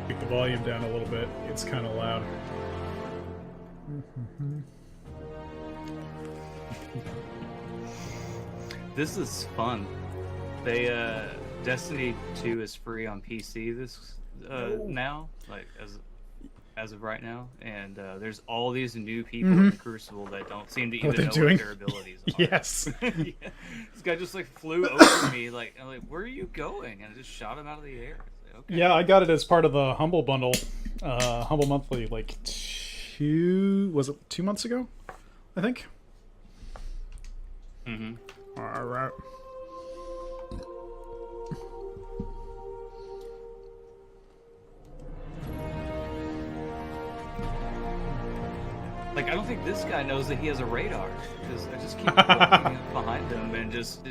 Take the volume down a little bit. It's kind of loud. This is fun. They Destiny 2 is free on PC now, like as of right now, and there's all these new people in Crucible that don't seem to even know what their abilities are. Yes. Yeah. This guy just like flew over me, like I'm like, where are you going? And I just shot him out of the air. Like, okay. Yeah, I got it as part of the Humble bundle, Humble Monthly, like 2 months ago, I think. Mm-hmm. All right. Like, I don't think this guy knows that he has a radar, because I just keep walking behind him and just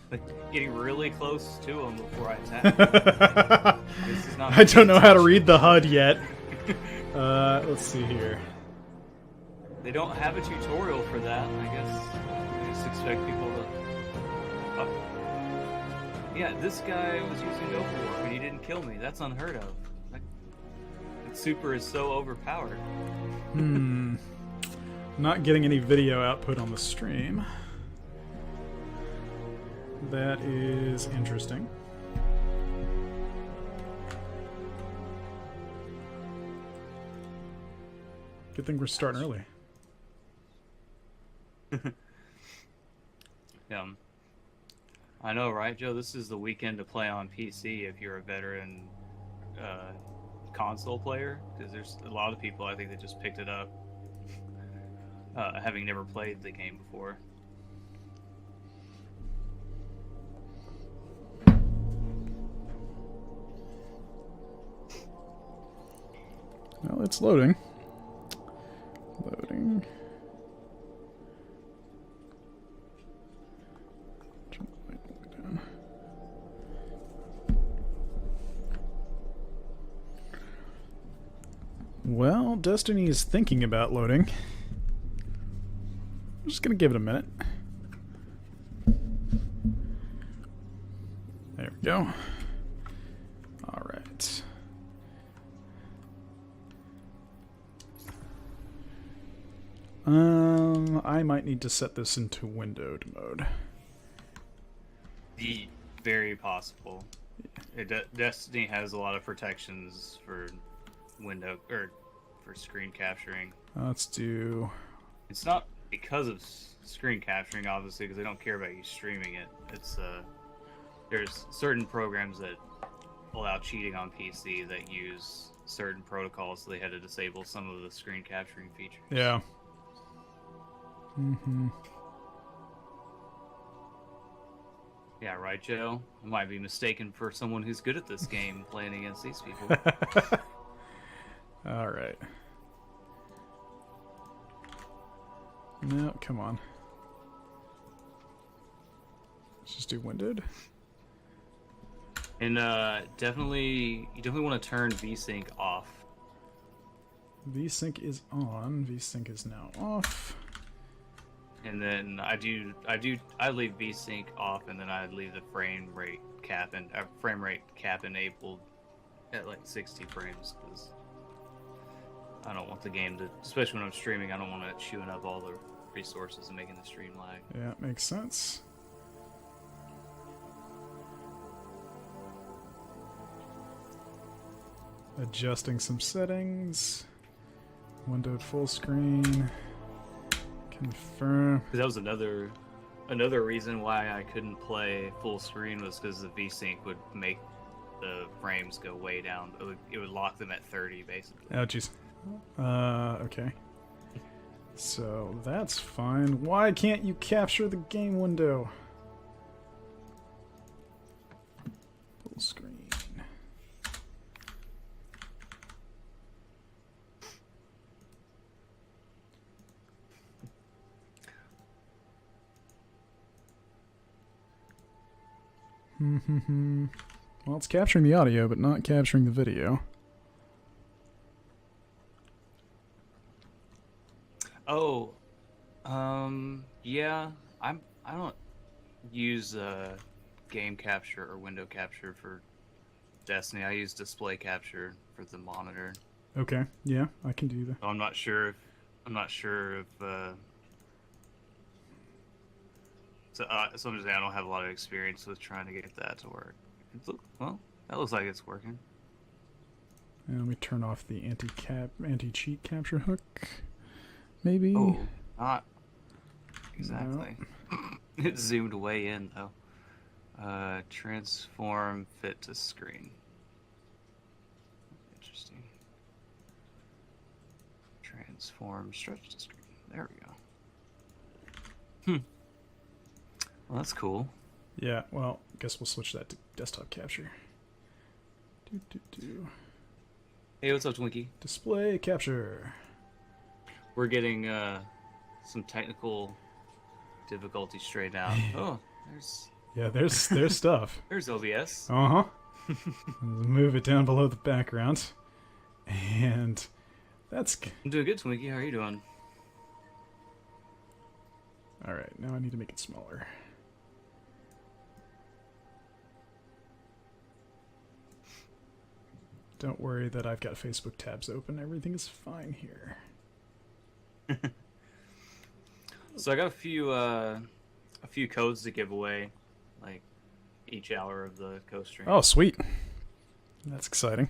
like getting really close to him before I attack. This is not I don't know how to read the HUD yet. Let's see here. They don't have a tutorial for that, I guess. They just expect people to... Oh. Yeah, this guy was using Overwarp and he didn't kill me. That's unheard of. Like, the super is so overpowered. Not getting any video output on the stream. That is interesting. Good thing we're starting early. Yeah. I know, right, Joe? This is the weekend to play on PC if you're a veteran console player, because there's a lot of people, I think, that just picked it up having never played the game before. Well, it's loading. Loading. Turn the light all the way down. Well, Destiny is thinking about loading. I'm just gonna give it a minute. There we go. All right. I might need to set this into windowed mode. Very possible. Destiny has a lot of protections for window or for screen capturing. Let's do. It's not because of screen capturing, obviously, because they don't care about you streaming it. It's there's certain programs that allow cheating on PC that use certain protocols, so they had to disable some of the screen capturing features. Yeah. Yeah, right, Joe? I might be mistaken for someone who's good at this game playing against these people. All right. No, come on. Let's just do windowed. And you definitely want to turn VSync off. VSync is on. VSync is now off. And then I leave VSync off, and then I leave the frame rate cap enabled at like 60 frames, because I don't want the game to, especially when I'm streaming, I don't want it chewing up all the resources and making the stream lag. Yeah, makes sense. Adjusting some settings. Windowed full screen. Confirm. That was another reason why I couldn't play full screen, was because the VSync would make the frames go way down. It would lock them at 30, basically. Oh, jeez. Okay. So that's fine. Why can't you capture the game window? Full screen. Well, it's capturing the audio, but not capturing the video. Oh, yeah. I don't use game capture or window capture for Destiny. I use display capture for the monitor. Okay, yeah, I can do that. So I'm not sure if so I'm just saying I don't have a lot of experience with trying to get that to work. Well, that looks like it's working. And let me turn off the anti-cheat capture hook. Maybe. Oh, not exactly. It zoomed way in though. Transform fit to screen. Interesting. Transform stretch to screen. There we go. Well, that's cool. Yeah, well, guess we'll switch that to desktop capture. Hey, what's up, Twinkie? Display capture. We're getting some technical difficulty straight out. Oh, there's stuff. there's OBS. Uh-huh. Move it down below the background. And that's... I'm doing good, Twinkie. How are you doing? Alright, now I need to make it smaller. Don't worry that I've got Facebook tabs open. Everything is fine here. So I got a few codes to give away, like each hour of the co-stream. Oh, sweet. That's exciting.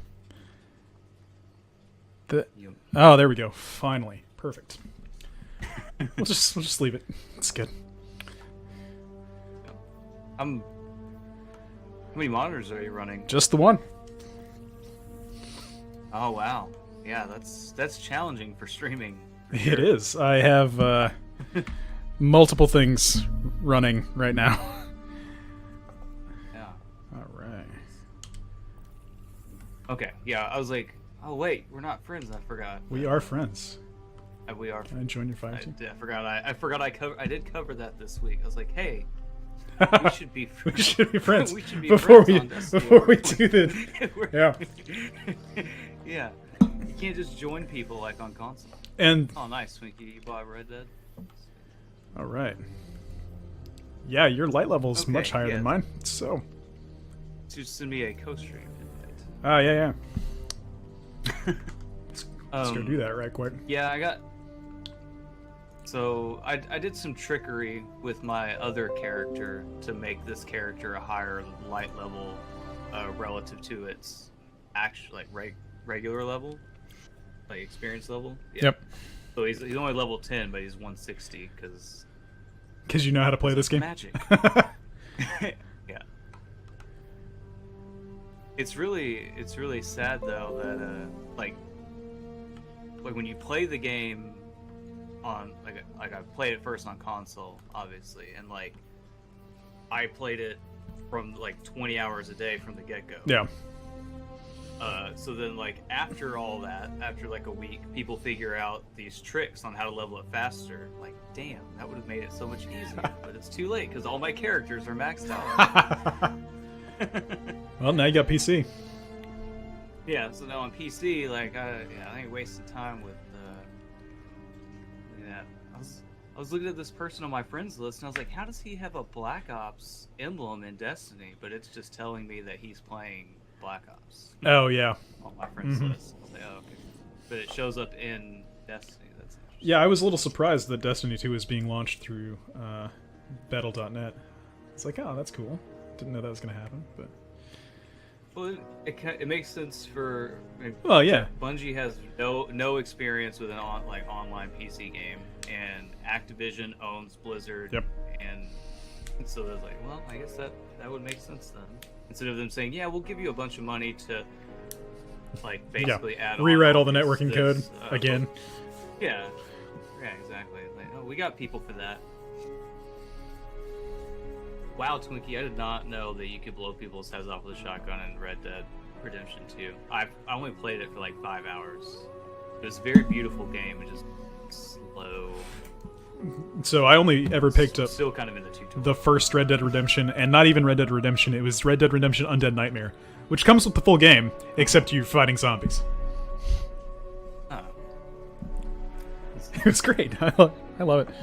You- Oh, there we go. Finally. Perfect. we'll just leave it. It's good. How many monitors are you running? Just the one. Oh wow, yeah, that's challenging for streaming. For It sure. is. I have multiple things running right now. Yeah. All right. Okay. Yeah, I was like, oh wait, we're not friends. I forgot. We are friends. We are. Can I join your fire team? I forgot. I did cover that this week. I was like, hey, we should be. We should be friends. We should be before friends we on Destiny. before we do the yeah. Yeah. You can't just join people like on console. And Oh, nice, Swinky. You bought Red Dead. all right. Yeah, your light level is Okay, much higher yeah. than mine. So. Just send me a co-stream invite. Ah, yeah. Let's go do that right quick. Yeah, I got. So I did some trickery with my other character to make this character a higher light level relative to its actual regular level, like experience level. Yeah. Yep. So he's only level 10, but he's 160 because Because you know how to play this game. magic. Yeah. It's really sad though that like when you play the game on like I played it first on console obviously, and like I played it from like 20 hours a day from the get-go. Yeah. So then like after all that, after like a week, people figure out these tricks on how to level it faster. Like, damn, that would have made it so much easier, but it's too late because all my characters are maxed out. Well, now you got PC. Yeah, so now on PC, like, I ain't wasting time with, yeah. I was looking at this person on my friends list, and I was like, how does he have a Black Ops emblem in Destiny? But it's just telling me that he's playing Black Ops Oh, yeah. on my friends list. I was like, oh, okay. But it shows up in Destiny. That's interesting. Yeah, I was a little surprised that Destiny 2 was being launched through Battle.net. It's like, oh, that's cool. Didn't know that was going to happen, but... Well, it makes sense for... Well, yeah. Bungie has no experience with an online PC game, and Activision owns Blizzard. Yep. And so they're like, well, I guess that would make sense then. Instead of them saying, yeah, we'll give you a bunch of money to, like, basically add on Rewrite all the this- networking code this, again. Yeah. Yeah, exactly. Like, oh, we got people for that. Wow, Twinkie, I did not know that you could blow people's heads off with a shotgun in Red Dead Redemption 2. I only played it for like 5 hours. It was a very beautiful game, and just slow. So I only ever picked up Still kind of in the tutorial. the first Red Dead Redemption, and not even Red Dead Redemption, it was Red Dead Redemption Undead Nightmare, which comes with the full game, except you fighting zombies. Oh. It was great. I love it.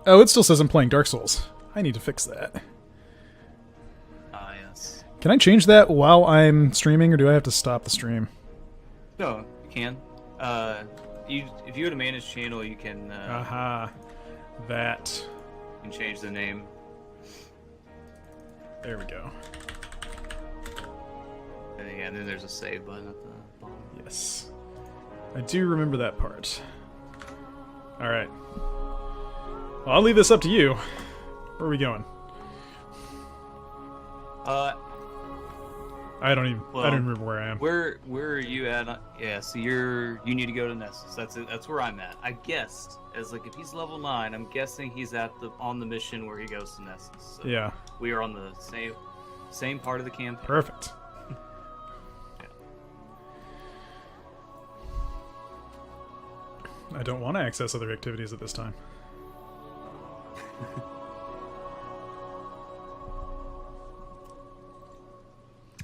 Oh, it still says I'm playing Dark Souls. I need to fix that. Can I change that while I'm streaming, or do I have to stop the stream? No, you can. If you go to manage channel, you can. Aha. That. You can change the name. There we go. And then there's a save button at the bottom. Yes. I do remember that part. Alright. Well, I'll leave this up to you. Where are we going? I don't remember where I am. Where are you at? Yeah, so you need to go to Nessus. That's where I'm at. I guessed as like if he's level 9, I'm guessing he's on the mission where he goes to Nessus. So Yeah. we are on the same part of the campaign. Perfect. I don't want to access other activities at this time.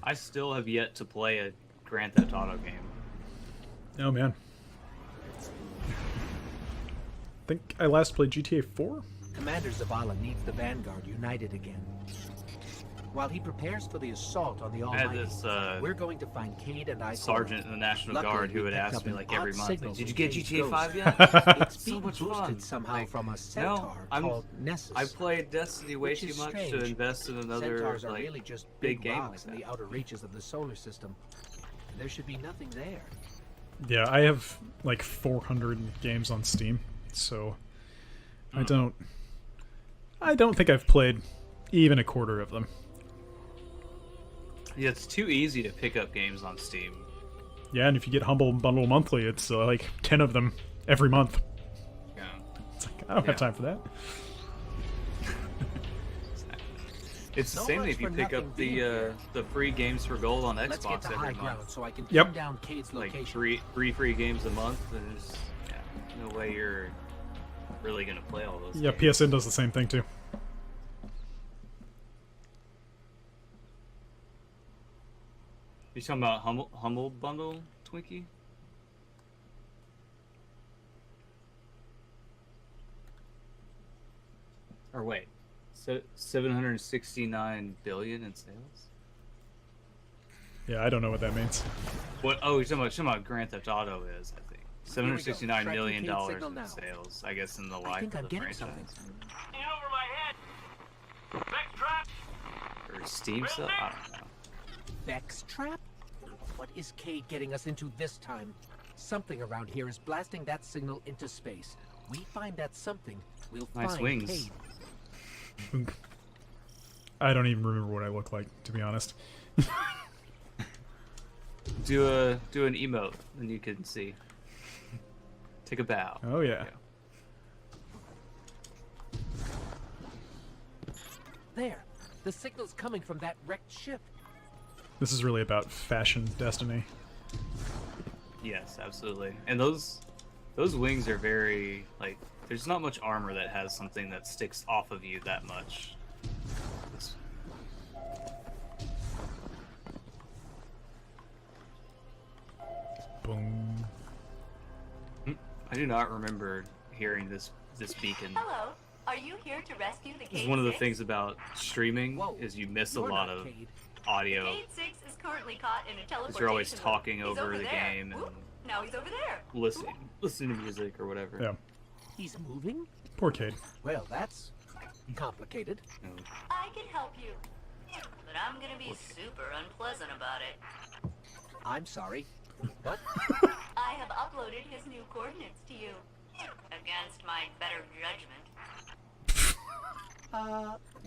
I still have yet to play a Grand Theft Auto game. Oh man. I think I last played GTA 4? Commander Zavala needs the Vanguard united again. While he prepares for the assault on the I had Almighty, this we're going to find Cade and I. sergeant in the National Luckily, Guard who we would picked ask up me an like every odd month, signal like, did you from get Cade's GTA ghost. 5 yet? It's So being much boosted fun. somehow Like, from a no, centaur called Nessus. I played Destiny way Which too is much strange. to invest in another Centaurs are like really just big big game rocks like in the that. outer reaches of the solar system. There should be nothing there. Yeah, I have like 400 games on Steam, so I don't think I've played even a quarter of them. Yeah, it's too easy to pick up games on Steam. Yeah, and if you get Humble Bundle monthly, it's like 10 of them every month. Yeah. It's like, I don't have time for that. It's the So same much if you for pick nothing up being here. the free games for gold on Let's get Xbox to high every ground month. so I can Yep. pin down Cade's Like location. three free games a month. There's no way you're really gonna play all those. Yeah, games. PSN does the same thing too. You talking about Humble Bundle, Twinkie? Or wait, 769 billion in sales? Yeah, I don't know what that means. What? Oh, you're talking about Grand Theft Auto is, I think. $769 Tracking million Cade's dollars signal in now. sales, I guess, in the I life think of I'm the getting franchise. something. over my head. Vex trap. Or Steam sale? I don't know. Vex trap? What is Cade getting us into this time? Something around here is blasting that signal into space. We find that something, we'll Nice find wings. Cade. I don't even remember what I look like, to be honest. Do an emote, and you can see. Take a bow. Oh yeah. There, the signal's coming from that wrecked ship. This is really about fashion Destiny. Yes, absolutely. And those wings are very like. There's not much armor that has something that sticks off of you that much. It's- Boom. I do not remember hearing this beacon. Hello. Are you here to rescue the This Cade is one of the 6? things about streaming Whoa, is you miss a you're lot not of Cade. audio Cade 6 is currently caught in a teleportation because you're always loop. talking He's over the there. game Whoop. and Now he's over there. listening to music or whatever. Yeah. He's moving? Poor Cade. Well, that's complicated. You know, I can help you. But I'm gonna be super unpleasant about it. I'm sorry. What? I have uploaded his new coordinates to you. Against my better judgment.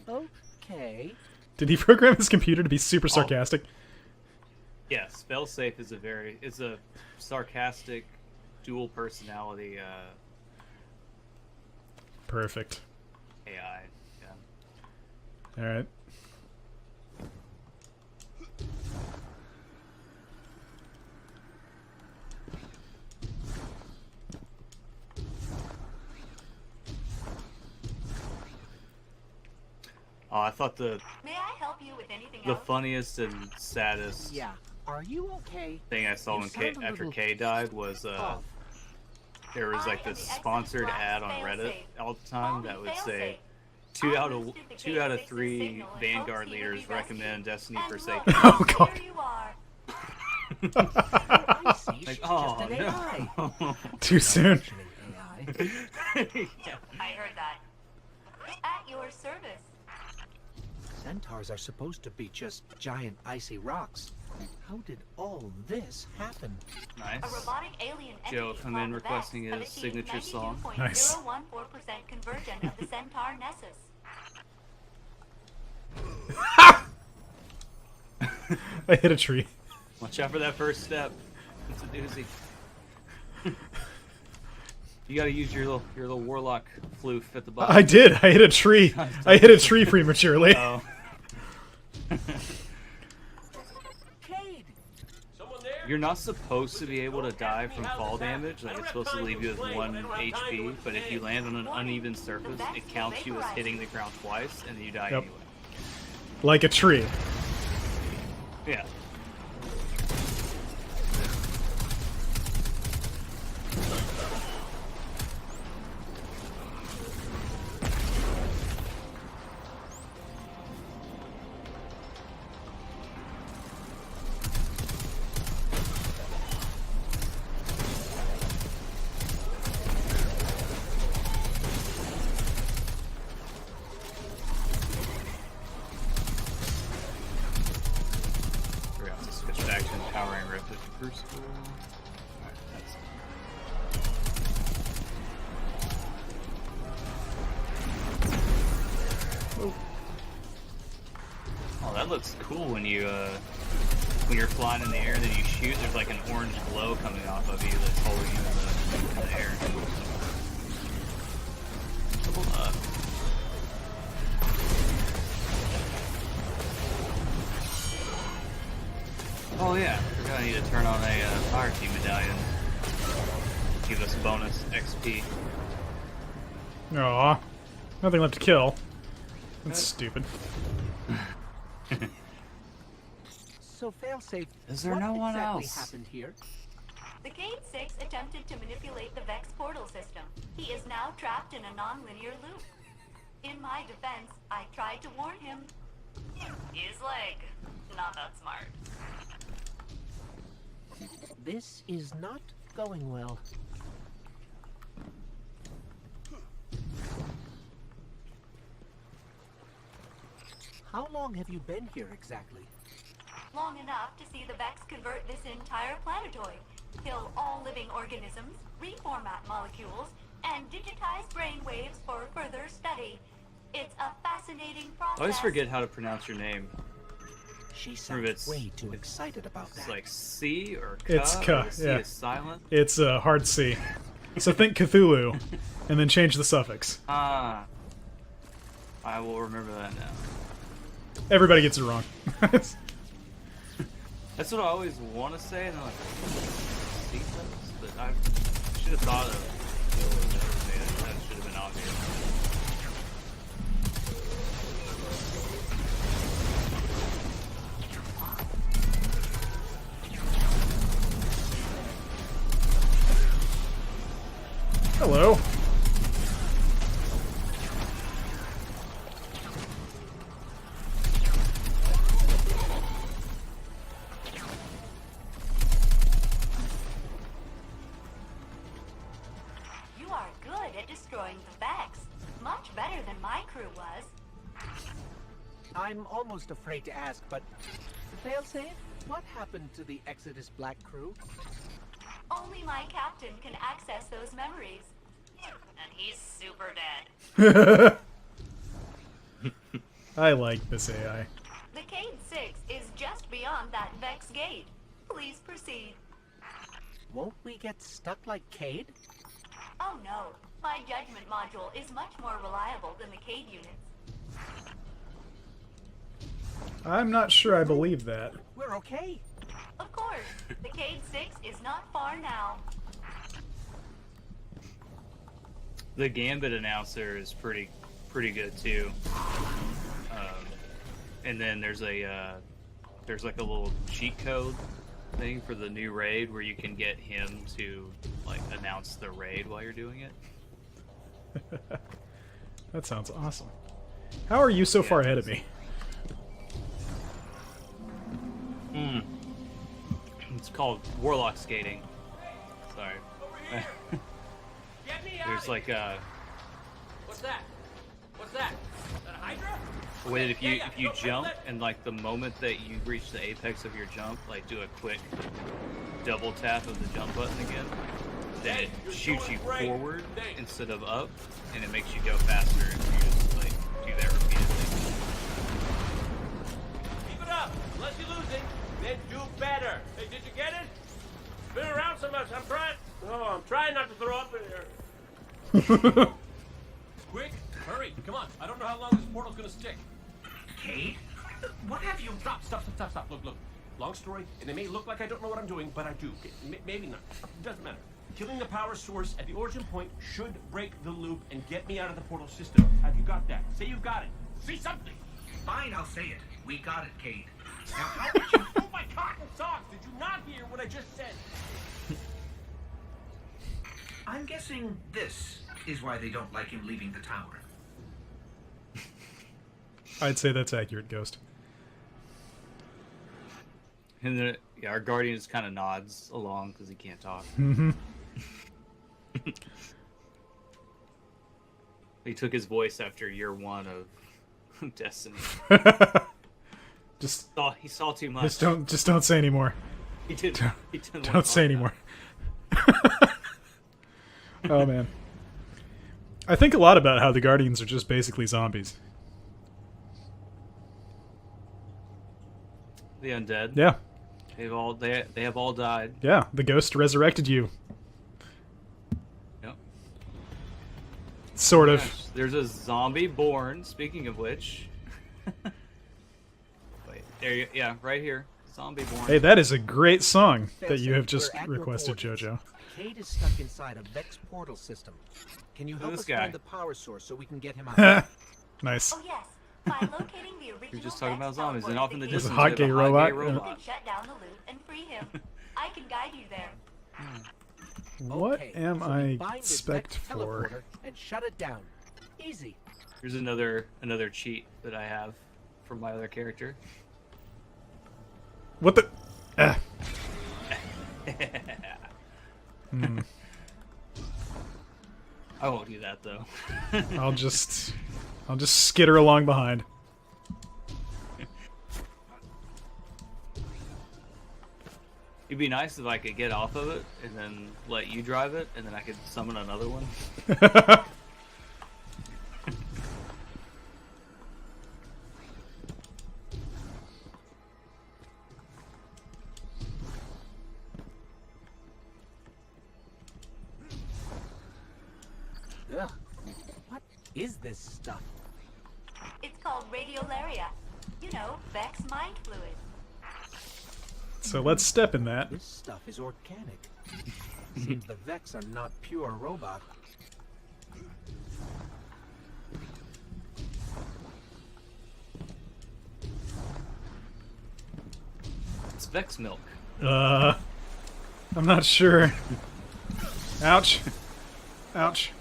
Okay. Did he program his computer to be super sarcastic? yeah, Spellsafe is a sarcastic, dual personality Perfect. AI. Yeah. Alright. Oh, I thought May I help you with anything the else? funniest and saddest Yeah. Are you okay? thing I saw You when sound a after little Kay died was Off. there was I like am this the excellent sponsored Glass ad on Reddit Failsafe. all the Call time me that would say Two I out of boosted the two out of K6's 3 signal in Vanguard hopes he would leaders be rescued. recommend Destiny And Forsaken. look, Oh, God. Here you are. I see. She's Like, just oh an AI. no. Too soon. Functioning AI. Yeah. I heard that. At your service. Centaurs are supposed to be just giant icy rocks. How did all this happen? Nice. A robotic alien Joe entity come called in the requesting Vex, his of the signature song. Nice. 0.014% conversion of the Centaur Nessus. I hit a tree. Watch out for that first step. It's a doozy. You gotta use your little warlock floof at the bottom. I did. I hit a tree. I hit a tree prematurely. Oh. Cade! Someone there? You're not supposed to be able to die from fall damage. Like, it's supposed to leave you with 1 HP, but if you land on an uneven surface, it counts you as hitting the ground twice, and then you die Yep. anyway. Like a tree. Yeah. Forgot to switch back to empowering Rift at the Crucible. Alright, that's Oh, that looks cool when when you're flying in the air and then you shoot, there's like an orange glow coming off of you that's holding you in the air. Hold up. Oh yeah, forgot I need to turn on a fire team medallion. Give us bonus XP. Aw. Nothing left to kill. That's stupid. So failsafe. Is there what no one exactly else? happened here? The Cade 6 attempted to manipulate the Vex portal system. He is now trapped in a non-linear loop. In my defense, I tried to warn him. His leg. Not that smart. This is not going well. How long have you been here exactly? Long enough to see the Vex convert this entire planetoid, kill all living organisms, reformat molecules, and digitize brainwaves for further study. It's a fascinating process. I always forget how to pronounce your name. She Remember, sounds it's- way too excited about It's that. like C or K. It's K, The C yeah. is silent. It's a hard C. So think Cthulhu, and then change the suffix. Ah. I will remember that now. Everybody gets it wrong. That's what I always want to say, and I'm like, C those? But I should have thought of that should have been obvious. Hello. You are good at destroying the Vex. Much better than my crew was. I'm almost afraid to ask, but failsafe, what happened to the Exodus Black crew? Only my captain can access those memories. And he's super dead. I like this AI. The Cade 6 is just beyond that Vex gate. Please proceed. Won't we get stuck like Cade? Oh no, my judgment module is much more reliable than the Cade units. I'm not sure I believe that. We're okay. Of course, the Cade 6 is not far now. The Gambit announcer is pretty good too. And then there's like a little cheat code thing for the new raid where you can get him to like announce the raid while you're doing it. That sounds awesome. How are you so far ahead of me? It's called Warlock skating. Sorry. Get me out There's of like here. a What's that? What's that? Is that a Hydra? way that if you Yeah, go, jump let- and like the moment that you reach the apex of your jump, like do a quick double tap of the jump button again, then Hey, it you're shoots doing you great. forward Thanks. instead of up, and it makes you go faster if you just like do that repeatedly. Keep it up. Unless you're losing, then do better. Hey, did you get it? Been around so much. I'm trying not to throw up in here. Quick, hurry. Come on. I don't know how long this portal's gonna stick. Cade? What have you... Stop. Look. Long story, and it may look like I don't know what I'm doing, but I do. Okay, maybe not. Doesn't matter. Killing the power source at the origin point should break the loop and get me out of the portal system. Have you got that? Say you've got it. Say something. Fine, I'll say it. We got it, Cade. Now, how Did you fool my cotton socks? Did you not hear what I just said? I'm guessing this is why they don't like him leaving the tower. I'd say that's accurate, Ghost. And then our guardian just kind of nods along because he can't talk. He took his voice after year 1 of Destiny. Just He saw too much. just don't say anymore. He didn't. He didn't wanna Don't say talk anymore. Oh man. I think a lot about how the Guardians are just basically zombies. now. The undead. Yeah. They have all died. Yeah. The ghost resurrected you. Yep. Sort of. Gosh, there's a zombie born. Speaking of which, wait, yeah, right here, zombie born. Hey, that is a great song that Failsafe, you have just we're at your requested, coordinates. JoJo. Cade is stuck inside a Vex portal system. Can you help this us guy? find the power source so we can get him out? Nice. Oh yes, by locating the original You're just talking Vex about zombies, and teleport off in the to There's a distance, hot we have gay robot, yeah. You can shut down the loop and free him. I can guide you there. What Okay, am so we I bind this spect Vex for? teleporter and shut it down. Easy. Here's another cheat that I have from my other character. What the? Ah. Hmm. I won't do that though. I'll just skitter along behind. It'd be nice if I could get off of it and then let you drive it, and then I could summon another one. Ugh. What is this stuff? It's called radiolaria. You know, Vex mind fluid. So let's step in that. This stuff is organic. Seems the Vex are not pure robot. It's Vex milk. I'm not sure. Ouch. Ouch.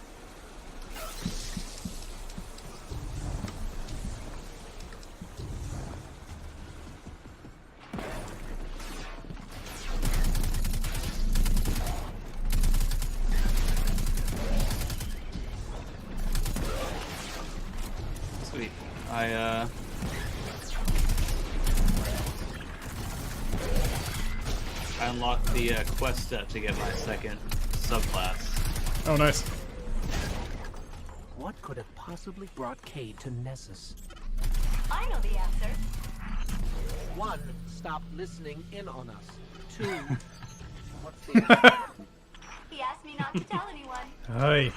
Sweet. I unlocked the quest step to get my second subclass. Oh, nice. What could have possibly brought Cade to Nessus? I know the answer. 1. Stop listening in on us. 2. What's the answer? He asked me not to tell anyone. Hi.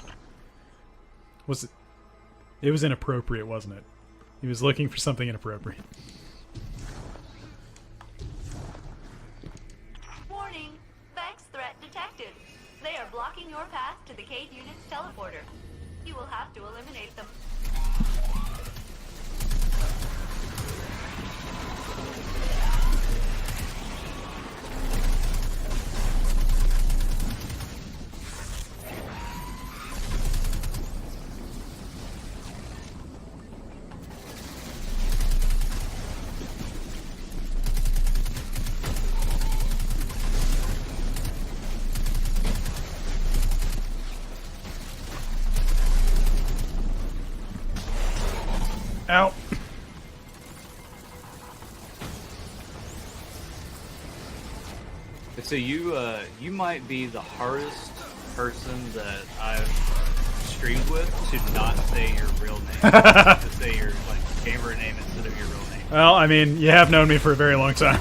Was it? It was inappropriate, wasn't it? He was looking for something inappropriate. Warning, Vex threat detected. They are blocking your path to the Cade unit's teleporter. You will have to eliminate them. Ow. So you might be the hardest person that I've streamed with to not say your real name. To say your like gamer name instead of your real name. Well, I mean, you have known me for a very long time.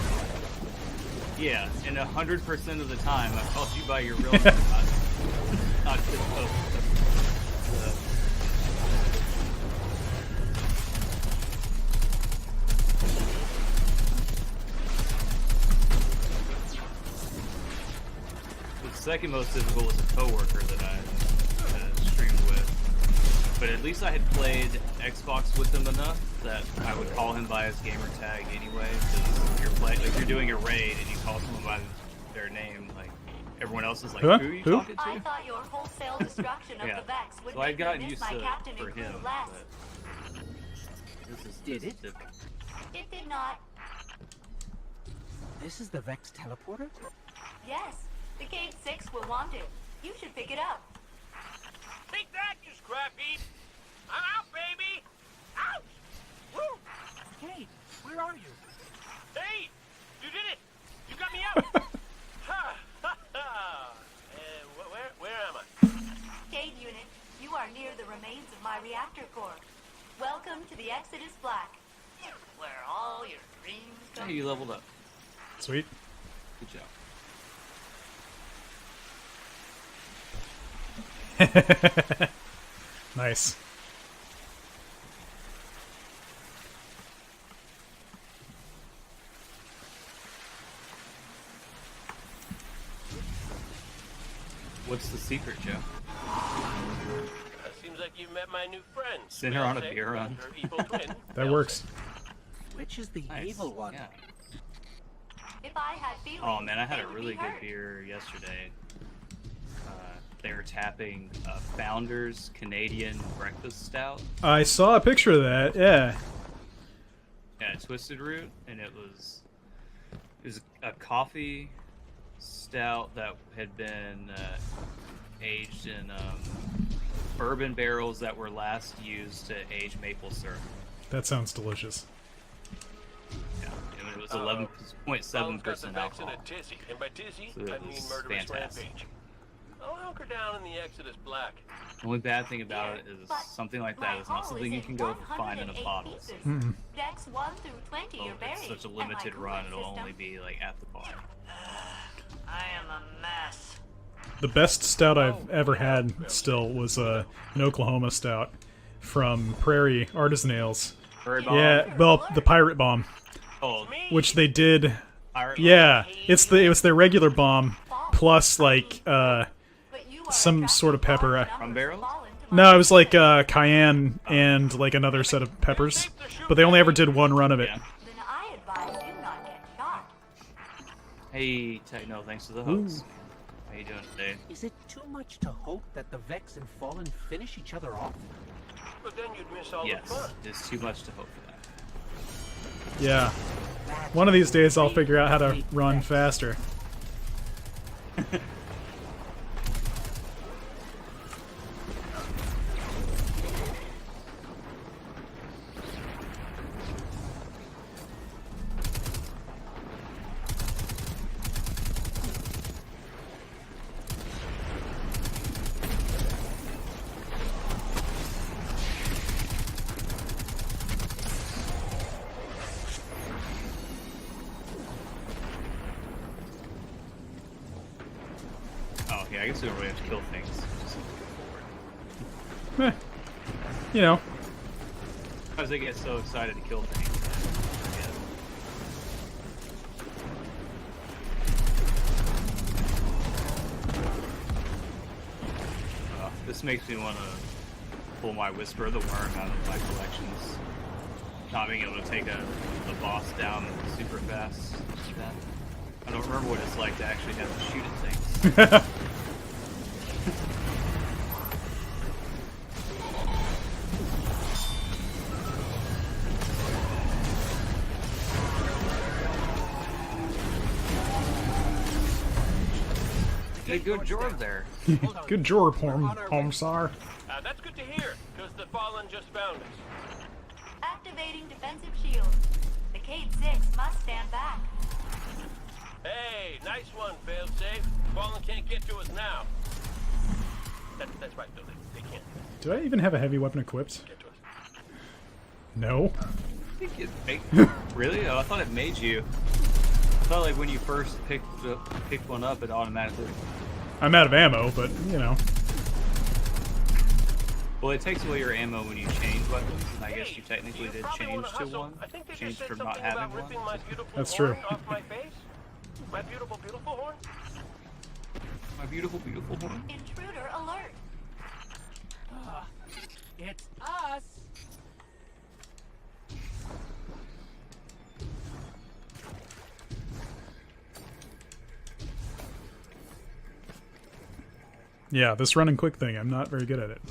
Yeah, and 100% of the time I called you by your real name. Not just the second most difficult was a coworker that I streamed with. But at least I had played Xbox with him enough that I would call him by his gamer tag anyway. Because if you're doing a raid and you call someone by their name, like everyone else is like, Huh? who are you Who? talking I to? thought your wholesale destruction of Yeah. the Vex would So I'd make me gotten miss used my to it captain for and him. crew less. But Did it? different. It did not. This is the Vex teleporter? Yes, the Cade 6 will want it. You should pick it up. Take that, you scrap heap! I'm out, baby! Ouch! Woo! Cade, where are you? Hey! You did it! You got me out! Ha! Ha! Ha! Where am I? Cade unit, you are near the remains of my reactor core. Welcome to the Exodus Black, where all your dreams come Hey, you leveled up. Sweet. Good job. Nice. What's the secret, Joe? Seems like you've met my new friend. Send her on a Fiancé, beer run. and her evil twin, That Elsa. works. Which is the Nice. evil one? Yeah. If I had feelings, Oh man, I had they a would really be good hurt. beer yesterday. They were tapping Founders Canadian Breakfast Stout. I saw a picture of that. Yeah. Yeah, Twisted Root, and it was a coffee stout that had been aged in bourbon barrels that were last used to age maple syrup. That sounds delicious. Yeah, and it was Fallon's 11.7% got the Vex in alcohol. a tizzy, and by tizzy, So it I mean was murderous fantastic. rampage. I'll hunker down in the Exodus Black. The only bad thing about it is But something like my that is not hull something is you in can go find in a 108 bottle. pieces. Mm-mm. Decks 1 through 20 So are if buried. it's such a and my limited cooling run, it'll system- only be like at the bar. I am a mess. The best stout I've ever had still was an Oklahoma stout from Prairie Artisan Ales. Bird bomb. Yeah, well, the Pirate Bomb, Oh, which they did. pirate. Yeah, it was their regular bomb plus like But you are some attracting sort of pepper. large numbers From of barrels? fallen to my No, it was like cayenne and like another set of peppers, but they only ever did one run of it. Yeah. Then I advise you not get shot. Hey, Techno, thanks for the host. How you doing today? Is it too much to hope that the Vex and Fallen finish each other off? But then you'd miss all Yes, the fun. it's too much to hope for that. Yeah. One of these days I'll figure out how to run faster. Oh, yeah, I guess we don't really have to kill things. Just Eh, you know, sometimes they get so excited to kill things. This makes me want to pull my Whisper of the Worm out of my collections. Not being able to take a boss down super fast. I don't remember what it's like to actually have to shoot at things. Get a good job there. Hold on. good job, We're on our way. Homsar. That's good to hear, because the Fallen just found us. Activating defensive shield. The Cade 6 must stand back. Hey, nice one, failsafe. Fallen can't get to us now. That's right, Billy. They can't Do I even have a heavy weapon equipped? get to us. No. I think it really? Oh, I thought it made you. I thought like when you first picked one up, it automatically. I'm out of ammo, but you know. Well, it takes away your ammo when you change weapons, and I guess Hey, you technically you did probably change wanna to hustle. one. I think they just Changed said from not something having about ripping one. my beautiful That's horn true. off my face. My beautiful, beautiful horn. My beautiful, beautiful horn. Intruder alert. It's us! Yeah, this run and quick thing, I'm not very good at it.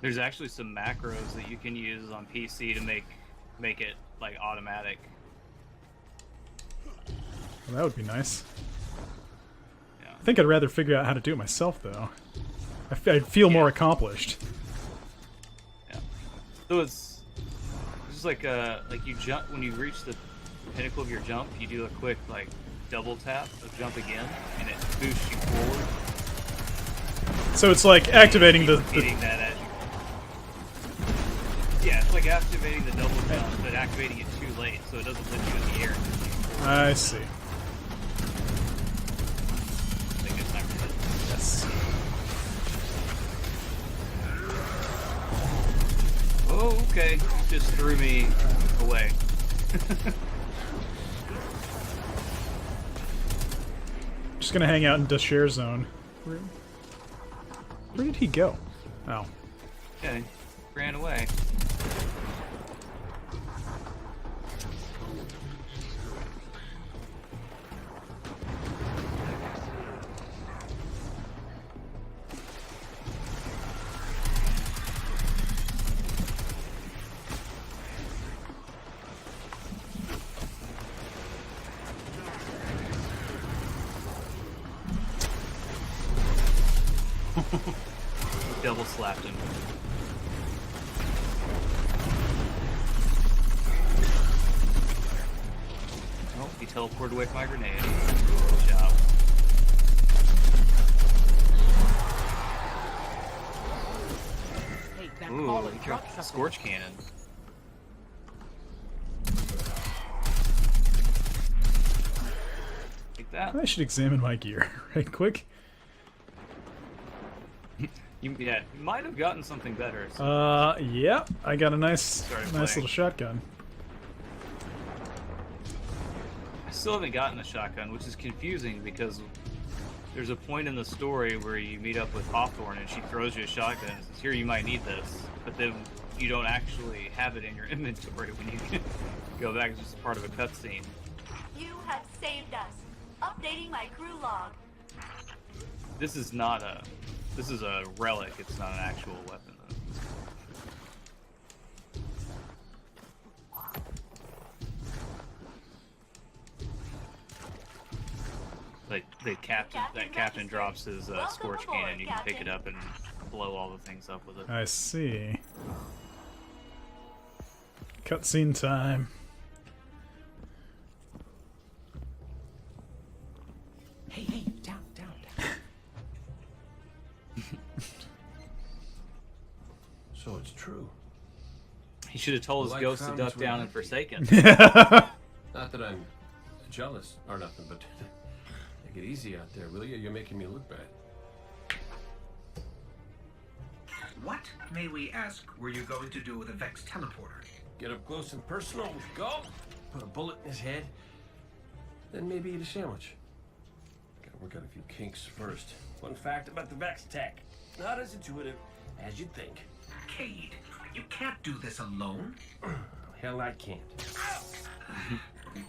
There's actually some macros that you can use on PC to make it like automatic. Well, that would be nice. Yeah. I think I'd rather figure out how to do it myself, though. I'd feel more accomplished. Yeah. So it's just like you jump when you reach the pinnacle of your jump, you do a quick like double tap of jump again, and it boosts you forward. So it's like activating the Hitting that at you. Yeah, it's like activating the double jump, but activating it too late, so it doesn't lift you in the air. I see. I think it's time for this. Yes. Oh, okay. You just threw me away. Just gonna hang out in the share zone. Where did he go? Oh. Okay, ran away. Double slapped him. Oh, he teleported away from my grenade. Good job. Hey, that Ooh, fallen he dropped dropped a something. scorch cannon. Take that. I should examine my gear right quick. You might have gotten something better. So Yeah, I got a nice Started nice playing. little shotgun. I still haven't gotten a shotgun, which is confusing because there's a point in the story where you meet up with Hawthorne and she throws you a shotgun and says, "Here, you might need this," but then you don't actually have it in your inventory when you go back. It's just part of a cutscene. You have saved us. Updating my crew log. This is not a. This is a relic. It's not an actual weapon. Though. Like the captain, that captain drops his scorch cannon. You can pick it up and blow all the things up with it. I see. Cutscene time. Hey, hey, down, down, down. So it's true. He should have told his Like ghost to fountains duck were down and empty. Forsaken. Not that I'm jealous or nothing, but take it easy out there, will you? You're making me look bad. What, may we ask, were you going to do with a Vex teleporter? Get up close and personal with Gull, put a bullet in his head, then maybe eat a sandwich. Gotta work out a few kinks first. Fun fact about the Vex tech. Not as intuitive as you'd think. Cade, you can't do this alone. Hell, I can't.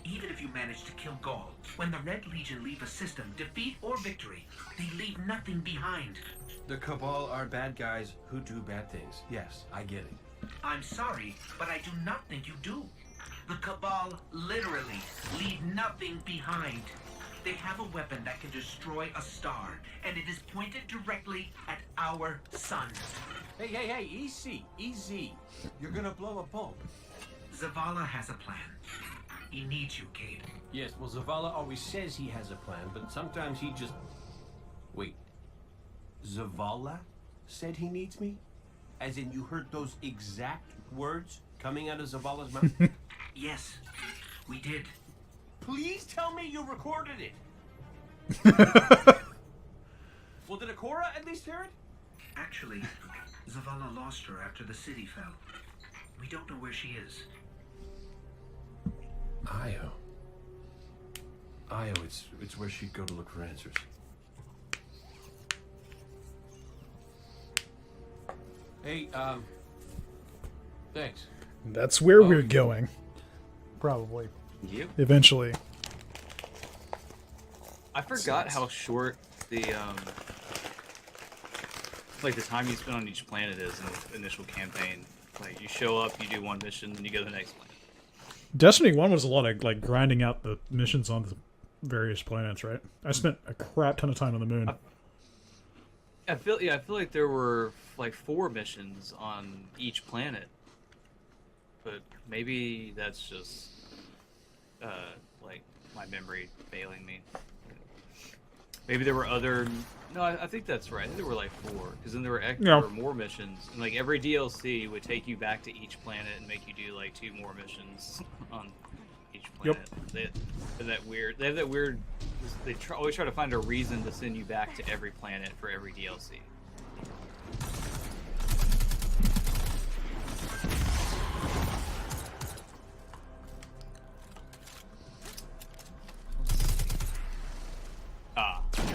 Even if you manage to kill Gaul, when the Red Legion leave a system, defeat or victory, they leave nothing behind. The Cabal are bad guys who do bad things. Yes, I get it. I'm sorry, but I do not think you do. The Cabal literally leave nothing behind. They have a weapon that can destroy a star, and it is pointed directly at our sun. Hey, easy, easy. You're gonna blow a bulb. Zavala has a plan. He needs you, Cade. Yes, well, Zavala always says he has a plan, but sometimes he just... Wait. Zavala said he needs me? As in you heard those exact words coming out of Zavala's mouth? Yes, we did. Please tell me you recorded it! Well, did Akora at least hear it? Actually, Zavala lost her after the city fell. We don't know where she is. Io. Io, it's where she'd go to look for answers. Hey, thanks. That's where we're going. Probably. Yep. Eventually. I forgot how short the like the time you spend on each planet is in the initial campaign. Like you show up, you do one mission, then you go to the next planet. Destiny 1 was a lot of like grinding out the missions on the various planets, right? I spent a crap ton of time on the moon. I feel like there were like 4 missions on each planet, but maybe that's just like my memory failing me. Maybe there were other. No, I think that's right. I think there were like 4, because then there were more missions, and like every DLC would take you back to each planet and make you do like 2 more missions on each planet. They have that weird. They always try to find a reason to send you back to every planet for every DLC.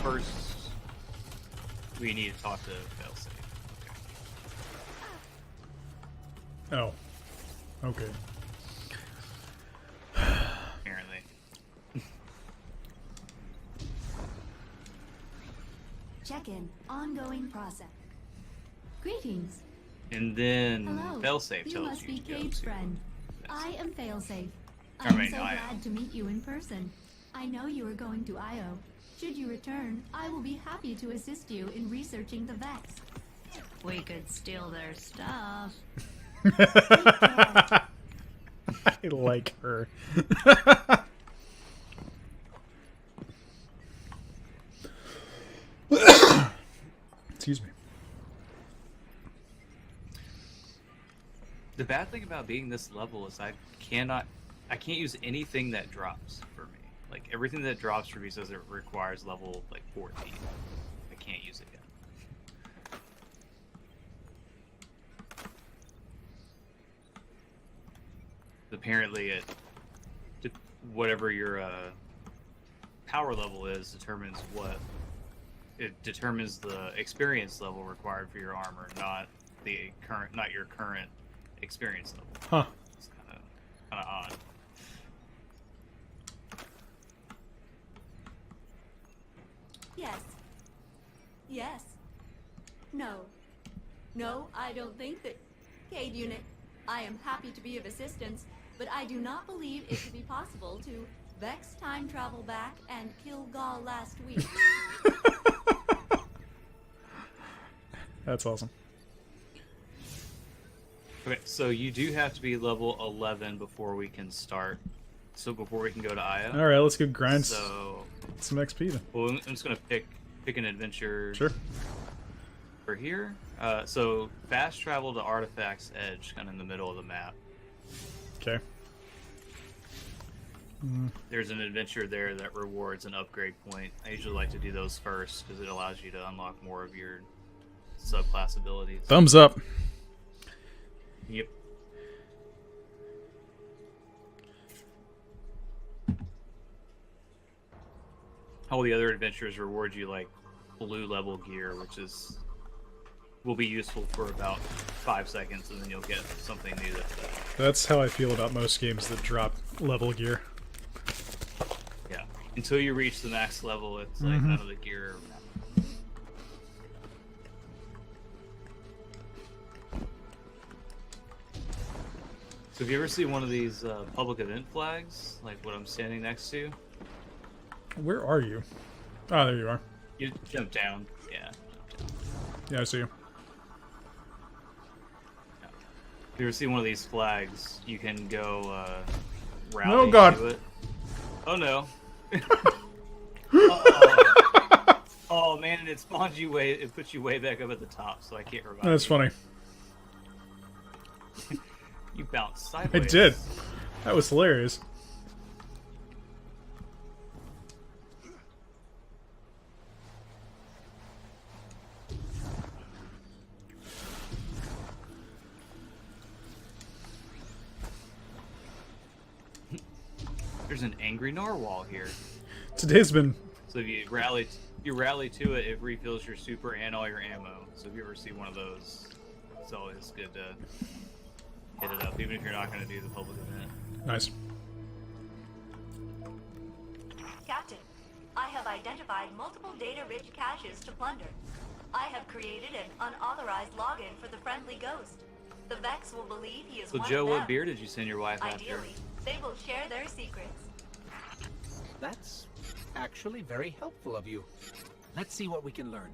First, we need to talk to Failsafe. Oh. Okay. Apparently. Check-in. Ongoing process. Greetings. And then Hello. Failsafe You tells must you be to go Cade's to. friend. I am Failsafe. I I'm mean, so I am. glad to meet you in person. I know you are going to Io. Should you return, I will be happy to assist you in researching the Vex. We could steal their stuff. I like her. Excuse me. The bad thing about being this level is I can't use anything that drops for me. Like everything that drops for me says it requires level like 14. I can't use it yet. Apparently, whatever your power level is determines the experience level required for your armor, not your current experience level. Huh. It's kind of odd. Yes. Yes. No. No, I don't think that... Cade Unit, I am happy to be of assistance, but I do not believe it to be possible to Vex time travel back and kill Gaul last week. That's awesome. Okay, so you do have to be level 11 before we can start. So before we can go to Aya. All right, let's go grind So, some XP then. well, I'm just gonna pick an adventure. Sure. For here. So fast travel to Artifact's Edge, kind of in the middle of the map. Okay. There's an adventure there that rewards an upgrade point. I usually like to do those first because it allows you to unlock more of your subclass abilities. Thumbs up. Yep. All the other adventures reward you like blue level gear, which will be useful for about 5 seconds, and then you'll get something new that's better. That's how I feel about most games that drop level gear. Yeah. Until you reach the max level, it's like none of the gear. So if you ever see one of these public event flags, like what I'm standing next to, Where are you? Ah, there you are. You jump down. Yeah. Yeah, I see you. If you ever see one of these flags, you can go rally Oh, God. to it. Oh no. Uh-oh. Oh man, and it spawns you way. It puts you way back up at the top, so I can't revive. That's you. funny. You bounced I sideways. did. That was hilarious. There's an angry narwhal here. Today's been... So if you rally to it, it refills your super and all your ammo. So if you ever see one of those, it's always good to hit it up, even if you're not going to do the public event. Nice. Captain, I have identified multiple data-rich caches to plunder. I have created an unauthorized login for the friendly ghost. The Vex will believe he is So one Joe, of what them. beer did you send your wife after? Ideally, they will share their secrets. That's actually very helpful of you. Let's see what we can learn.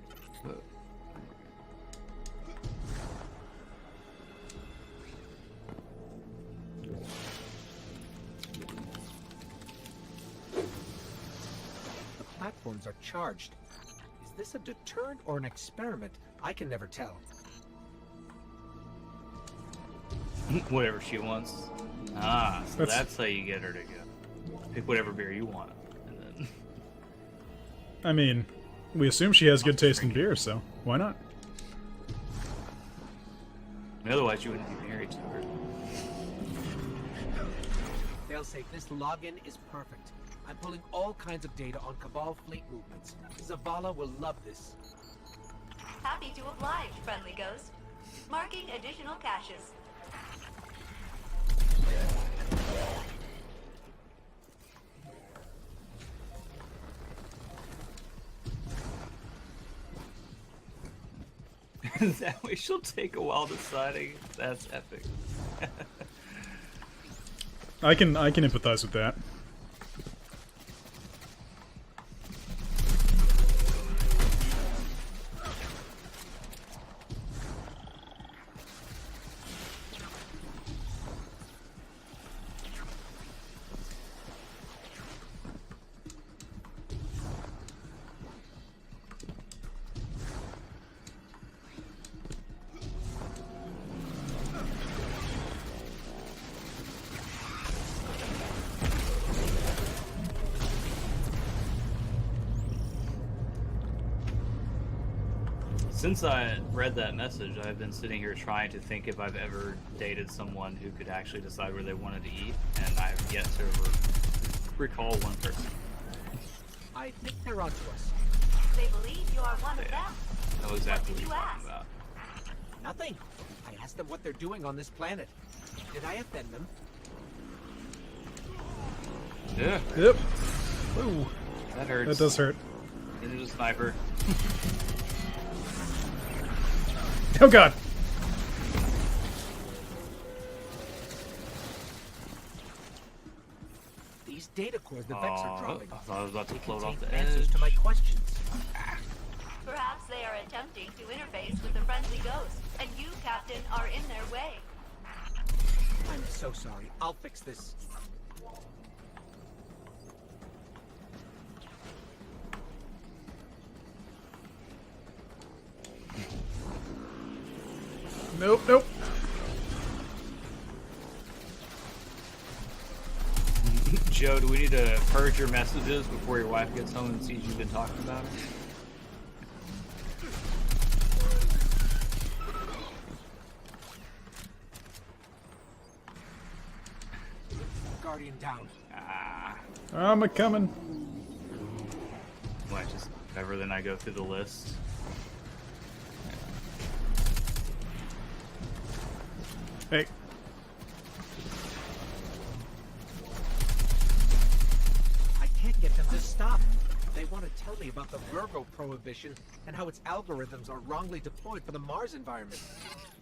The platforms are charged. Is this a deterrent or an experiment? I can never tell. Whatever she wants. Ah, so That's- that's how you get her to go. Pick whatever beer you want. And then... I mean, we assume she has good taste in beer, so why not? Otherwise, you wouldn't be married to her. They'll say this login is perfect. I'm pulling all kinds of data on Cabal fleet movements. Zavala will love this. Happy to oblige, friendly ghost. Marking additional caches. That way she'll take a while deciding. That's epic. I can empathize with that. Since I read that message, I've been sitting here trying to think if I've ever dated someone who could actually decide where they wanted to eat, and I've yet to recall one person. I think they're onto us. They believe you are one of Yeah. them. Know exactly what you you're talking ask? about. Nothing. I asked them what they're doing on this planet. Did I offend them? Yeah, Yep. Ooh, that hurts. that does hurt. And there's a sniper. Oh god! These data cores the Vex are Oh, dropping. I thought I was about to They float contain off the answers edge. to my questions. Perhaps they are attempting to interface with the friendly ghost, and you, Captain, are in their way. I'm so sorry. I'll fix this. Nope, nope. Joe, do we need to purge your messages before your wife gets home and sees you've been talking about her? Guardian down. Ah, I'm a coming. well, I just cover, then I go through the list. Hey, I can't get them to stop. They want to tell me about the Virgo prohibition and how its algorithms are wrongly deployed for the Mars environment.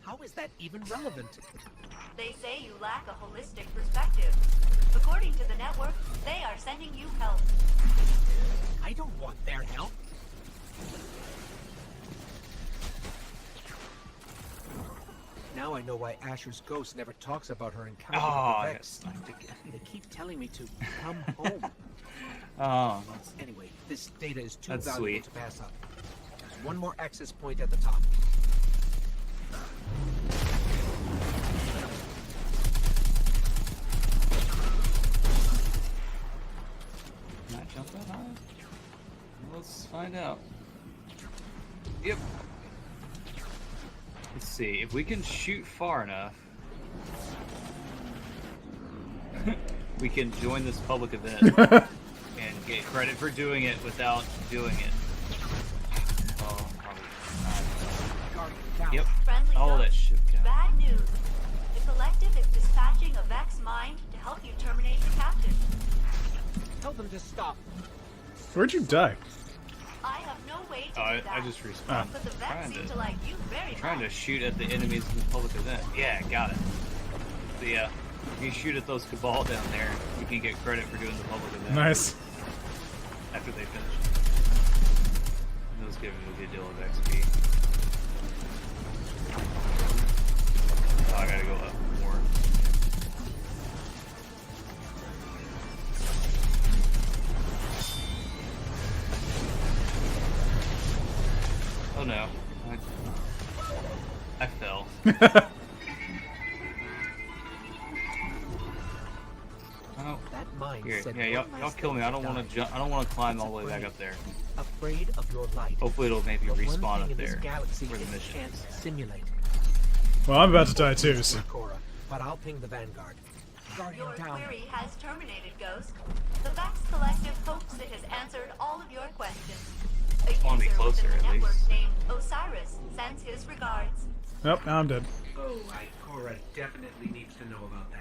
How is that even relevant? They say you lack a holistic perspective. According to the network, they are sending you help. I don't want their help. Now I know why Asher's ghost never talks about her encounter Oh, with the I got Vex. sniped again. They keep telling me to come home. Oh, Anyway, this data is too That's valuable sweet. to pass up. There's one more access point at the top. can I jump that high? Let's find out. Yep. Let's see if we can shoot far enough. We can join this public event and get credit for doing it without doing it. Oh, probably not. Guardian down. Yep. Friendly All that ghost. shit. Bad news. The collective is dispatching a Vex mind to help you terminate the captain. Tell them to stop. Where'd you die? I have no way to do I that. just respawned. But the Vex Trying seem to- to like you very Trying to much. shoot at the enemies in the public event. Yeah, got it. So yeah, if you shoot at those Cabal down there, you can get credit for doing the public event. Nice. After they finish. And those give you a good deal of XP. Oh, I gotta go up more. Oh no. I fell. Oh, That mind here, said yeah, one y'all last kill me. thing I don't to want to die. jump. I don't want to climb It's all the way back afraid. up there. Afraid of your light. Hopefully, it'll maybe The one respawn thing up in this there galaxy where the it mission can't is. simulate. Well, I'm about to die too, so. Cora, but I'll ping the Vanguard. Guardian Your down. query has terminated, Ghost. The Vex Collective hopes it has answered all of your questions. A Wanna be user closer, within the at network least. named Osiris sends his regards. Nope, now I'm dead. Oh, Cora definitely needs to know about that.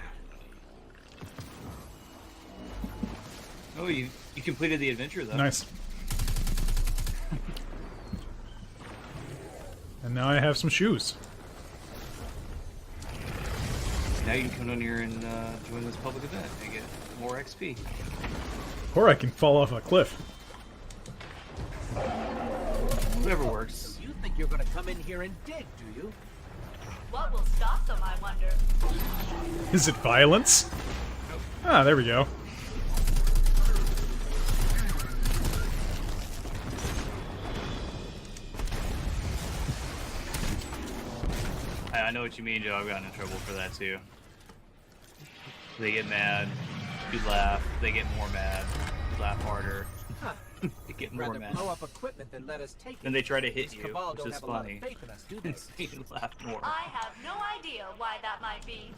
Oh, you completed the adventure though. Nice. And now I have some shoes. Now you can come down here and join this public event and get more XP. Or I can fall off a cliff. Whatever works. You think you're gonna come in here and dig, do you? What will stop them, I wonder? Is it violence? Ah, there we go. I know what you mean, Joe. I've gotten in trouble for that too. They get mad, you laugh. They get more mad, you laugh harder. Huh. They get more Rather mad. blow up equipment than let us take it. Then they try to hit These you, Cabal which don't is have a lot of funny. faith in us, do they? So you laugh more. I have no idea why that might be.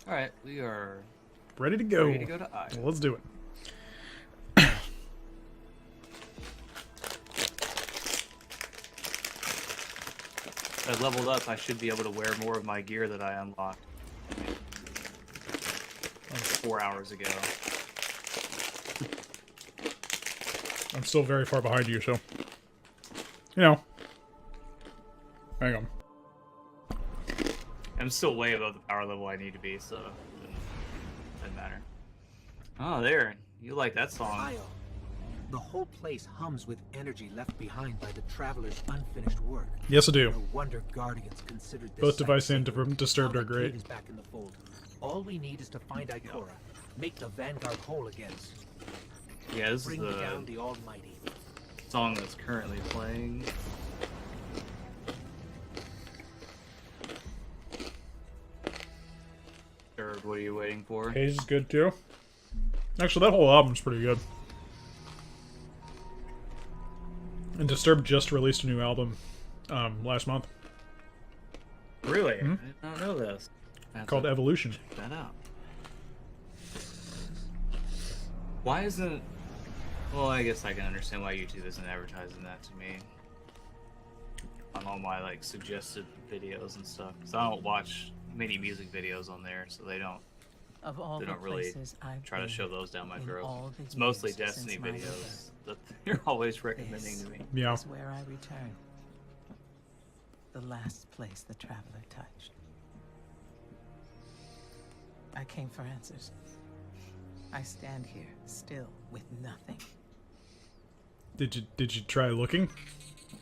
All right, we are Ready to go. ready to go to I. Well, let's do it. I leveled up. I should be able to wear more of my gear that I unlocked 4 hours ago. I'm still very far behind you, so. You know. Hang on. I'm still way above the power level I need to be, so it doesn't matter. Oh, there. You like that song. Io. The whole place hums with energy left behind by the Traveler's unfinished work. Yes, I do. No wonder Guardians considered this Both site Device and sacred. Disturbed Now are that great. Kate is back in the fold. All we need is to find Ikora, make the Vanguard whole again. Yeah, this is Bring down the the Almighty. song that's currently playing. Third, what are you waiting for? Haze is good too. Actually, that whole album's pretty good. And Disturbed just released a new album last month Really? I did not know this. I have called to Evolution. check that out. Why isn't... Well, I guess I can understand why YouTube isn't advertising that to me. on all my like suggested videos and stuff. So I don't watch many music videos on there, so they don't Of they don't really try to show those down my throat. It's mostly Destiny videos that they're always recommending to me. Yeah. Is where I return. The last place the traveler touched. I came for answers. I stand here, still, with nothing. Did you try looking?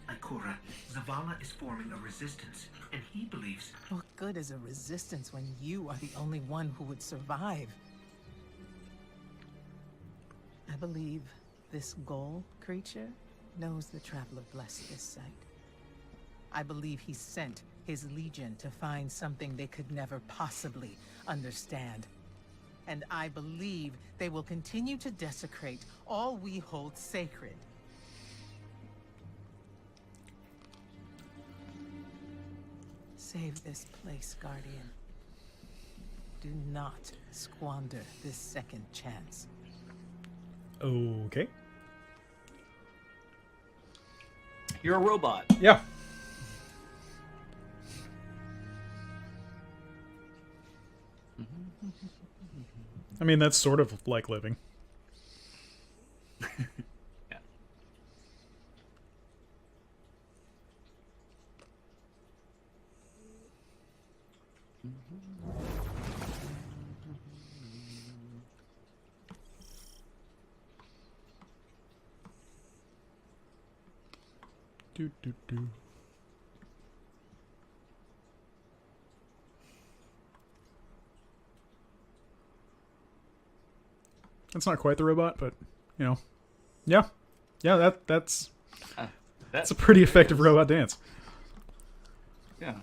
Ikora, Zavala is forming a resistance, and he believes What good is a resistance when you are the only one who would survive? I believe this Ghoul creature knows the traveler blessed this site. I believe he sent his legion to find something they could never possibly understand. And I believe they will continue to desecrate all we hold sacred. Save this place, Guardian. Do not squander this second chance. Okay. You're a robot. Yeah. I mean, that's sort of like living. Yeah. Do do do. That's not quite the robot, but you know, yeah, that's a pretty effective robot dance. Yeah.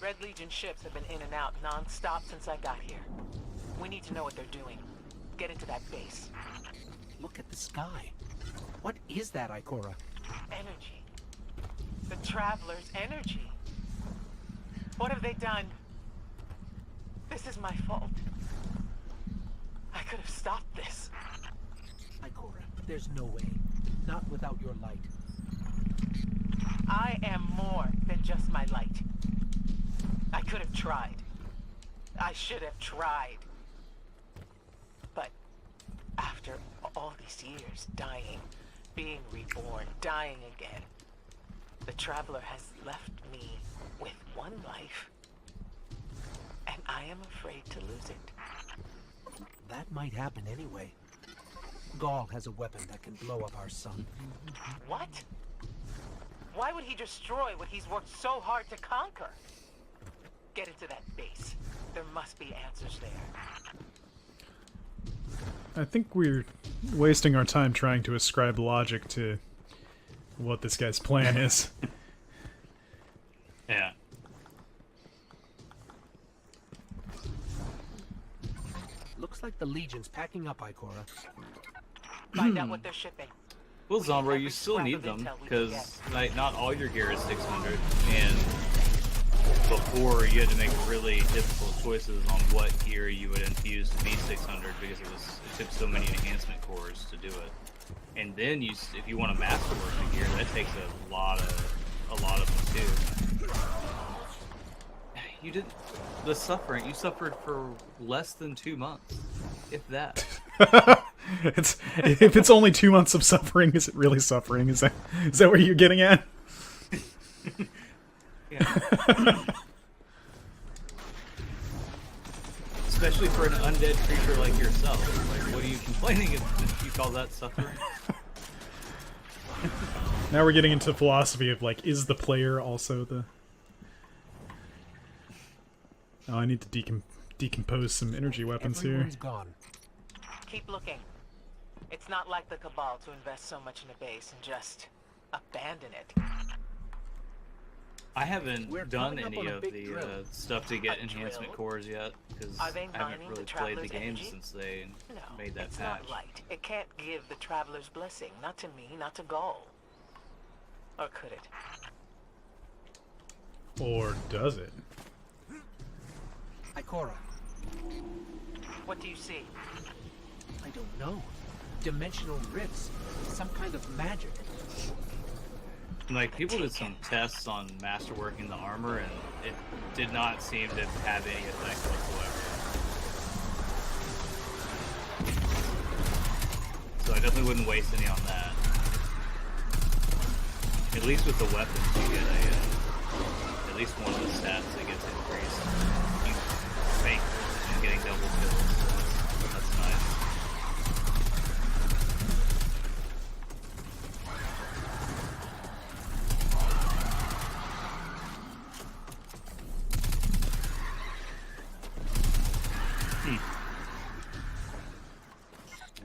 Red Legion ships have been in and out non-stop since I got here. We need to know what they're doing. Get into that base. Look at the sky. What is that, Ikora? Energy. The Traveler's energy. What have they done? This is my fault. I could have stopped this. Ikora, there's no way. Not without your light. I am more than just my light. I could have tried. I should have tried. But after all these years, dying, being reborn, dying again, the Traveler has left me with one life. And I am afraid to lose it. That might happen anyway. Gaul has a weapon that can blow up our sun. What? Why would he destroy what he's worked so hard to conquer? Get into that base. There must be answers there. I think we're wasting our time trying to ascribe logic to what this guy's plan is. Yeah. Looks like the Legion's packing up, Ikora. Find out what they're shipping. Well, Zombro, you still need them, because like, not all your gear is 600, and before you had to make really difficult choices on what gear you would infuse to be 600 because it took so many enhancement cores to do it. And then if you want to masterwork the gear, that takes a lot of them too. You didn't. The suffering. You suffered for less than 2 months, if that. If it's only 2 months of suffering, is it really suffering? Is that what you're getting at? Yeah. Especially for an undead creature like yourself. Like, what are you complaining if you call that suffering? Now we're getting into philosophy of like, is the player also the? Oh, I need to decompose some energy weapons Everyone's here. gone. Keep looking. It's not like the Cabal to invest so much in a base and just abandon it. I haven't We're done coming up any on a of big the drill. stuff to get A enhancement drill? cores yet, because Are I they haven't mining really the played the Traveler's game energy? since they No, made that it's patch. not light. It can't give the Traveler's blessing. Not to me, not to Gaul. Or could it? Or does it? Ikora, What do you see? I don't know. Dimensional rifts. Some kind of magic. Like, people did some tests on masterworking the armor, and it did not seem to have any effect whatsoever. So I definitely wouldn't waste any on that. At least with the weapons, you get at least one of the stats that gets increased. You make and getting double kills, so that's nice.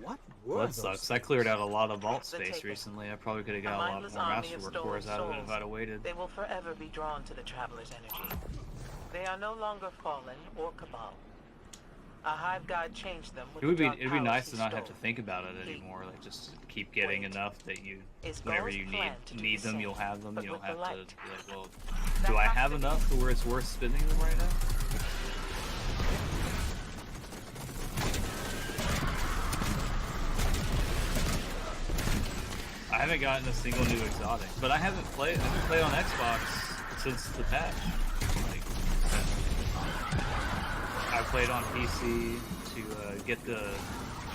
What Well, were that those sucks. I cleared out a lot of vault The space Taken. recently. I probably could have A got a lot mindless more army of masterwork stolen cores out of it if souls. I'd have waited. They will forever be drawn to the Traveler's energy. They are no longer fallen or cabal. A hive god changed them with It would the be dark it'd be powers nice he to not have to stole. think about it He- anymore. Like just keep getting Wait. enough that you, Is whenever Gaunt's you plan to do need the them, same, you'll have them. but You don't with the have to be light? like, well, That do I has have to be- enough to where it's worth spending them right now? I haven't gotten a single new exotic, but I haven't played on Xbox since the patch. Like, I played on PC to get the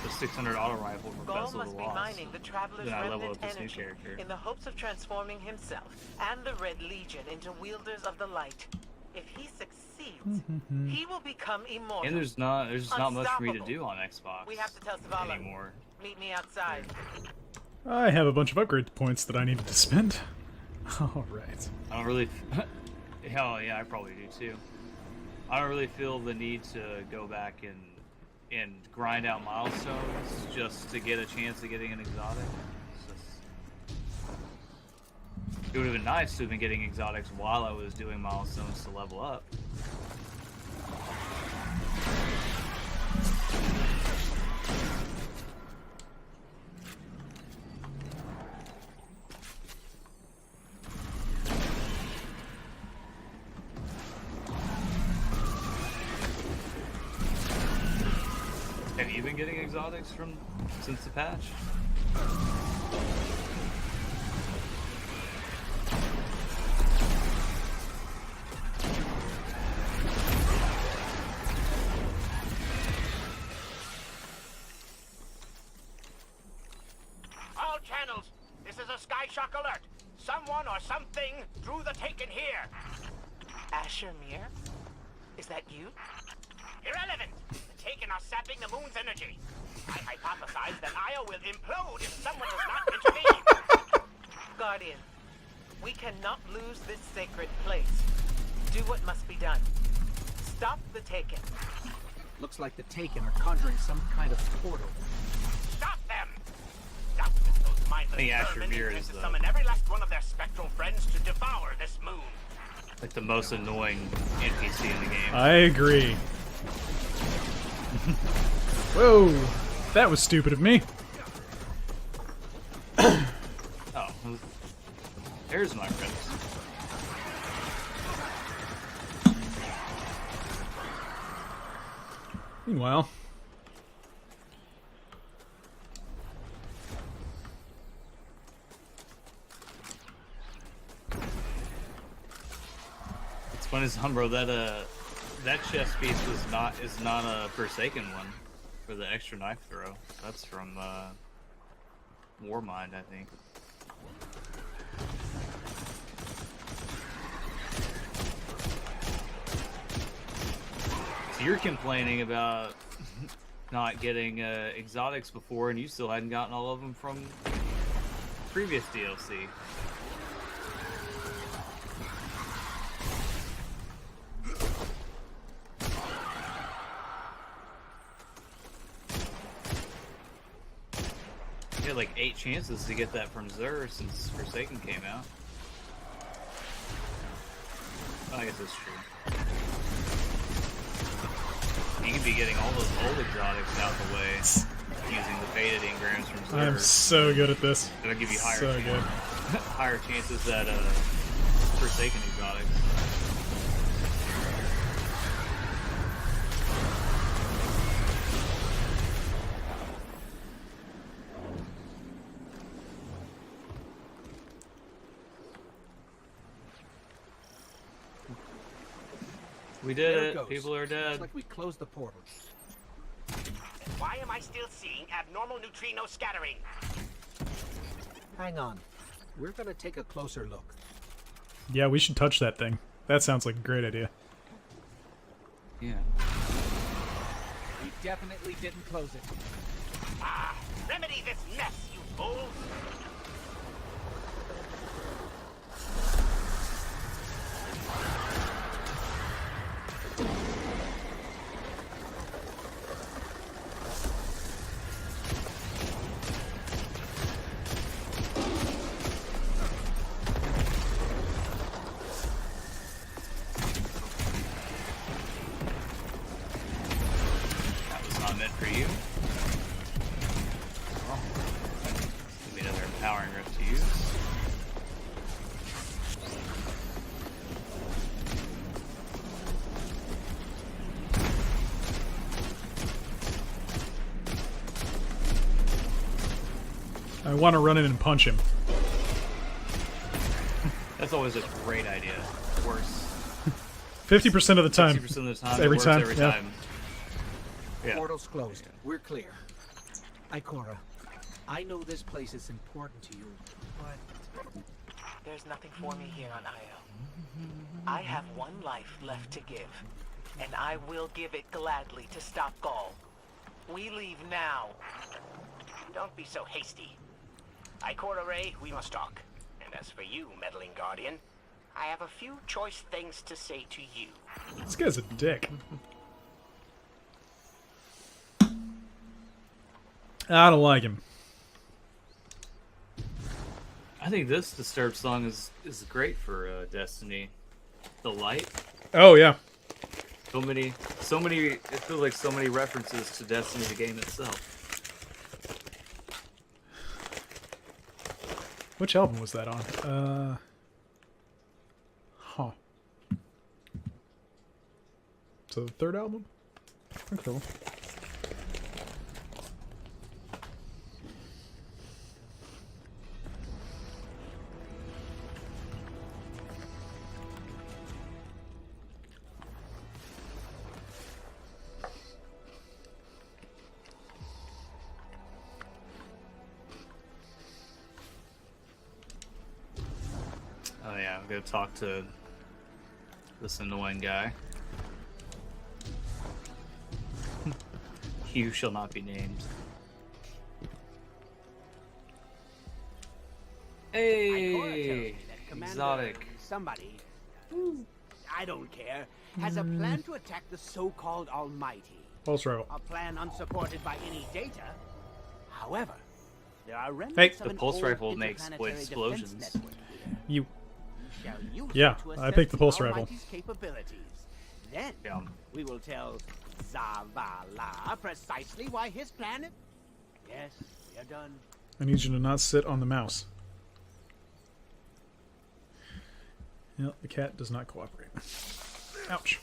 600 auto rifle from Gaul Vessel of must the be Lost. mining the Traveler's Then I level remnant up this new energy character. in the hopes of transforming himself and the Red Legion into wielders of the light. If he succeeds, he will become immortal. And there's not much for me to Unstoppable. do on Xbox We have to tell Zavala. anymore. Meet me outside. I have a bunch of upgrade points that I needed to spend. Alright. I don't really. Hell yeah, I probably do too. I don't really feel the need to go back and grind out milestones just to get a chance of getting an exotic. It would have been nice to have been getting exotics while I was doing milestones to level up. Have you been getting exotics since the patch? All channels, this is a Skyshock alert. Someone or something drew the Taken here. Asher Mir? Is that you? Irrelevant. The Taken are sapping the moon's energy. I hypothesize that Io will implode if someone does not intervene. Guardian, we cannot lose this sacred place. Do what must be done. Stop the Taken. Looks like the Taken are conjuring some kind of portal. Stop them! Doubtless those mindless think Asher vermin Mir intend is to the- summon every last one of their spectral friends to devour this moon. Like the most annoying NPC in the game. I agree. Whoa! That was stupid of me. Oh, there's my friends. Meanwhile, It's funny as hell, bro. That chest piece is not a Forsaken one for the extra knife throw. That's from Warmind, I think. So you're complaining about not getting exotics before, and you still hadn't gotten all of them from previous DLC. You had like 8 chances to get that from Zur since Forsaken came out. I guess that's true. You could be getting all those old exotics out the way using the faded engrams from Zur. I'm so good at this. It'll give you higher So chances, good. higher chances at Forsaken exotics. We did There it. goes. People are Looks dead. like we closed the portal. Why am I still seeing abnormal neutrino scattering? Hang on. We're gonna take a closer look. Yeah, we should touch that thing. That sounds like a great idea. Yeah. We definitely didn't close it. Ah, remedy this mess, you fools! That was not meant for you. Well, give me another empowering rift to use. I want to run in and punch him. That's always a great idea. Worse. 50% of the time. 50% of the time. Every it works time, Every yeah. time. Yeah. Portal's closed. We're clear. Ikora, I know this place is important to you, but There's nothing for me here on Io. I have one life left to give, and I will give it gladly to stop Gaul. We leave now. Don't be so hasty. Ikora Ray, we must talk. And as for you, meddling guardian, I have a few choice things to say to you. This guy's a dick. I don't like him. I think this Disturbed song is great for Destiny. The light. Oh, yeah. So many. It feels like so many references to Destiny, the game itself. Which album was that on? Huh. So the third album? Incredible. Oh yeah, I'm gonna talk to this annoying guy. He who shall not be named. Hey, exotic. Somebody, I don't care, has a plan to attack the so-called Almighty. Pulse Rival. A plan unsupported by any data. However, there are Hey. remnants of The an pulse old rifle makes interplanetary explosions. defense network here. You. We shall use Yeah, it to I assess picked the pulse the rifle. Almighty's capabilities. Then Yeah. we will tell Zavala precisely why his planet. Yes, we are done. I need you to not sit on the mouse. Yep, the cat does not cooperate. Ouch.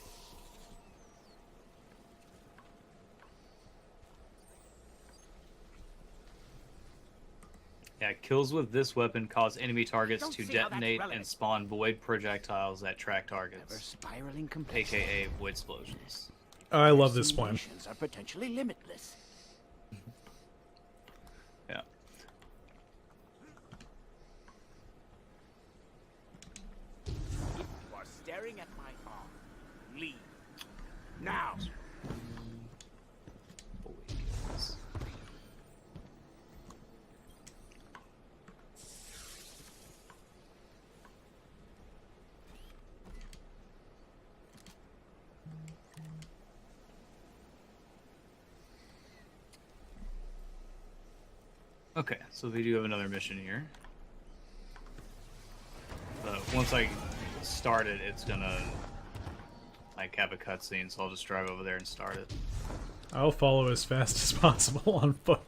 Yeah, kills with this weapon cause enemy targets Don't to see how that's detonate relevant. and spawn void projectiles that track Ever targets, spiraling complexity. aka void explosions. I love this plan. Simulations are potentially limitless. Yeah. You are staring at my arm. Leave. Now. Holy goodness. Okay, so we do have another mission here. But once I start it, it's gonna like have a cutscene, so I'll just drive over there and start it. I'll follow as fast as possible on foot.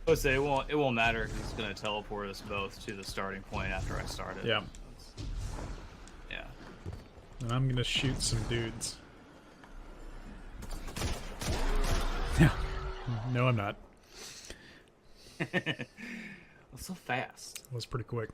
Let's say it won't matter because it's gonna teleport us both to the starting point after I start it. Yeah. Yeah. And I'm gonna shoot some dudes. Yeah. No, I'm not. That's so fast. That was pretty quick.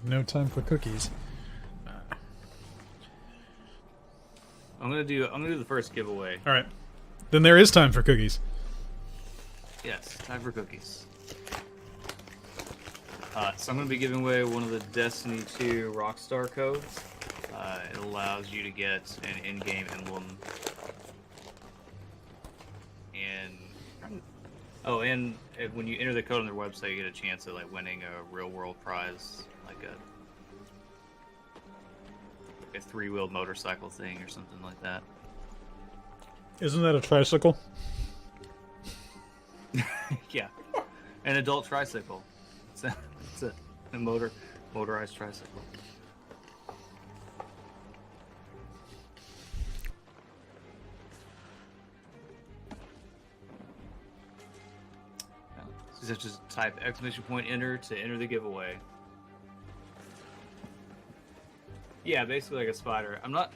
No time for cookies. I'm gonna do the first giveaway. All right. Then there is time for cookies. Yes, time for cookies. So I'm going to be giving away one of the Destiny 2 Rockstar codes. It allows you to get an in-game emblem. And when you enter the code on their website, you get a chance at like winning a real-world prize, like a 3-wheeled motorcycle thing or something like that. Isn't that a tricycle? Yeah, an adult tricycle. It's a motorized tricycle. So you just type !enter to enter the giveaway. Yeah, basically like a spider. I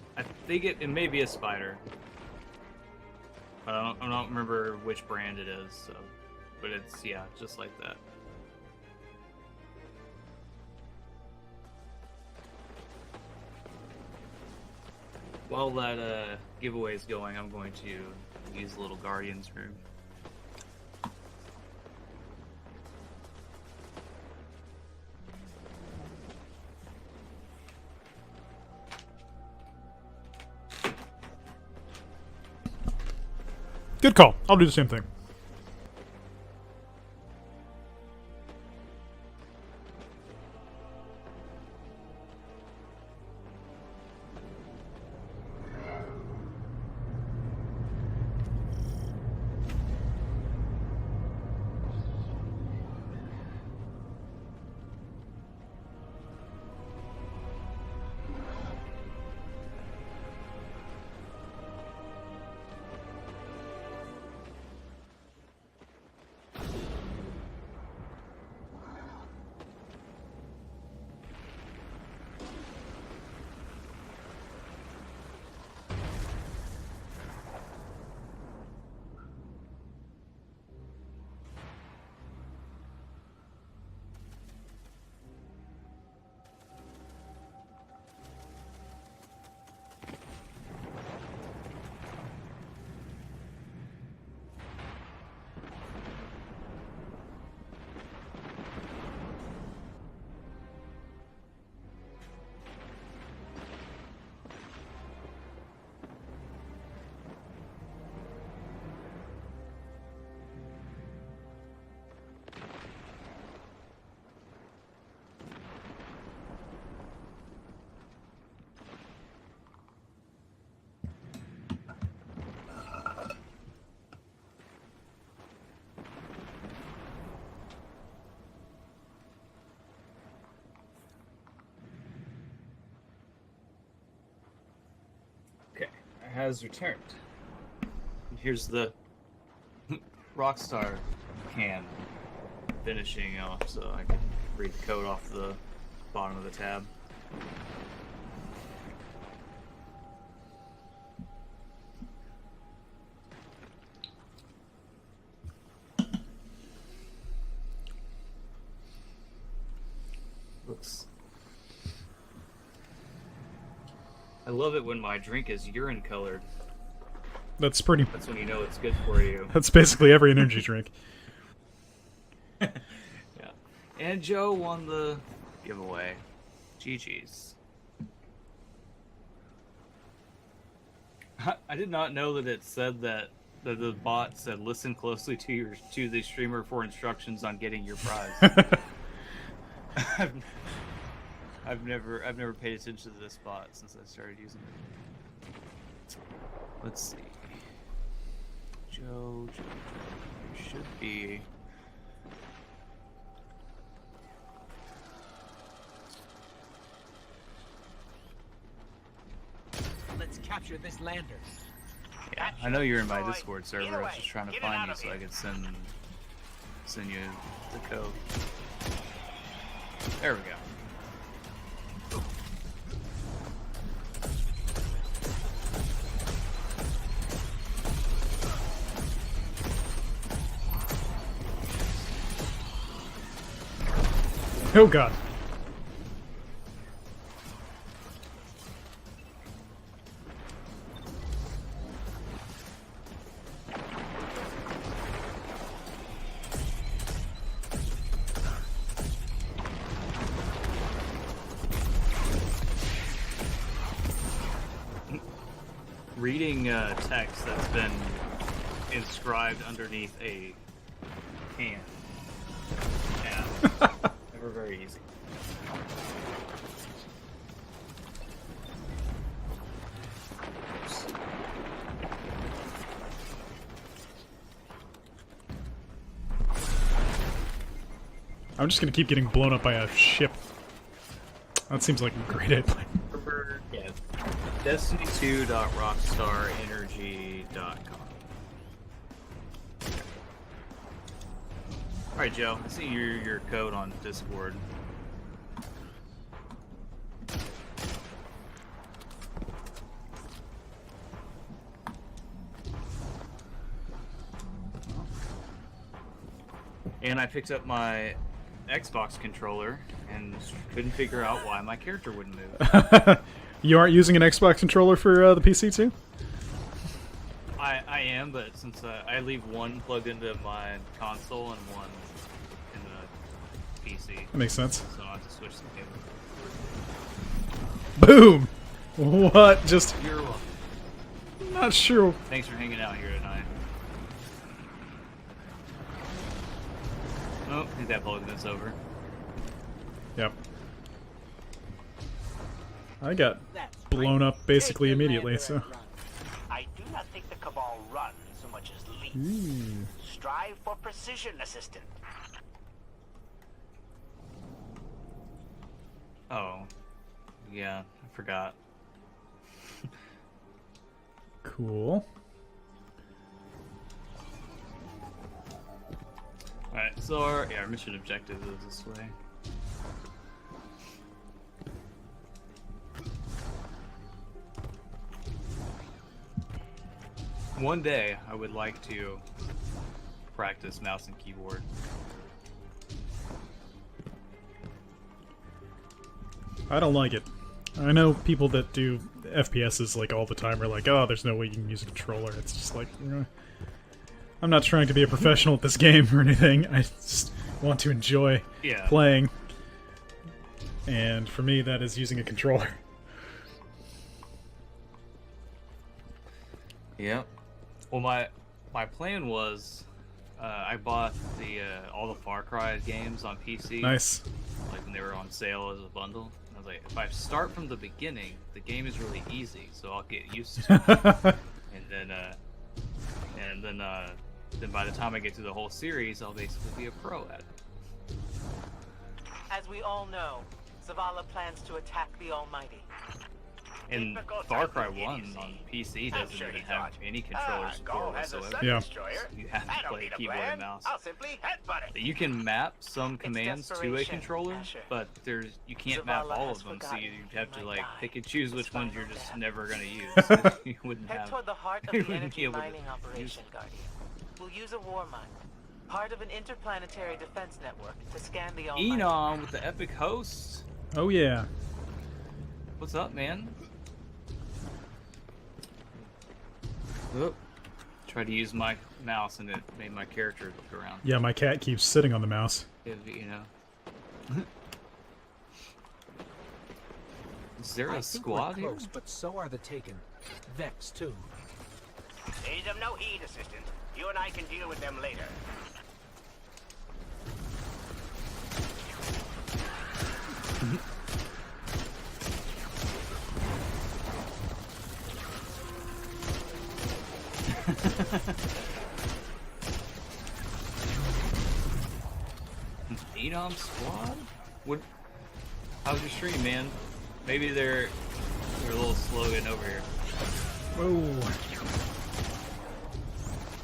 think it may be a spider. I don't remember which brand it is, so, but it's, yeah, just like that. While that giveaway is going, I'm going to use the little Guardian's room. Good call. I'll do the same thing. Has returned. Here's the Rockstar can finishing off, so I can read the code off the bottom of the tab. Looks. I love it when my drink is urine colored. That's pretty. That's when you know it's good for you. That's basically every energy drink. Yeah. And Joe won the giveaway. GG's. I did not know that it said that the bot said listen closely to the streamer for instructions on getting your prize. I've never paid attention to this bot since I started using it. Let's see. Joe, there should be. Let's capture this lander. Yeah, I know you're in my Discord server. I was just trying to find you so I could send you the code. There we go. Oh god. reading text that's been inscribed underneath a can. Yeah. Never very easy. I'm just gonna keep getting blown up by a ship. That seems like a great idea. Yeah. Destiny2.rockstarenergy.com. Alright, Joe. I see your code on Discord. And I picked up my Xbox controller and couldn't figure out why my character wouldn't move. You aren't using an Xbox controller for the PC too? I am, but since I leave one plugged into my console and one in the PC. That makes sense. So I have to switch the cable. Boom! What? Just You're welcome. not sure. Thanks for hanging out here tonight. Oh, I think that plugged this over. Yep. I got blown up basically immediately, so. I do not think the Cabal run so much as leap. Strive for precision, assistant. Oh. Yeah, I forgot. Cool. Alright, so our mission objective is this way. One day, I would like to practice mouse and keyboard. I don't like it. I know people that do FPSs like all the time are like, oh, there's no way you can use a controller. It's just like, I'm not trying to be a professional at this game or anything. I just want to enjoy playing. And for me, that is using a controller. Yep. Well, my plan was, I bought the all the Far Cry games on PC. Nice. Like when they were on sale as a bundle. I was like, if I start from the beginning, the game is really easy, so I'll get used to it. and then by the time I get through the whole series, I'll basically be a pro at it. As we all know, Zavala plans to attack the Almighty. And Far Cry 1 on PC doesn't even have any controller support whatsoever. Yeah. So you have to play keyboard and mouse. You can map some commands to a controller, but you can't map all of them, so you have to like pick and choose which ones you're just never gonna use. You wouldn't Head have. toward the heart of you the wouldn't be energy able to mining use operation, Guardian. We'll use a war mine, part of an interplanetary defense network, to scan the Almighty. Enon with the epic host. Oh yeah. What's up, man? Oop. Tried to use my mouse and it made my character look around. Yeah, my cat keeps sitting on the mouse. You know. Is there a squad here? Close, but so are the Taken. Vex too. Pay them no heed, assistant. You and I can deal with them later. Edom squad? What? How's your stream, man? Maybe they're a little slow getting over here. Whoa.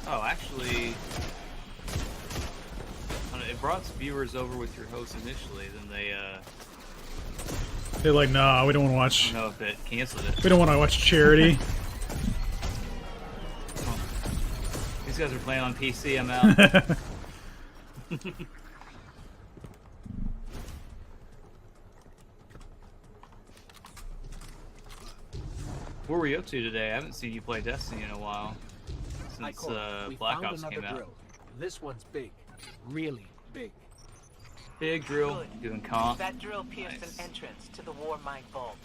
Oh, actually, it brought viewers over with your host initially. Then They're like, nah, we don't want to watch. I don't know if it canceled it. We don't want to watch Charity. Oh. These guys are playing on PC. I'm out. What were you up to today? I haven't seen you play Destiny in a while. Since We Black found Ops another came out. drill. This one's big. Really big. Big drill, Good. doing comp. That drill pierced Nice. an entrance to the war mine vault.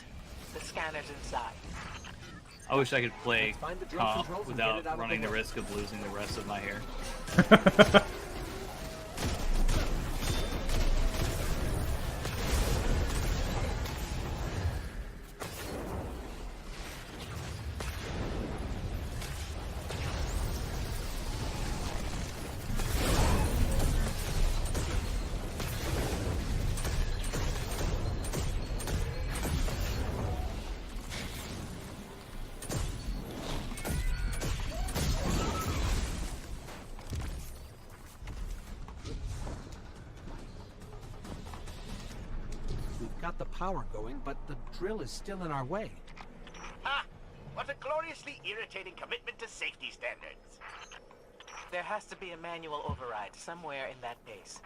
The scanner's inside. I wish I could play Let's find the drill comp controls and get without it out of the running the way. risk of losing the rest of my hair. We've got the power going, but the drill is still in our way. Ha! What a gloriously irritating commitment to safety standards. There has to be a manual override somewhere in that base.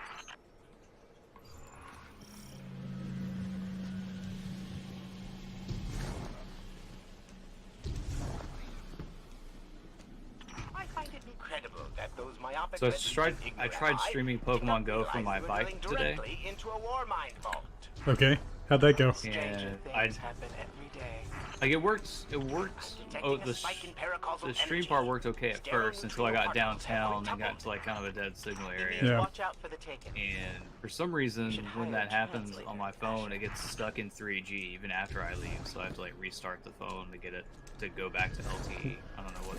I find it incredible that those myopic So I red tried- legion I ignorant tried eye streaming did not Pokemon Go from realize my they were bike drilling today. directly into a war mine vault. Okay, how'd that go? Stranger And things happen every day. like it works. It works. Oh, Detecting a spike in paracausal the stream energy. part worked okay at Sterile first until I got neutral particles have downtown and got quintupled. to like kind of a dead signal It area. means Yeah. watch out for the Taken. And for some reason, should when hire that a happens translator on my in phone, fashion. it gets stuck in 3G even after I leave. So I have to like restart the phone to get it to go back to LTE. I don't know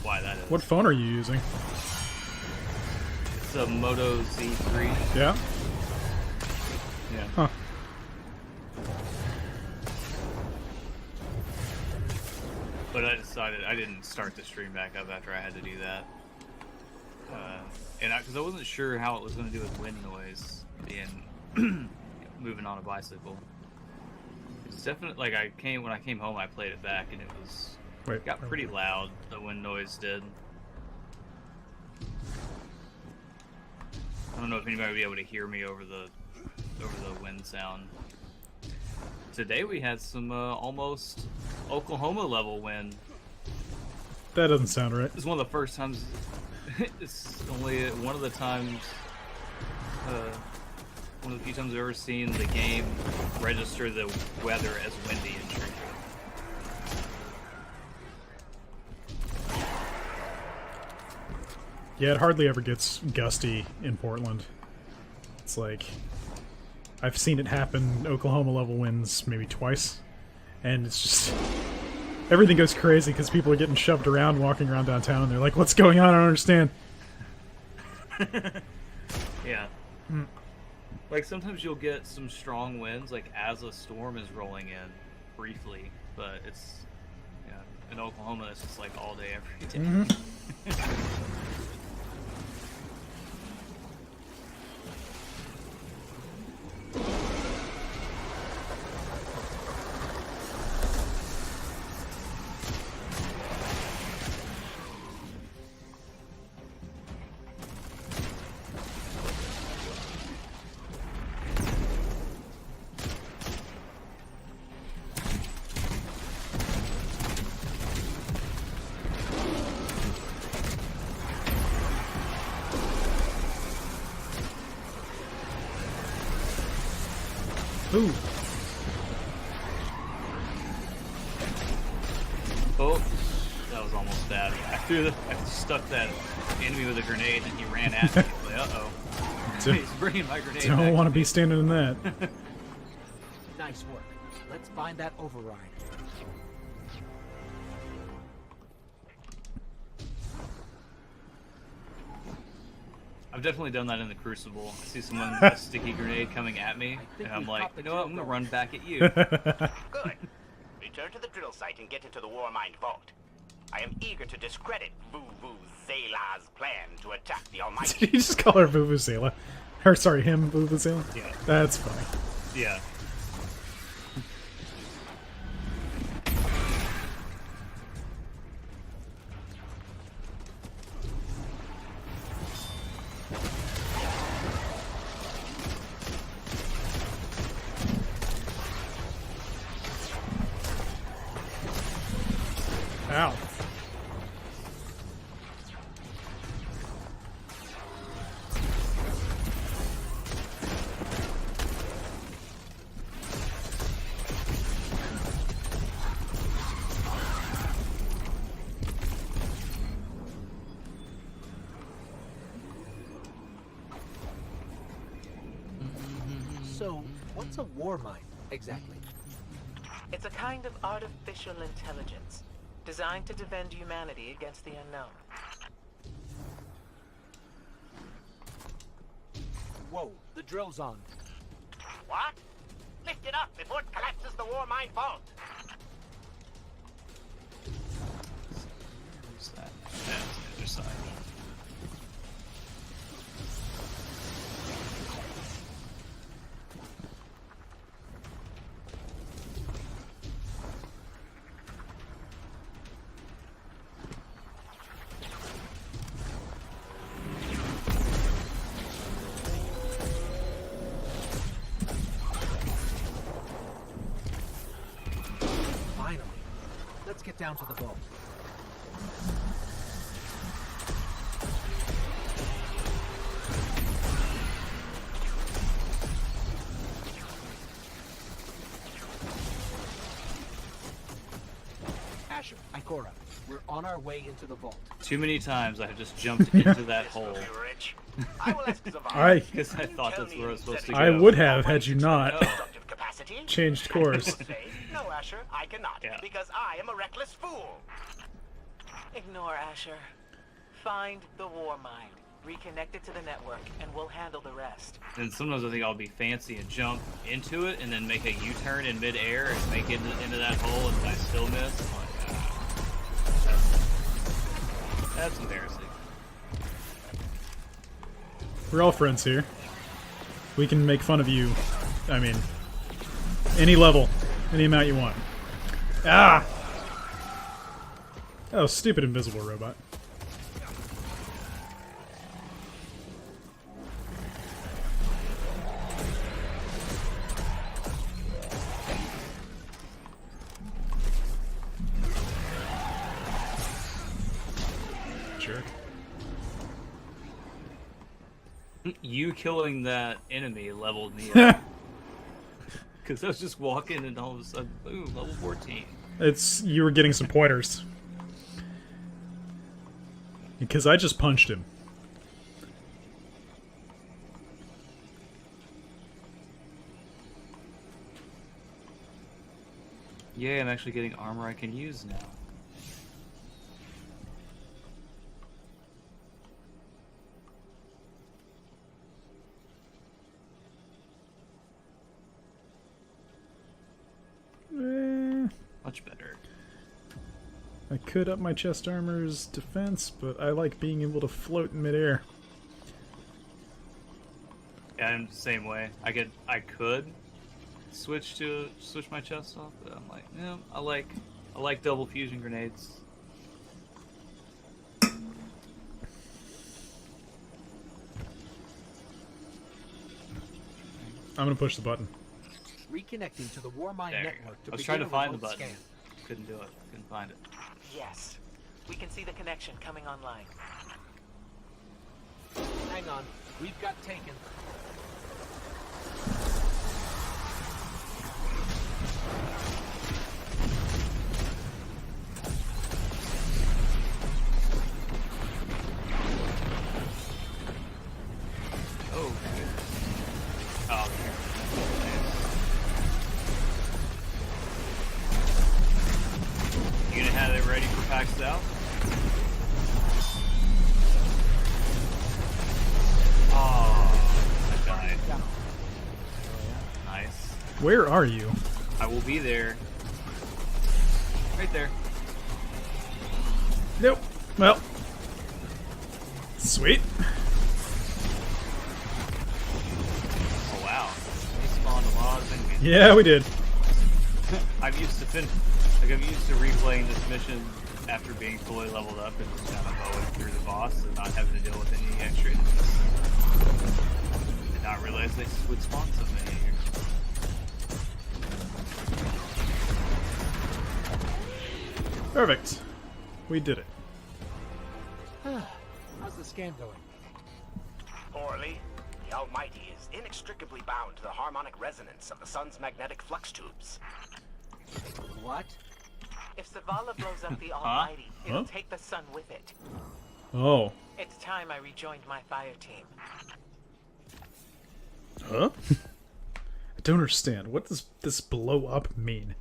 why that is. What phone are you using? It's a Moto Z3. Yeah? Yeah. Huh. But I decided I didn't start the stream back up after I had to do that. And because I wasn't sure how it was going to do with wind noise being moving on a bicycle. It's definitely like when I came home, I played it back and it was Wait, got pretty loud. The wind noise did. I don't know if anybody would be able to hear me over the wind sound. Today we had some almost Oklahoma level wind. That doesn't sound right. It's one of the first times. It's only one of the times. One of the few times I've ever seen the game register the weather as windy and Shrieker. Yeah, it hardly ever gets gusty in Portland. It's like I've seen it happen Oklahoma level winds maybe twice, and it's just everything goes crazy because people are getting shoved around walking around downtown and they're like, what's going on? I don't understand. Yeah. Like sometimes you'll get some strong winds like as a storm is rolling in briefly, but it's in Oklahoma it's just like all day every day. Ooh. Oh, that was almost bad. I stuck that enemy with a grenade and he ran at me. Like, uh-oh. He's bringing my grenade Don't back want to to be me. standing in that. Nice work. Let's find that override. I've definitely done that in the Crucible. I see someone with a sticky grenade coming at me, and I'm we've like, caught the you know what, I'm drill gonna run back at you. Good. Return to the drill site and get into the war mine vault. I am eager to discredit Vuvuzela's plan to attack the Almighty. Did you just call her Vuvuzela? Or sorry, him Vuvuzela? Yeah. That's funny. Yeah. Ow. So, what's a war mine, exactly? It's a kind of artificial intelligence designed to defend humanity against the unknown. Whoa, the drill's on. What? Lift it up before it collapses the war mine vault. Where's that? That's the other side. Finally. Let's get down to the vault. Asher, Ikora, we're on our way into the vault. Too many times I have just jumped into that hole Rich. I will ask Zavala. I because I thought that's where I was supposed to go. I would have had you not Destructive capacity? changed course. Say, no, Asher, I cannot, Yeah. because I am a reckless fool. Ignore Asher. Find the war mine. Reconnect it to the network, and we'll handle the rest. And sometimes I think I'll be fancy and jump into it and then make a U-turn in midair and make it into that hole and I still miss. I'm like, that's embarrassing. We're all friends here. We can make fun of you. I mean, any level, any amount you want. Ah! Oh, stupid invisible robot. Jerk. You killing that enemy leveled me up. Because I was just walking and all of a sudden, boom, level 14. It's you were getting some pointers. Because I just punched him. Yay, I'm actually getting armor I can use now. Much better. I could up my chest armor's defense, but I like being able to float in midair. Yeah, I'm the same way. I could switch my chest off, but I'm like, no, I like double fusion grenades. I'm gonna push the button. Reconnecting to the war mine There you go. network to I was begin trying to a find the remote button. scan. Couldn't do it. Couldn't find it. Yes. We can see the connection coming online. Hang on, we've got taken. Oh, good. Oh, there. You gonna have it ready for PAX South? Oh, I died. Nice. Where are you? I will be there. Right there. Nope. Well. Sweet. Oh wow. We spawned a lot of enemies. Yeah, we did. I'm used to replaying this mission after being fully leveled up and just kind of going through the boss and not having to deal with any extra enemies. Did not realize they would spawn so many here. Perfect. We did it. How's the scan going? Poorly. The Almighty is inextricably bound to the harmonic resonance of the sun's magnetic flux tubes. What? If Zavala blows up the Almighty, it'll Huh? take the sun with it. Oh. It's time I rejoined my fire team. Huh? don't understand. What does this blow up mean?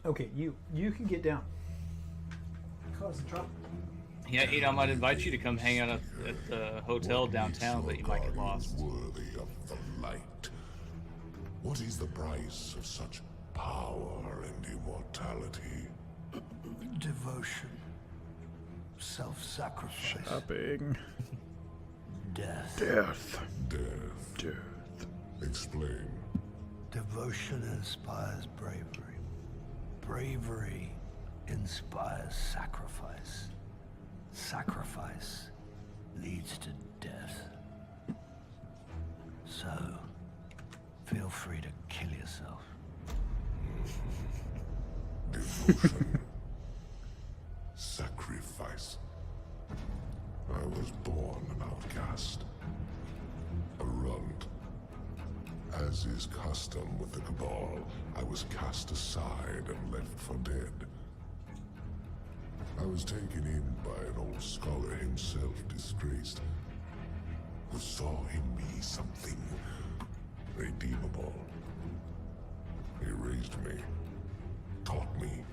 Okay, you can get down. Cause the trouble. Yeah, I might invite you to come hang out at the hotel downtown, but you might get lost. Worthy of the light. What is the price of such power and immortality? Devotion. Self-sacrifice. Shopping. Death. Death. Death. Explain. Devotion inspires bravery. Bravery inspires sacrifice. Sacrifice leads to death. So, feel free to kill yourself. Devotion. Sacrifice. I was born an outcast. A runt. As is custom with the Cabal, I was cast aside and left for dead. I was taken in by an old scholar himself, disgraced, who saw in me something redeemable. He raised me, taught me,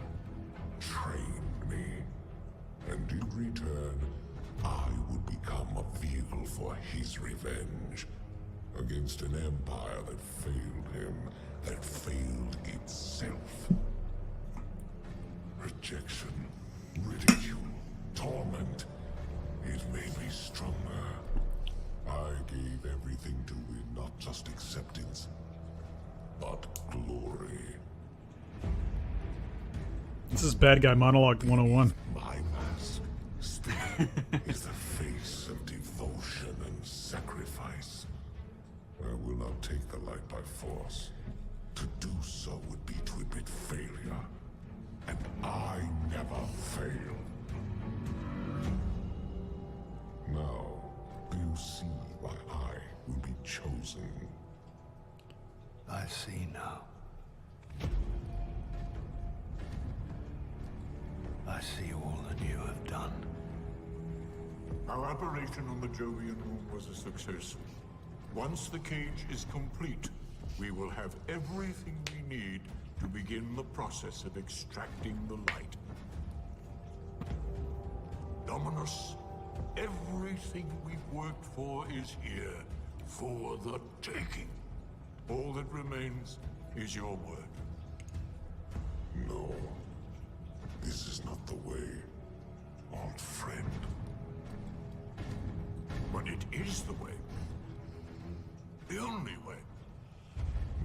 trained me, and in return, I would become a vehicle for his revenge against an empire that failed him, that failed itself. Rejection, ridicule, torment. It made me stronger. I gave everything to it, not just acceptance, but glory. This is Bad Guy Monologue 101. My mask still is the face of devotion and sacrifice. I will not take the light by force. To do so would be to admit failure. And I never fail. Now, do you see why I will be chosen? I see now. I see all that you have done. Our operation on the Jovian Room was a success. Once the cage is complete, we will have everything we need to begin the process of extracting the light. Dominus, everything we've worked for is here, for the taking. All that remains is your word. No. This is not the way, old friend. But it is the way. The only way.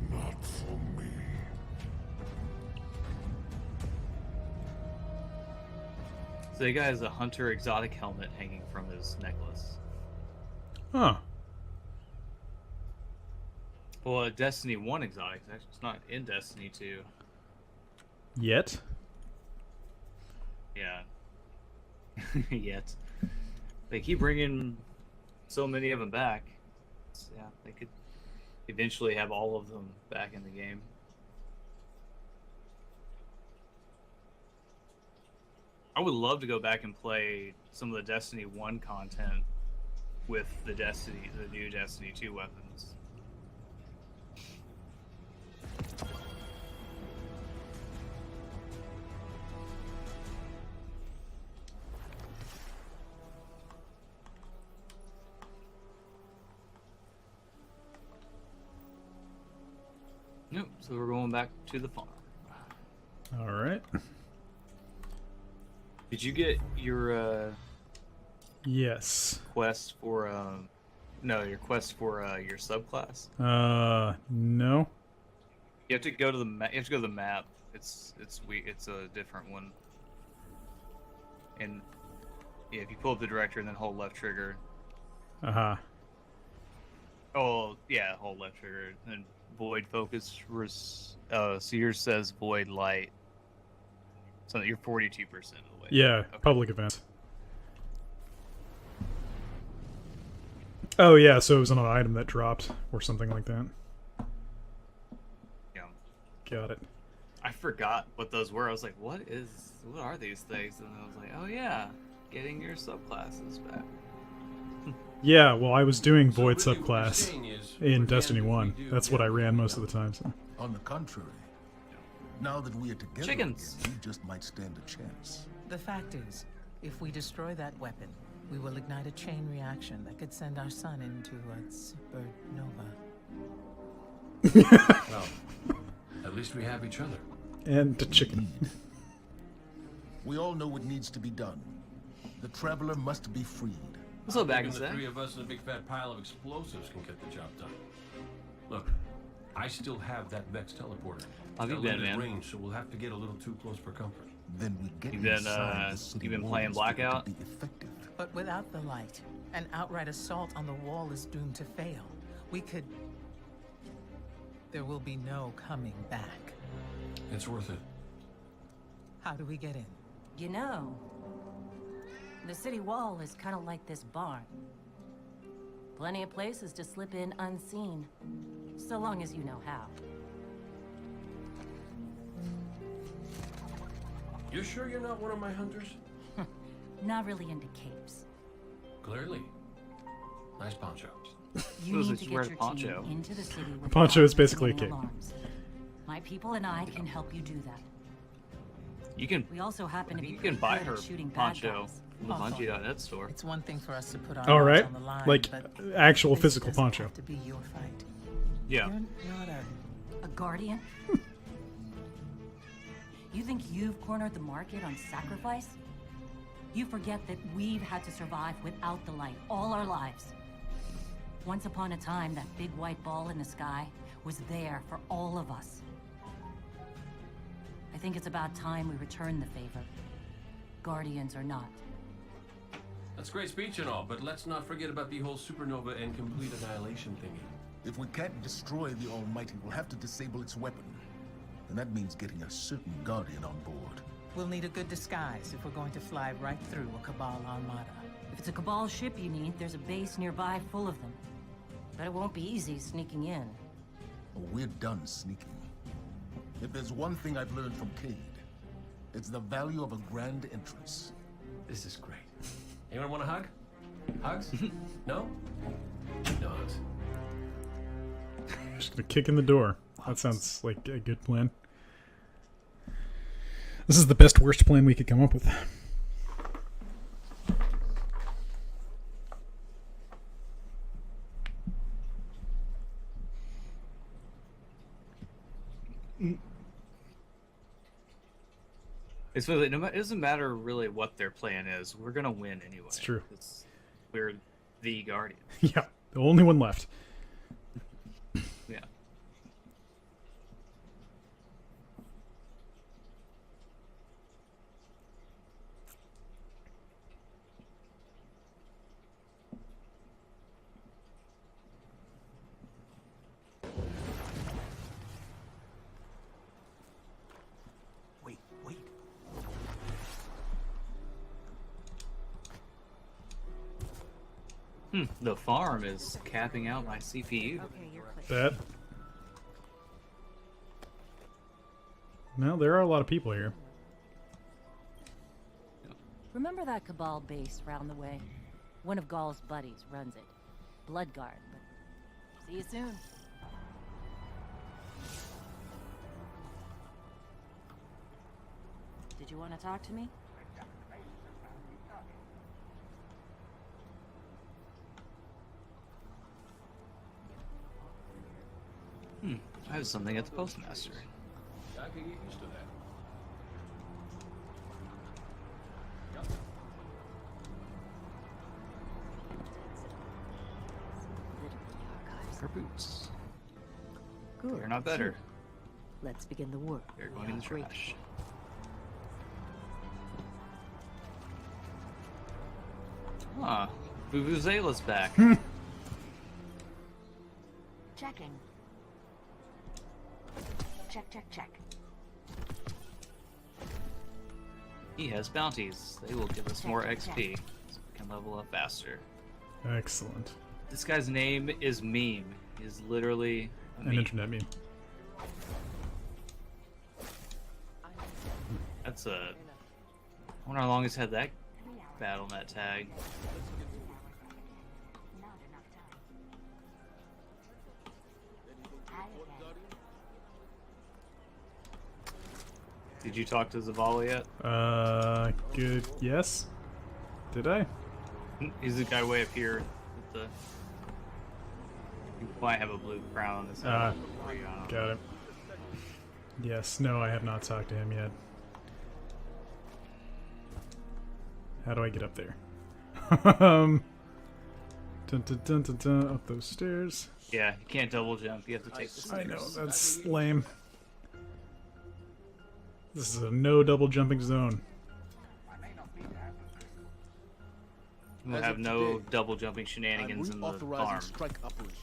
Not for me. So the guy has a Hunter exotic helmet hanging from his necklace. Huh. Well, a Destiny 1 exotic. It's not in Destiny 2. Yet? Yeah. Yet. They keep bringing so many of them back. Yeah, they could eventually have all of them back in the game. I would love to go back and play some of the Destiny 1 content with the new Destiny 2 weapons. Nope, so we're going back to the farm. Alright. Did you get your Yes. quest for your quest for your subclass? No. You have to go to the you have to go to the map. It's a different one. And yeah, if you pull up the director and then hold left trigger. Uh-huh. Oh, yeah, hold left trigger and void focus. So yours says void light. So you're 42% of the way. Yeah, Okay. public events. Oh yeah, so it was an item that dropped or something like that. Yeah. Got it. I forgot what those were. I was like, what are these things? And I was like, oh yeah, getting your subclasses back. Yeah, well, I was doing Void subclass in Destiny 1. That's what I ran most of the time. So. On the contrary, now that we are together Chickens. again, you just might stand a chance. The fact is, if we destroy that weapon, we will ignite a chain reaction that could send our sun into a supernova. Well, at least we have each other. And the chicken. We all know what needs to be done. The Traveler must be freed. What's up, Even Baggins? the three of us and a big fat pile of explosives can get the job done. Look, I still have that Vex teleporter. How have you Got been, limited man? range, so we'll have to get a little too close for comfort. Then we get You been inside the city you been walls playing for it to Blackout? be effective. But without the light, an outright assault on the wall is doomed to fail. We could... There will be no coming back. It's worth it. How do we get in? You know, the city wall is kind of like this barn. Plenty of places to slip in unseen, so long as you know how. You sure you're not one of my hunters? Not really into capes. Clearly. Nice poncho. You Those need are to get wear your poncho. team into the city with Poncho is basically a warning cape. alarms. My people and I can help you do that. You can. We also happen to be You can pretty buy good her at shooting bad poncho guys. from the Bungie.net store. It's one thing for us to put our All lives right, on the line, like but actual this physical doesn't poncho. have to be your fight. Yeah. You're not A guardian? You think you've cornered the market on sacrifice? You forget that we've had to survive without the light all our lives. Once upon a time, that big white ball in the sky was there for all of us. I think it's about time we return the favor. Guardians or not. That's great speech and all, but let's not forget about the whole supernova and complete annihilation thingy. If we can't destroy the Almighty, we'll have to disable its weapon. And that means getting a certain Guardian on board. We'll need a good disguise if we're going to fly right through a Cabal armada. If it's a Cabal ship you need, there's a base nearby full of them. But it won't be easy sneaking in. Oh, we're done sneaking. If there's one thing I've learned from Cade, it's the value of a grand entrance. This is great. Anyone want a hug? Hugs? No? No hugs. Just gonna kick in the door. That sounds like a good plan. This is the best worst plan we could come up with. It's really it doesn't matter really what their plan is. We're gonna win anyway. It's true. We're the Guardian. Yeah, the only one left. Yeah. Wait, wait. The farm is capping out my CPU. Bet. No, there are a lot of people here. Remember that Cabal base round the way? One of Gaul's buddies runs it. Bloodguard. But see you soon. Did you want to talk to me? I have something at the postmaster. I can get used to that. Her boots. Good. They're not better. Let's begin the work. They're going in the trash. Ah, Vuvuzela's back. Checking. Check, check, check. He has bounties. They will give us more XP, so we can level up faster. Excellent. This guy's name is Meme. He's literally a An meme. internet meme. That's a. I wonder how long he's had that Battle.net tag. Did you talk to Zavala yet? Good. Yes. Did I? He's the guy way up here with the. He might have a blue crown on his head. Got it. Yes. No, I have not talked to him yet. How do I get up there? Dun, dun, dun, dun, dun, up those stairs. Yeah, you can't double jump. You have to take the stairs. I know, that's lame. This is a no double jumping zone. We'll have no double jumping shenanigans in the farm. Strike operations.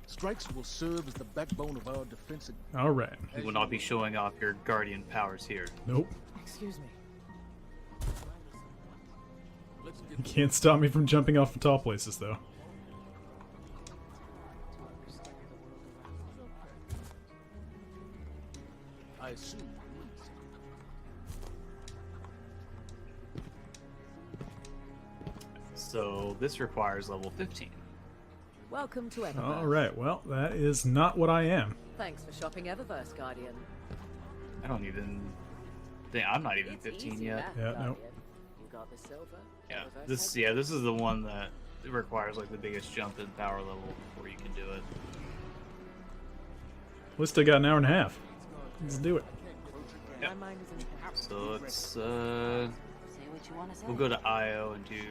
Strikes will serve as the backbone of our defense. Alright. You will not be showing off your guardian powers here. Nope. Excuse me. You can't stop me from jumping off the tall places, though. I assume. So this requires level 15. Welcome to Eververse. Alright, well, that is not what I am. Thanks for shopping Eververse, Guardian. I don't even think I'm not even 15 yet. Yeah, no. You got the silver. Yeah, this is the one that requires like the biggest jump in power level before you can do it. We still got an hour and a half. Let's do it. Yep. So let's we'll go to IO and do.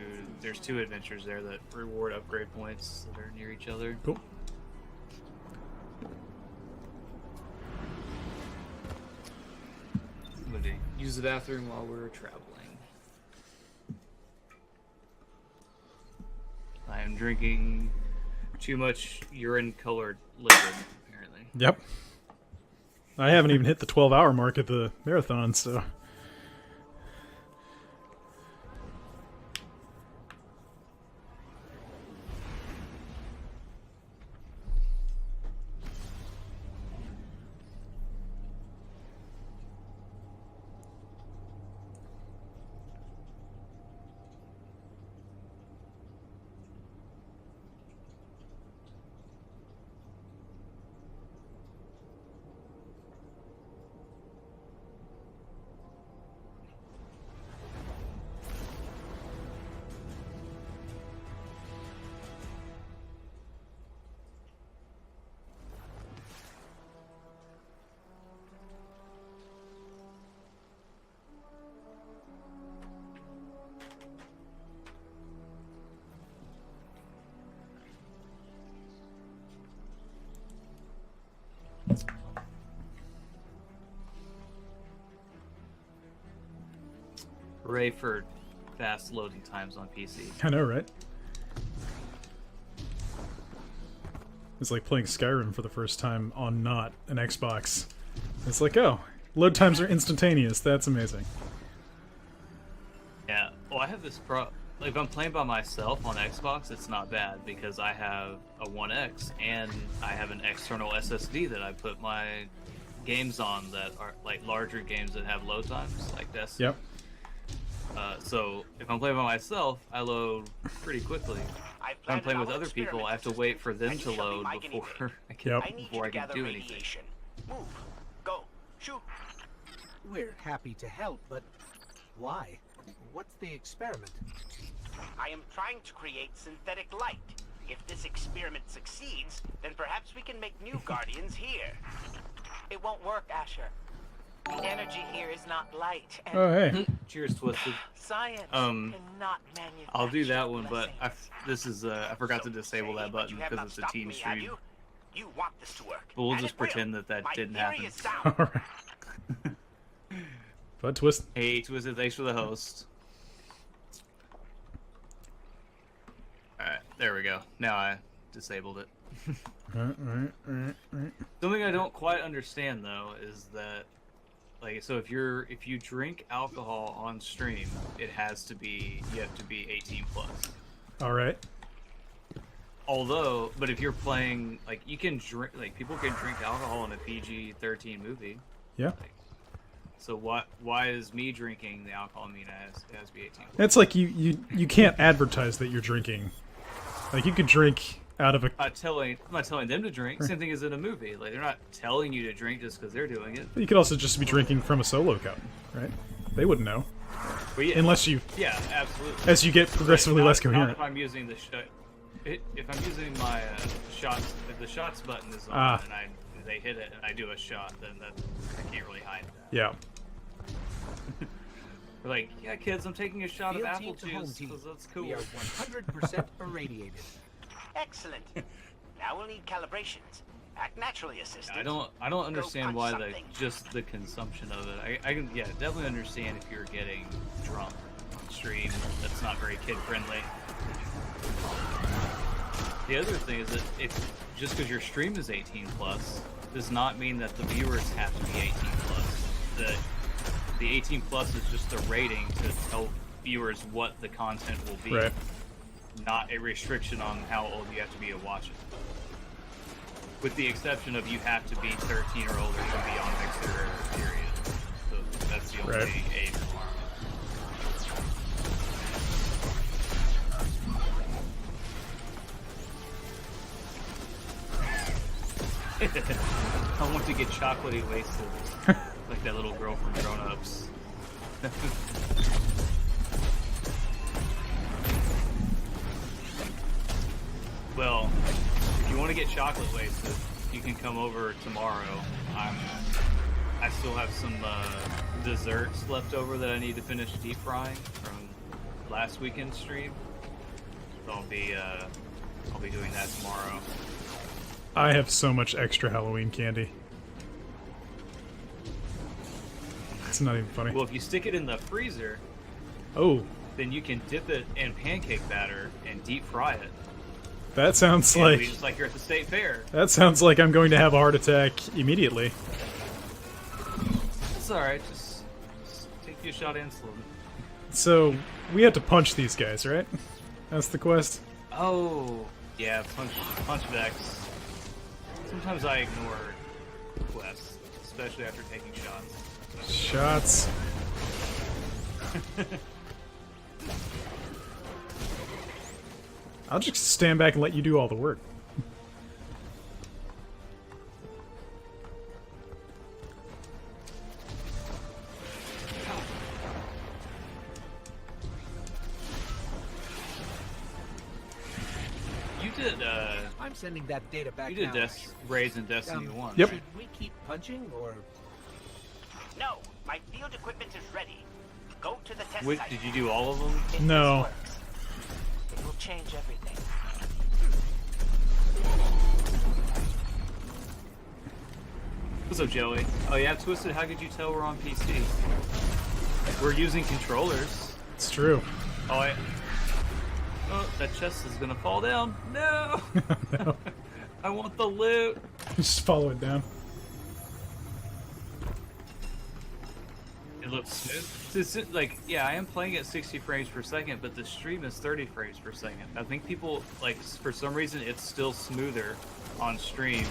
There's 2 adventures there that reward upgrade points that are near each other. Cool. I'm gonna use the bathroom while we're traveling. I am drinking too much urine-colored liquid, apparently. Yep. I haven't even hit the 12-hour mark at the marathon, so... Hooray for fast loading times on PC. I know, right? It's like playing Skyrim for the first time on not an Xbox. It's like, oh, load times are instantaneous. That's amazing. Yeah, well, I have this like, if I'm playing by myself on Xbox, it's not bad because I have a One X and I have an external SSD that I put my games on that are like larger games that have load times, like this. Yep. So if I'm playing by myself, I load pretty quickly. If I'm playing with other people, I have to wait for them to load before I can do anything. Move. Go. Shoot. We're happy to help, but why? What's the experiment? I am trying to create synthetic light. If this experiment succeeds, then perhaps we can make new guardians here. It won't work, Asher. The energy here is not light. And Oh, hey. Cheers, Twisted. Science cannot manufacture. I'll do that one, but I forgot to disable that button because it's a teen stream. You want this to work. But we'll just pretend that didn't happen. Alright. But Twist. Hey, Twisted, thanks for the host. Alright, there we go. Now I disabled it. Something I don't quite understand though is that, like, so if you drink alcohol on stream, you have to be 18 plus. All right. Although, but if you're playing, like, you can drink, like, people can drink alcohol in a PG-13 movie. Yeah. Like, so why is me drinking the alcohol mean it has to be 18 plus? It's like you can't advertise that you're drinking. Like, you could drink out of a. I'm not telling them to drink. Same thing as in a movie. Like they're not telling you to drink just because they're doing it. You could also just be drinking from a solo cup, right? They wouldn't know. But yeah, Unless you. Yeah, absolutely. As you get progressively less coherent. Not if I'm using the if I'm using my shots, if the shots button is on and they hit it and I do a shot, then I can't really hide that. Yeah. We're like, yeah, kids, I'm taking a shot Field of apple team to home juice. team. That's cool. We are 100% irradiated. Excellent. Now we'll need calibrations. Act naturally, assistant. I don't understand why something. just the consumption of it. I can definitely understand if you're getting drunk on stream. That's not very kid friendly. The other thing is that if just because your stream is 18 plus does not mean that the viewers have to be 18 plus. The 18 plus is just a rating to tell viewers what the content will be. Right. Not a restriction on how old you have to be to watch it. With the exception of you have to be 13 or older to be on Mixer, period. So that's the only age requirement. I want to get chocolatey wasted, like that little girl from Grown Ups. Well, if you want to get chocolate wasted, you can come over tomorrow. I still have some desserts left over that I need to finish deep frying from last weekend's stream. So I'll be doing that tomorrow. I have so much extra Halloween candy. It's not even funny. Well, if you stick it in the freezer, then you can dip it in pancake batter and deep fry it. That sounds And like. just like you're at the state fair. That sounds like I'm going to have a heart attack immediately. It's alright, just take you a shot of insulin. So, we had to punch these guys, right? That's the quest? Oh, yeah, punch Vex. Sometimes I ignore quests, especially after taking shots. Shots. I'll just stand back and let you do all the work. You did, I'm sending that data back you did now. raids in Destiny 1. Yep. Should we keep punching, or...? No, my field equipment is ready. Go to the test Wait, site. did you do all of them? If No. this works, it will change everything. What's up, Joey? Oh yeah, Twisted, how could you tell we're on PC? We're using controllers. It's true. Oh, that chest is gonna fall down. No! No. I want the loot! Just follow it down. It looks smooth. Like, yeah, I am playing at 60 frames per second, but the stream is 30 frames per second. I think people, like, for some reason, it's still smoother on stream,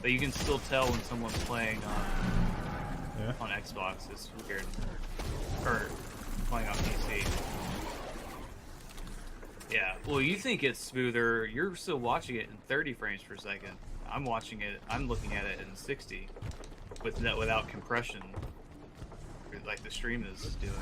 but you can still tell when someone's playing on Xbox. It's weird. Or playing on PC. Yeah, well, you think it's smoother. You're still watching it in 30 frames per second. I'm watching it, I'm looking at it in 60 without compression. Like the stream is doing.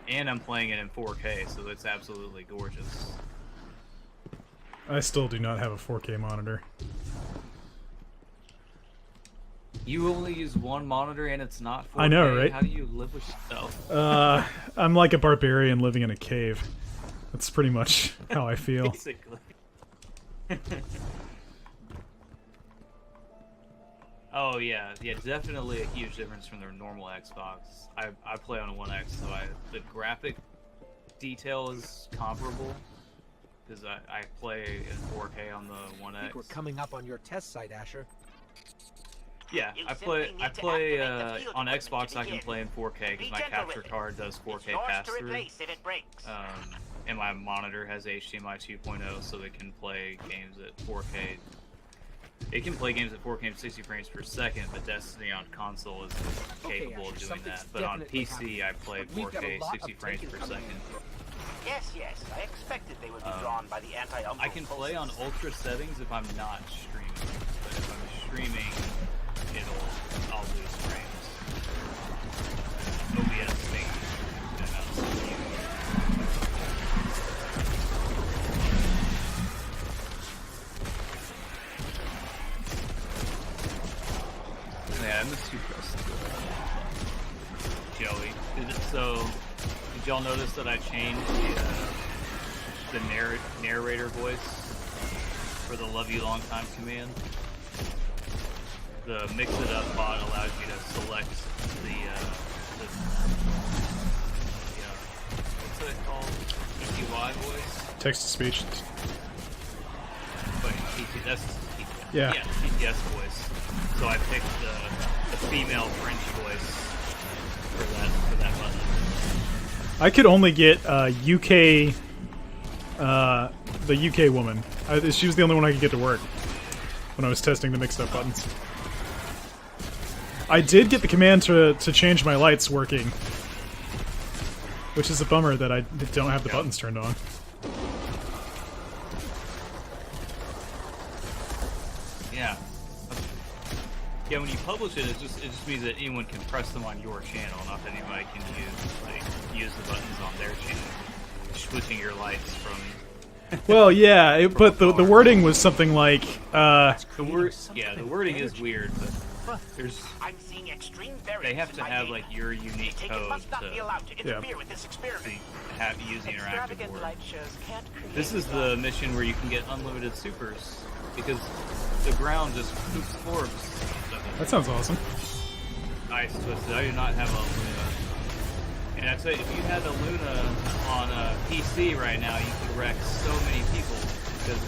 And I'm playing it in 4K, so it's absolutely gorgeous. I still do not have a 4K monitor. You only use one monitor and it's not 4K? I know, right? How do you live with yourself? I'm like a barbarian living in a cave. That's pretty much how I feel. Basically. Oh yeah, definitely a huge difference from their normal Xbox. I play on a One X, so the graphic detail is comparable because I play in 4K on the One I think X. we're coming up on your test site, Asher. Yeah, I play on Xbox. I can play in 4K because my capture card does 4K pass through. And my monitor has HDMI 2.0, so it can play games at 4K It can play games at 4K 60 frames per second, but Destiny on console is capable of doing that. But on PC, I play 4K 60 frames per second. Yes, yes. I expected they would be drawn by the anti-Umbral I can play on ultra settings if I'm not streaming, but if I'm streaming, I'll lose frames. OBS thing. Yeah, I missed you, Joey. Did y'all notice that I changed the narrator voice for the "Love You Long Time" command? The Mix It Up bot allows you to select what's it called? ETY voice? Text to speech. But that's TTS. Yeah. Yeah, TTS voice. So I picked the female French voice for that button. I could only get UK, the UK woman. She was the only one I could get to work when I was testing the mixed-up buttons. I did get the command to change my lights working, which is a bummer that I don't have the buttons turned on. Yeah. Yeah, when you publish it, it just means that anyone can press them on your channel, not that anybody can use the buttons on their channel. Switching your lights from. Well, yeah, but the wording was something like. The wording is weird, but there's. I'm seeing extreme They have to have like your unique code must not be allowed to interfere with this to experiment. use the interactive board. Light shows can't create This is the mission where you can get unlimited supers because the ground just poops orbs. That sounds awesome. Nice, Twisted. I do not have a Luna. And I'd say if you had a Luna on a PC right now, you could wreck so many people because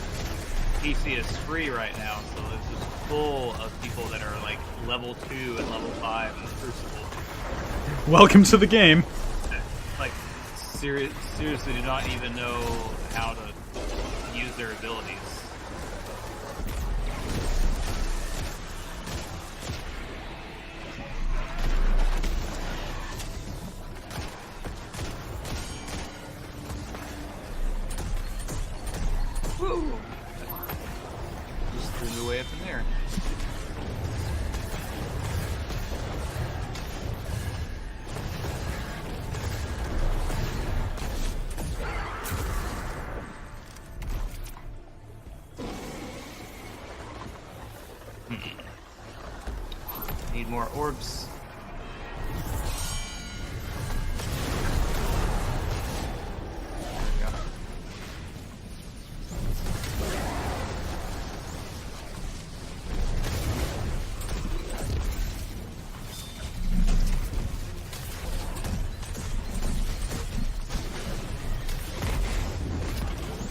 PC is free right now, so it's just full of people that are like level 2 and level 5 in the Crucible. Welcome to the game. Like, seriously do not even know how to use their abilities. Woo! Just threw me way up in there. Need more orbs. There we go.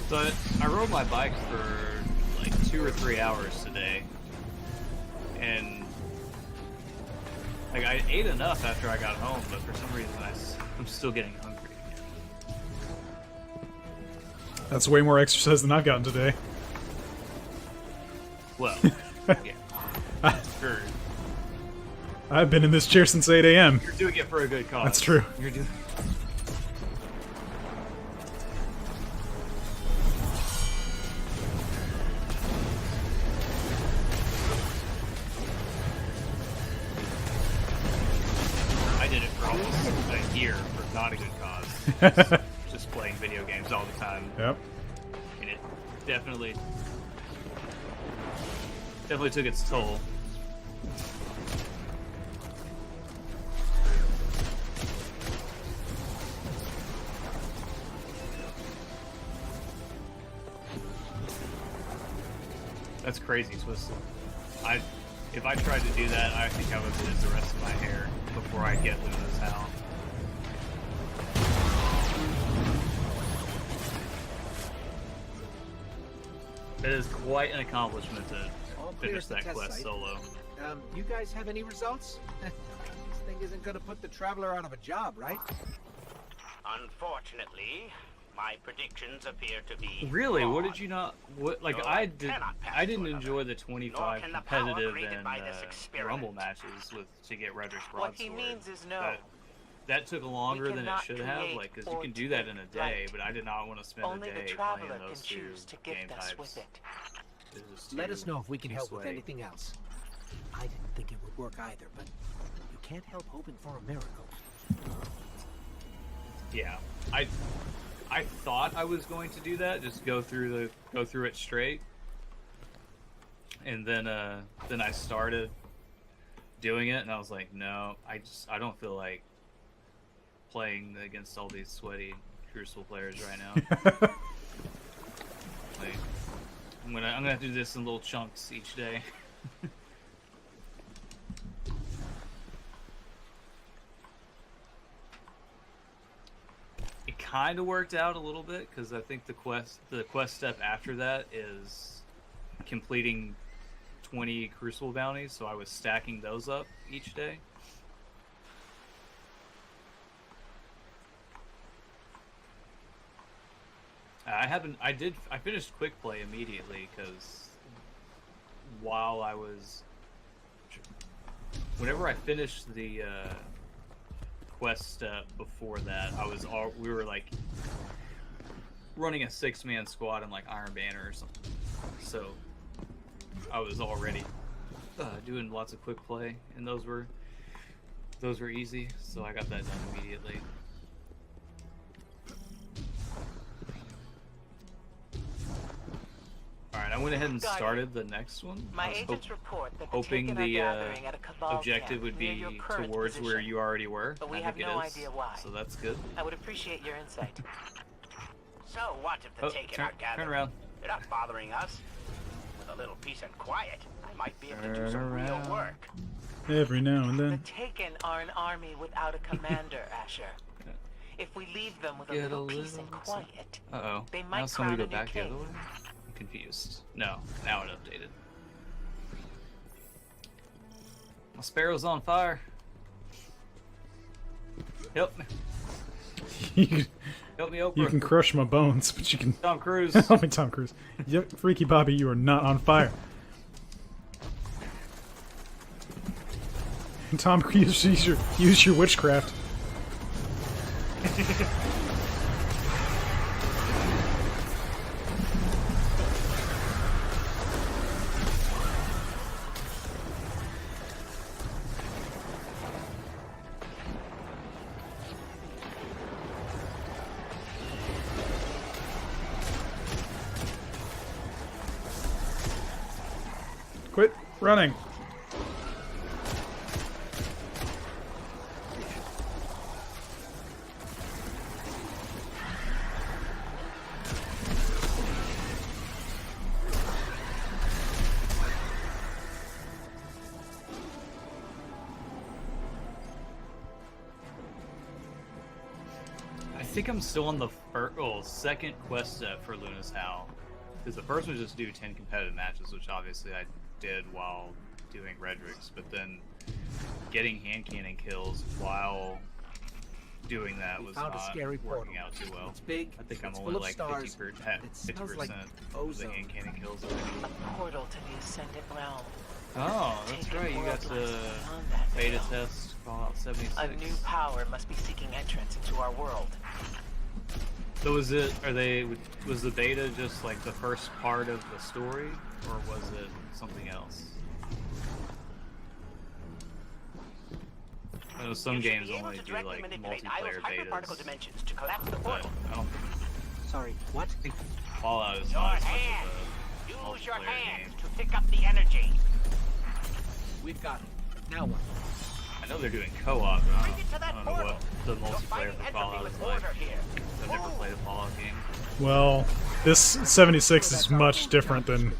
So I rode my bike for like 2 or 3 hours today, and like I ate enough after I got home, but for some reason I'm still getting hungry again. That's way more exercise than I've gotten today. Well, yeah, sure. I've been in this chair since 8 a.m. You're doing it for a good cause. That's true. You're doing. I did it for almost a year for not a good cause. Just playing video games all the time. Yep. And it definitely took its toll. That's crazy, Twisted. If I tried to do that, I think I would lose the rest of my hair before I get Luna's Howl. It is quite an accomplishment to finish that quest solo. You guys have any results? This thing isn't gonna put the Traveler out of a job, right? Unfortunately, My predictions appear to be Really? What wrong. did you not? What like No, I I did? cannot pass I didn't to enjoy the 25 can the power competitive created and by this experiment. Rumble matches with to get Redrick's What he broadsword. means is no. That took longer than it cannot should have, create like, because you or can do that in a day, light. but I did not want to spend Only a the day traveler playing can those choose two to gift game us types. with it. It was Let us too- know if we can too help with sweaty. anything else. I didn't think it would work either, but you can't help hoping for a miracle. Yeah, I thought I was going to do that, just go through it straight, and then I started doing it, and I was like, no, I don't feel like playing against all these sweaty Crucible players right now. Like, I'm gonna do this in little chunks each day. It kind of worked out a little bit because I think the quest step after that is completing 20 Crucible bounties, so I was stacking those up each day. I finished quick play immediately because whenever I finished the quest step before that, we were like running a 6-man squad in like Iron Banner or something, so I was already doing lots of quick play, and those were easy, so I got that done immediately. Alright, I went ahead and started the next one. My I was agents report that hoping Taken are the gathering at a Cabal objective camp would near be your current towards where position. you already were. But we I have think no it is, idea why. so that's good. I would appreciate your insight. So what if the Oh, Taken are gathered? turn around. They're not bothering us. With a little peace and quiet, I might be able to do some real Around. work. Every now and The then. Taken are an army without a commander, Asher. If we leave them with a Get little a peace and little quiet, Uh-oh. they Now might somebody crown go a new back the other king. way? I'm confused. No, now it updated. My sparrow's on fire. Help me. You can, Help me, Oprah. you can crush my bones, but you can... Tom Cruise. Help me, Tom Cruise. Yep, Freaky Bobby, you are not on fire. Tom Cruise, use your witchcraft. Quit running. I think I'm still on the second quest step for Luna's Howl. Because the first was just do 10 competitive matches, which obviously I did while doing Redrick's, but then getting hand cannon kills while doing that was found a not scary working portal. out too well. It's big, I think I'm it's only full of like stars, 50% it smells like of the hand cannon kills. A portal to the Ascendant Realm. Oh, that's Taken right, you got world to lies beyond that beta veil. test Fallout 76. A new power must be seeking entrance into our world. So was the beta just like the first part of the story, or was it something else? I know some You should games be able only to do directly like manipulate multiplayer Ilo's hyperparticle betas. dimensions to collapse the But portal. I don't Sorry, what? think Fallout is Your not as much hand. of Use your multiplayer hands game. to pick up the energy. We've got it. Now what? I know they're doing co-op, but Bring it to I that don't know portal. what the You're multiplayer fighting for entropy Fallout is with like. order here. I've never played a Fallout game. Well, this 76 is much different than,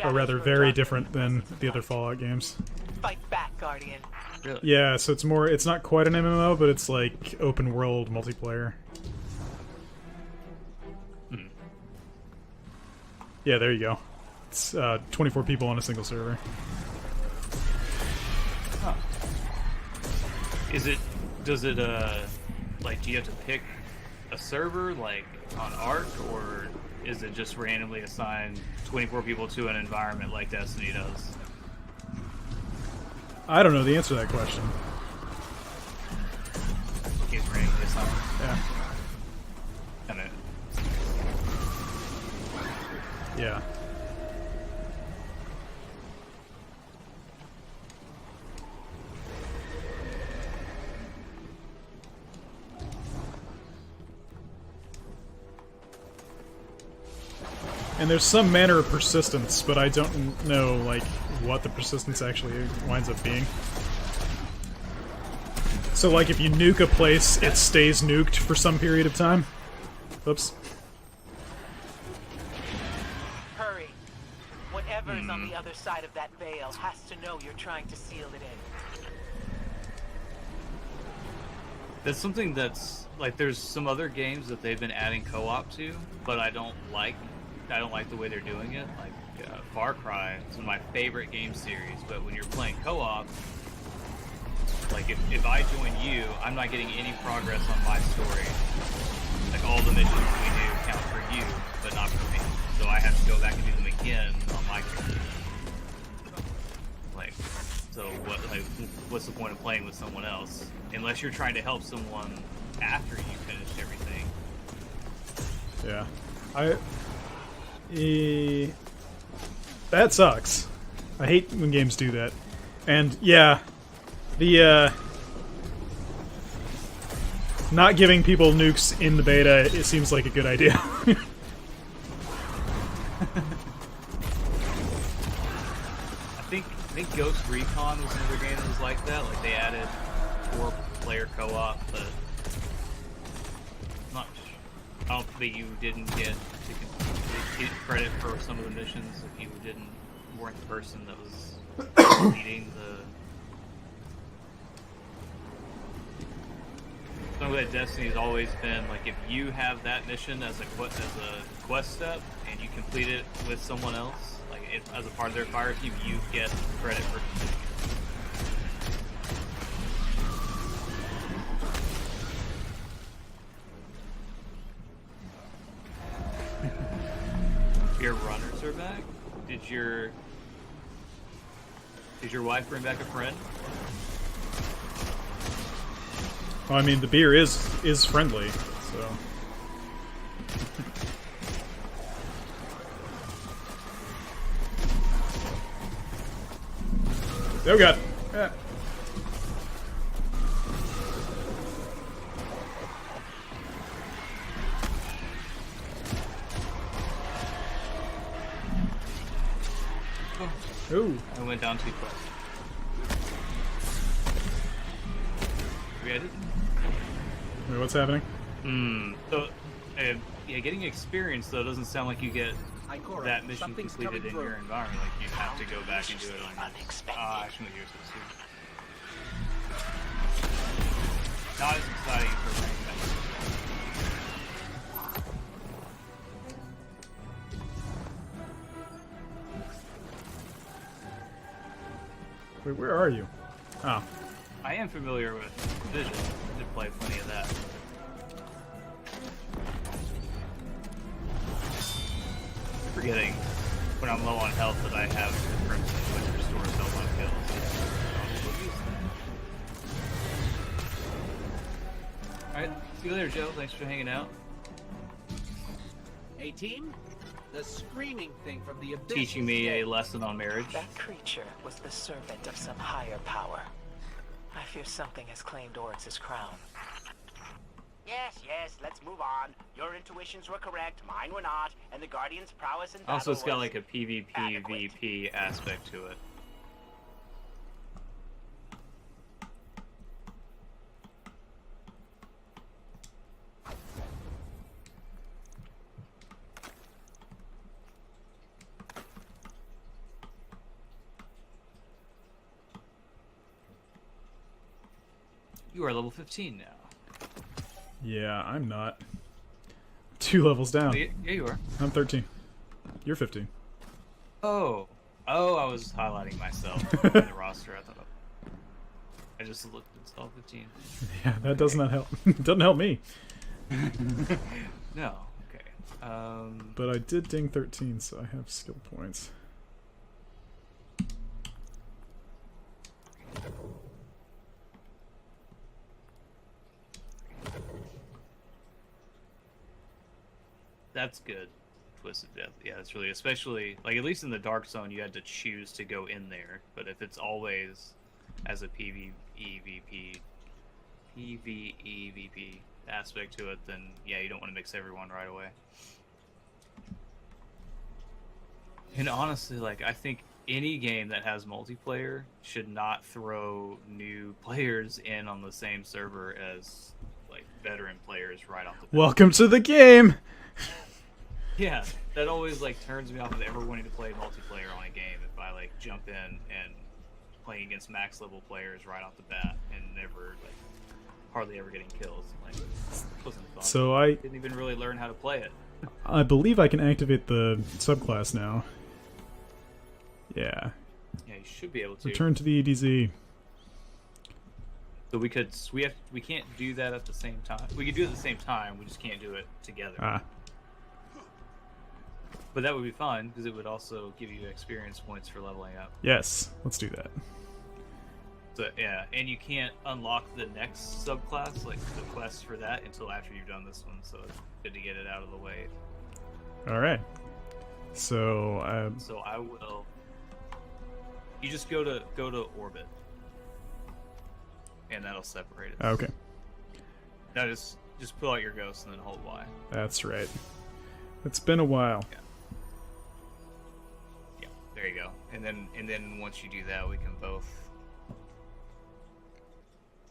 or rather very different than the other Fallout games. Fight back, Guardian. Really? Yeah, so it's not quite an MMO, but it's like open world multiplayer. Hmm. Yeah, there you go. It's 24 people on a single server. Does it, like, do you have to pick a server like on Ark, or is it just randomly assigned 24 people to an environment like Destiny does? I don't know the answer to that question. It's randomly assigned. Yeah. And it, Yeah. And there's some manner of persistence, but I don't know, like, what the persistence actually winds up being. So, like, if you nuke a place, it stays nuked for some period of time? Oops. Hurry. Whatever is on the other side of that veil has to know you're trying to seal it in. that's something that's like there's some other games that they've been adding co-op to, but I don't like the way they're doing it. Like Far Cry is one of my favorite game series, but when you're playing co-op, like if I join you, I'm not getting any progress on my story. Like all the missions we do count for you, but not for me. So I have to go back and do them again on my character. Like, so what's the point of playing with someone else? Unless you're trying to help someone after you finished everything. Yeah. That sucks. I hate when games do that. And yeah, the not giving people nukes in the beta, it seems like a good idea. I think Ghost Recon was another game that was like that. Like they added 4-player co-op, but I don't think you didn't get credit for some of the missions if you weren't the person that was leading the. Something that Destiny has always been like, if you have that mission as a quest step and you complete it with someone else, like as a part of their fire team, you get credit for completing it. Your runners are back? Did your wife bring back a friend? Well, I mean, the beer is friendly, so. Oh god. Yeah. Ooh. I went down too close. We had it? Wait, what's happening? So, yeah, getting experience though doesn't sound like you get that mission completed in your environment. Like you have to go back and do it on your. I shouldn't use this. Not as exciting for rank. Wait, where are you? Oh. I am familiar with Division. I did play plenty of that. Forgetting when I'm low on health that I have Crimson, which restores health on kills. Alright, see you later, Joe. Thanks for hanging out. Hey, team? The screaming thing from the abyss. Teaching me a lesson on marriage. That creature was the servant of some higher power. I fear something has claimed Oryx's crown. Yes, let's move on. Your intuitions were correct, mine were not, and the Guardian's prowess in battle Also, it's got was like a PvP VP aspect to it. You are level 15 now. Yeah, I'm not. 2 levels down. Yeah, you are. I'm 13. You're 15. Oh, I was highlighting myself in the roster. I thought I just looked. It's all 15. Yeah, that does not help. It doesn't help me. No. Okay. But I did ding 13, so I have skill points. That's good. Twisted Death. Yeah, that's really, especially, like, at least in the Dark Zone, you had to choose to go in there. But if it's always as a PvEVP aspect to it, then yeah, you don't want to mix everyone right away. And honestly, like, I think any game that has multiplayer should not throw new players in on the same server as, like, veteran players right off the bat. Welcome to the game! Yeah, that always, like, turns me off of ever wanting to play multiplayer on a game if I, like, jump in and playing against max level players right off the bat and never, like, hardly ever getting kills. Like, it wasn't fun. So I didn't even really learn how to play it. I believe I can activate the subclass now. Yeah. Yeah, you should be able to. Return to the EDZ. So we can't do that at the same time. We could do it at the same time, we just can't do it together. Ah. But that would be fun, because it would also give you experience points for leveling up. Yes, let's do that. So, yeah, and you can't unlock the next subclass, like the quest for that, until after you've done this one, so it's good to get it out of the way. Alright. So I will... You just go to orbit. And that'll separate it. Okay. Now just pull out your ghost and then hold Y. That's right. It's been a while. Yeah. Yeah, there you go. And then once you do that, we can both...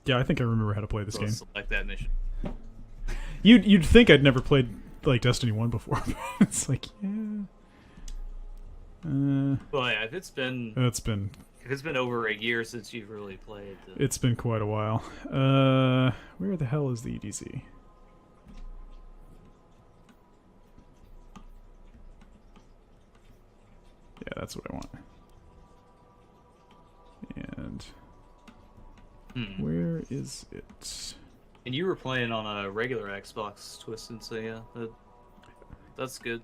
Yeah, I think I remember how to play this game. Select that mission. You'd think I'd never played like Destiny 1 before. It's like, yeah. Well, yeah, if it's been over a year since you've really played, it's been quite a while. Where the hell is the EDZ? Yeah, that's what I want. And where is it? And you were playing on a regular Xbox, Twisted, so yeah, that's good.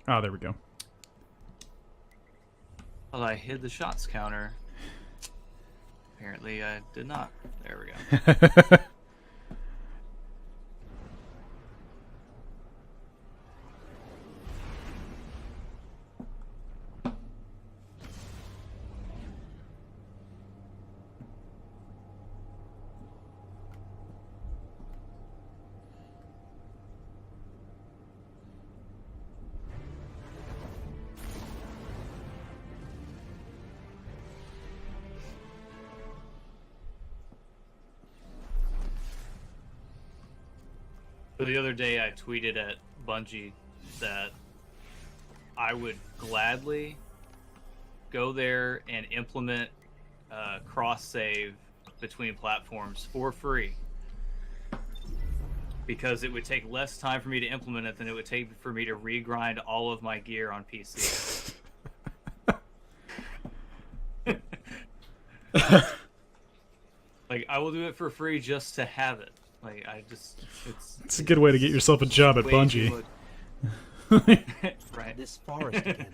Ah, there we go. Well, I hid the shots counter. Apparently, I did not. There we go. So the other day I tweeted at Bungie that I would gladly go there and implement cross-save between platforms for free. Because it would take less time for me to implement it than it would take for me to regrind all of my gear on PC. Like, I will do it for free just to have it. Like, it's a good way to get yourself a job at Bungie. Right. This forest again.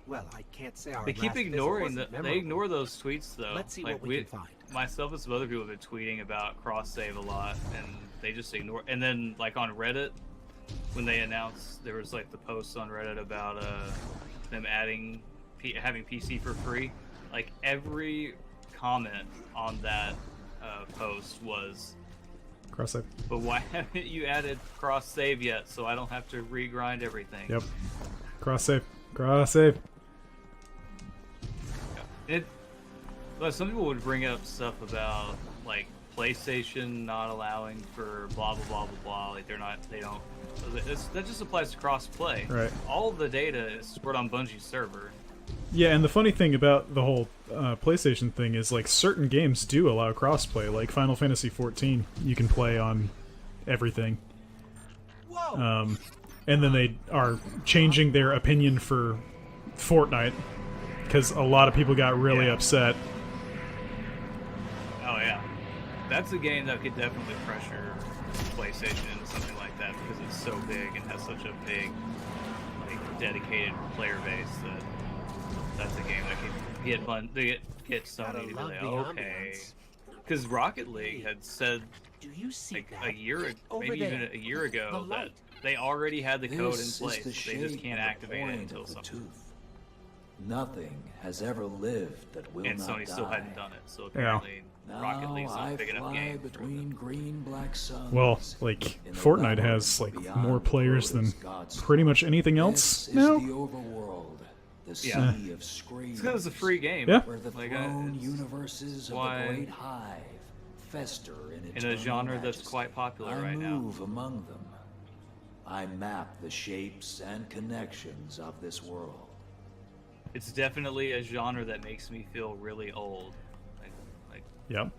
Well, I can't say our They keep last visit ignoring wasn't they memorable. ignore those tweets though. Let's see like what we can find. Myself and some other people have been tweeting about cross save a lot, and they just ignore. And then like on Reddit, when they announced there was like the posts on Reddit about them adding having PC for free, like every comment on that post was cross save. But why haven't you added cross save yet? So I don't have to regrind everything. Yep. Cross save. Cross save. Well, some people would bring up stuff about like PlayStation not allowing for blah blah blah blah blah. Like they don't. That just applies to cross-play. Right. All of the data is stored on Bungie's server. Yeah, and the funny thing about the whole PlayStation thing is like certain games do allow crossplay. Like Final Fantasy XIV, you can play on everything. And then they are changing their opinion for Fortnite because a lot of people got really upset That's a game that could definitely pressure PlayStation into something like that because it's so big and has such a big, like, dedicated player base that that's a game that could get fun. They get Sony to be like, okay, because Rocket League had said like a year, maybe even a year ago, that they already had the code in place. They just can't activate it until something. Nothing has ever lived that will and not Sony die. still hadn't done it, so apparently Rocket League's not a big enough game. Between green, black suns. Well, like Fortnite has like more players than pretty much anything else This now. is the overworld, the sea Yeah. of screens. It's 'cause it's a free game. Yeah. Where the Like, thrown it's universes of why- the great hive fester in in a eternal genre that's majesty. quite popular I right now. move among them. I map the shapes and connections of this world. It's definitely a genre that makes me feel really old. Like Yep.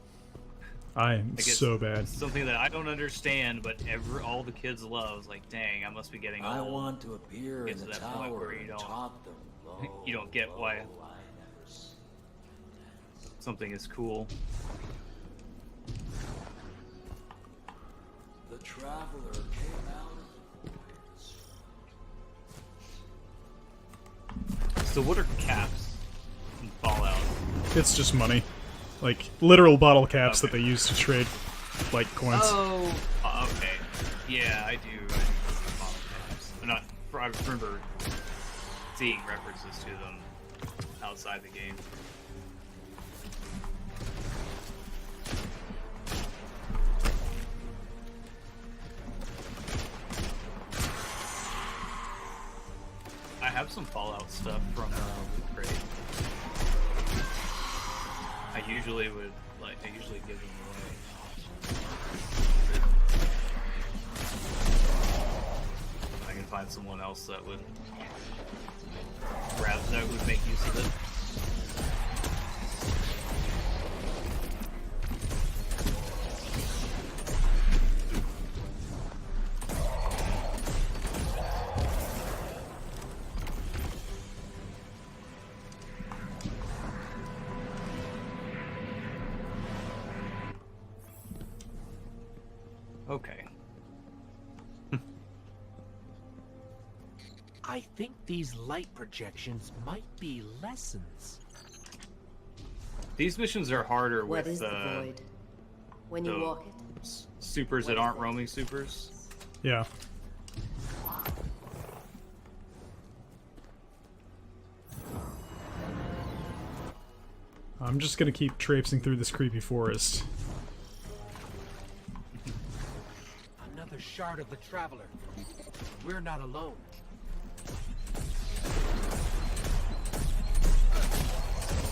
I am like it's so bad. something that I don't understand, but all the kids love. It's like, dang, I must be getting old. I want to appear Get in to the that point tower where you and don't, taunt them. Low, you don't get why low, I never s- something is cool. The traveler came out. So what are caps in Fallout? It's just money, like literal bottle caps that they use to trade like coins. Oh, okay. Yeah, I do bottle caps. I'm not. I remember seeing references to them outside the game. I have some Fallout stuff from Loot Crate. I usually give them away. I can find someone else that would make use of it. Okay. I think these light projections might be lessons. These missions are harder What with is the void? When you the walk it? supers that aren't roaming supers. Yeah. I'm just gonna keep traipsing through this creepy forest. Another shard of the Traveler. We're not alone.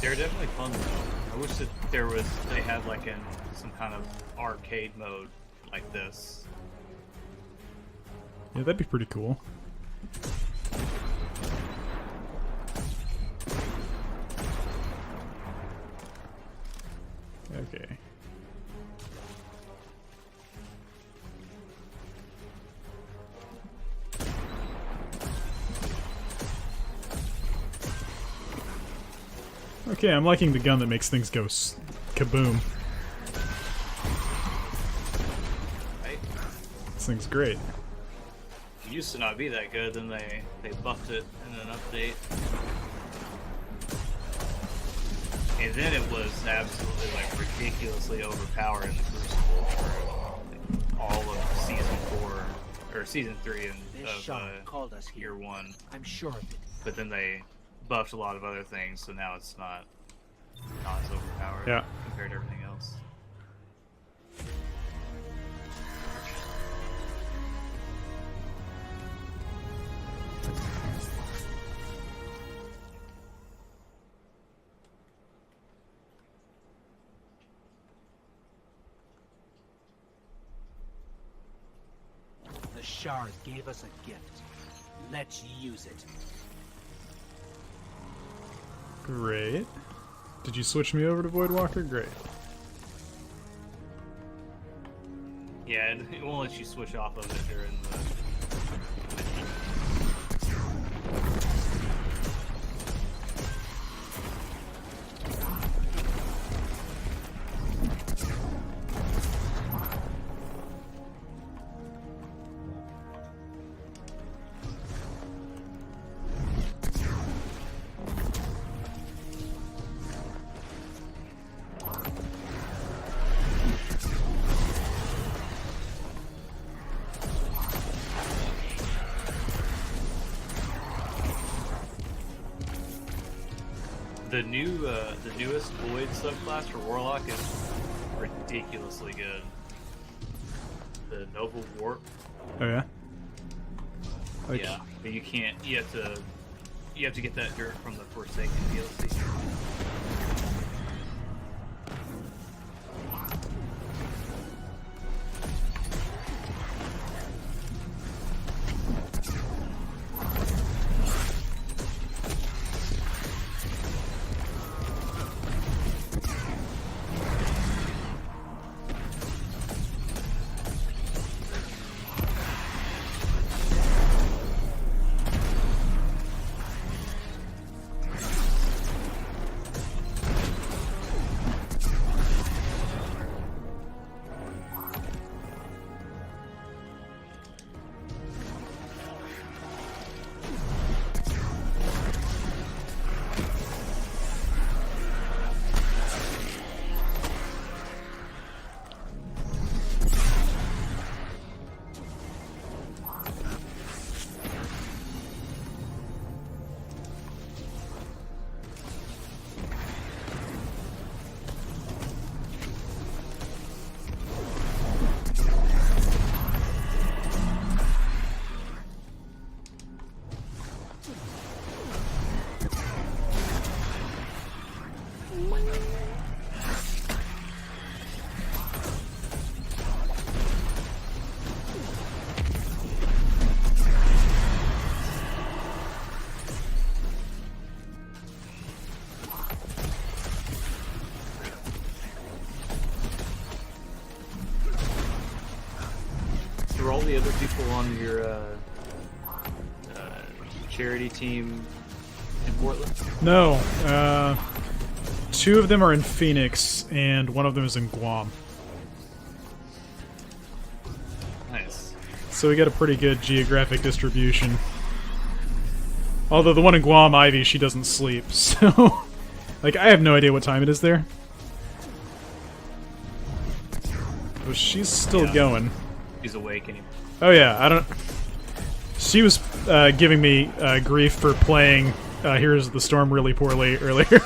They're definitely fun though. I wish that they had like some kind of arcade mode like this. Yeah, that'd be pretty cool. Okay. Okay, I'm liking the gun that makes things go kaboom. Right? This thing's great. It used to not be that good, then they buffed it in an update. And then it was absolutely like ridiculously overpowered in the Crucible for like, all of season 4 or season 3 of called us year 1. I'm sure of it. But then they buffed a lot of other things, so now it's not as overpowered Yeah. compared to everything else. The shard gave us a gift. Let's use it. Great. Did you switch me over to Voidwalker? Great. Yeah, it won't let you switch off of it during the... The newest Void subclass for Warlock is ridiculously good. The Noble Warp. Oh yeah. Like, Yeah, but you can't. You have to get that dirt from the Forsaken DLC. Were all the other people on your charity team in Portland? No, 2 of them are in Phoenix, and 1 of them is in Guam. Nice. So we got a pretty good geographic distribution. Although the one in Guam, Ivy, she doesn't sleep, so... like, I have no idea what time it is there. But she's still going. She's awakening. Oh yeah, I don't... She was giving me grief for playing Heroes of the Storm really poorly earlier.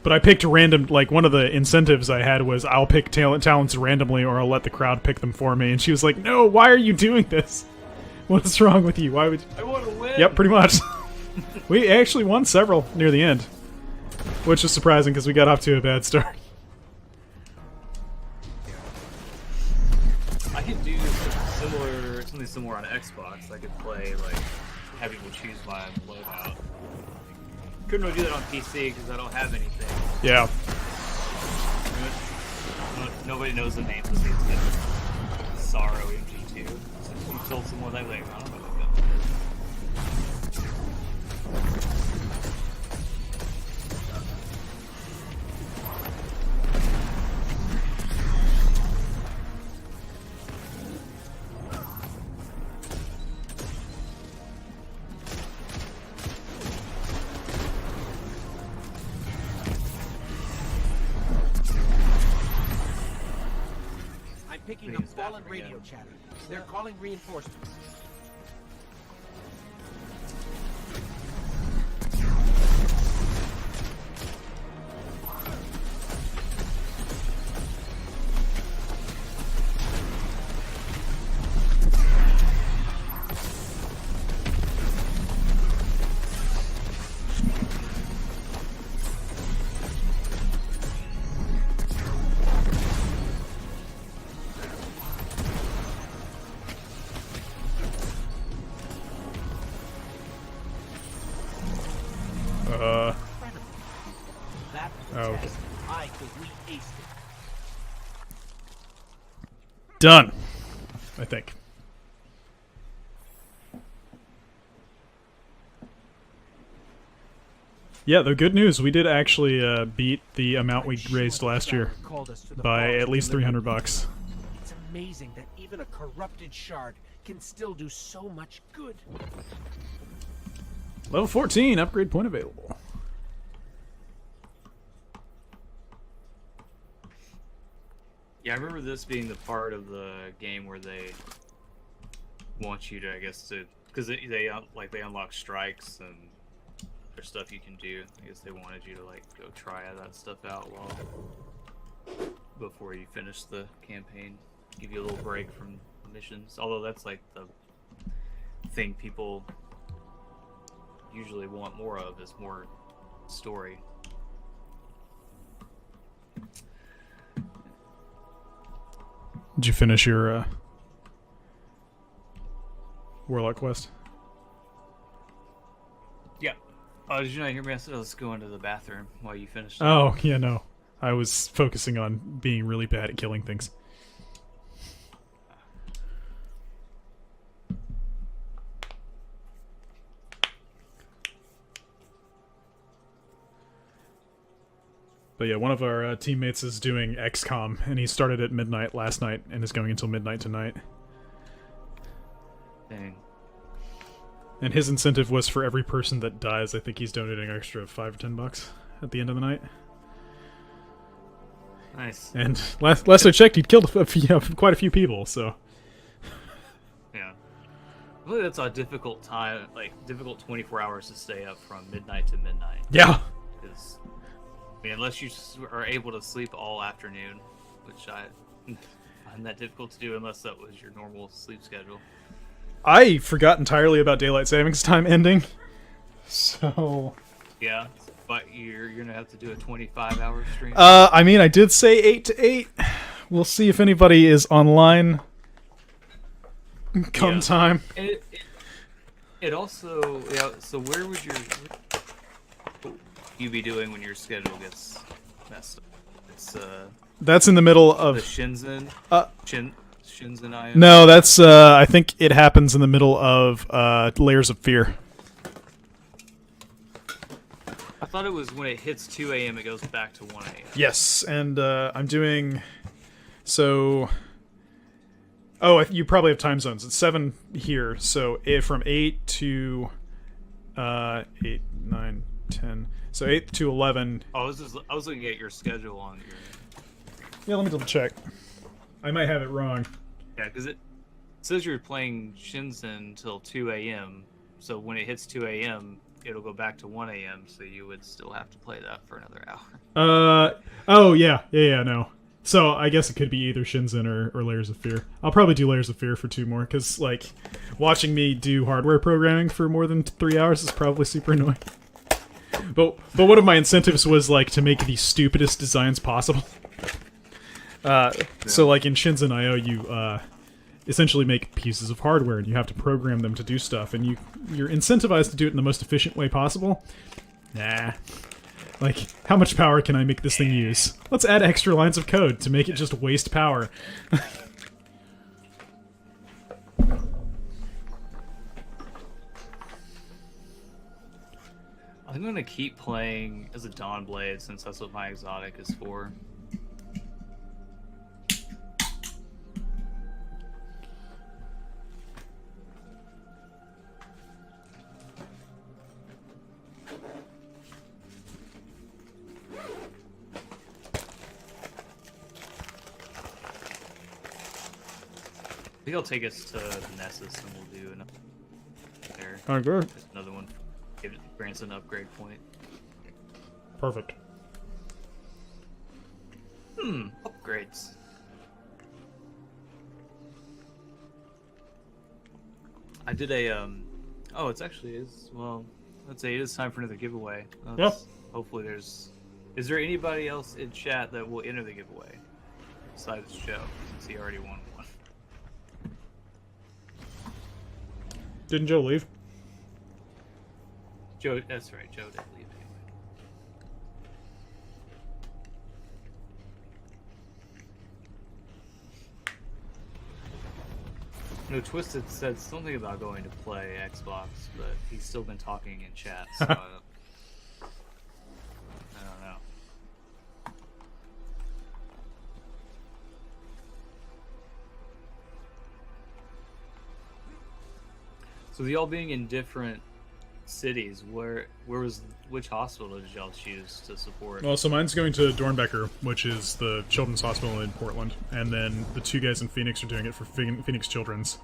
But I picked random... like, one of the incentives I had was I'll pick talents randomly or I'll let the crowd pick them for me. And she was like, no, why are you doing this? What's wrong with you? Why would you... I want to win! Yep, pretty much. We actually won several near the end. Which is surprising because we got off to a bad start. I could do something similar on Xbox. I could play, like, have people choose my loadout. Couldn't really do that on PC because I don't have anything. Yeah. Nobody knows the name of the game. Sorrow MG2. So you told someone that, like, I don't know what that Picking up fallen radio chatter. They're calling reinforcements. Oh, okay. Done, I think. Yeah, the good news, we did actually beat the amount we raised last year by at least $300. It's amazing that even a corrupted shard can still do so much good. Level 14, upgrade point available. Yeah, I remember this being the part of the game where they want you to, I guess, to, because they unlock strikes and other stuff you can do. I guess they wanted you to like go try that stuff out before you finish the campaign. Give you a little break from missions. Although that's like the thing people usually want more of, is more story. Did you finish your Warlock quest? Yeah. Oh, did you not hear me? I said let's go into the bathroom while you finished. Oh, yeah, no. I was focusing on being really bad at killing things. But yeah, one of our teammates is doing XCOM, and he started at midnight last night and is going until midnight tonight. Dang. And his incentive was for every person that dies, I think he's donating an extra $5 or $10 at the end of the night. Nice. And last I checked, he'd killed quite a few people, so... Yeah. I believe that's a difficult time, like, difficult 24 hours to stay up from midnight to midnight. Yeah! Because, I mean, unless you are able to sleep all afternoon, which I find that difficult to do unless that was your normal sleep schedule. I forgot entirely about daylight savings time ending, so... Yeah, but you're gonna have to do a 25-hour stream. I mean, I did say 8 to 8. We'll see if anybody is online come time. And it also, yeah, so where would you be doing when your schedule gets messed up? It's that's in the middle of the Shenzhen. Shenzhen IO. No, that's I think it happens in the middle of Layers of Fear. I thought it was when it hits 2 a.m. it goes back to 1 a.m. Yes, and I'm doing so. Oh, you probably have time zones. It's 7 here, so from 8 to 8, 9, 10. So 8 to 11. Oh, I was looking at your schedule on your. Yeah, let me double check. I might have it wrong. Yeah, because it says you're playing Shenzhen till 2 a.m. So when it hits 2 a.m., it'll go back to 1 a.m. So you would still have to play that for another hour. Oh yeah, no. So I guess it could be either Shenzhen or Layers of Fear. I'll probably do Layers of Fear for 2 more, because like watching me do hardware programming for more than 3 hours is probably super annoying. But one of my incentives was like to make the stupidest designs possible. So like in Shenzhen IO, you essentially make pieces of hardware and you have to program them to do stuff, and you're incentivized to do it in the most efficient way possible. Nah. Like, how much power can I make this thing use? Let's add extra lines of code to make it just waste power. I'm gonna keep playing as a Dawnblade since that's what my exotic is for. I think I'll take us to Nessus and we'll do another there. Oh, good. Just another one. Give it grants an upgrade point. Perfect. Upgrades. I did a oh, it's actually is well. Let's say it is time for another giveaway. Yep. Hopefully, there's. Is there anybody else in chat that will enter the giveaway besides Joe, since he already won one? Didn't Joe leave? Joe, that's right. Joe did leave anyway. No, Twisted said something about going to play Xbox, but he's still been talking in chat, so I don't know. So with y'all being in different cities, which hospital did y'all choose to support? Well, so mine's going to Dornbecker, which is the Children's Hospital in Portland, and then the 2 guys in Phoenix are doing it for Phoenix Children's.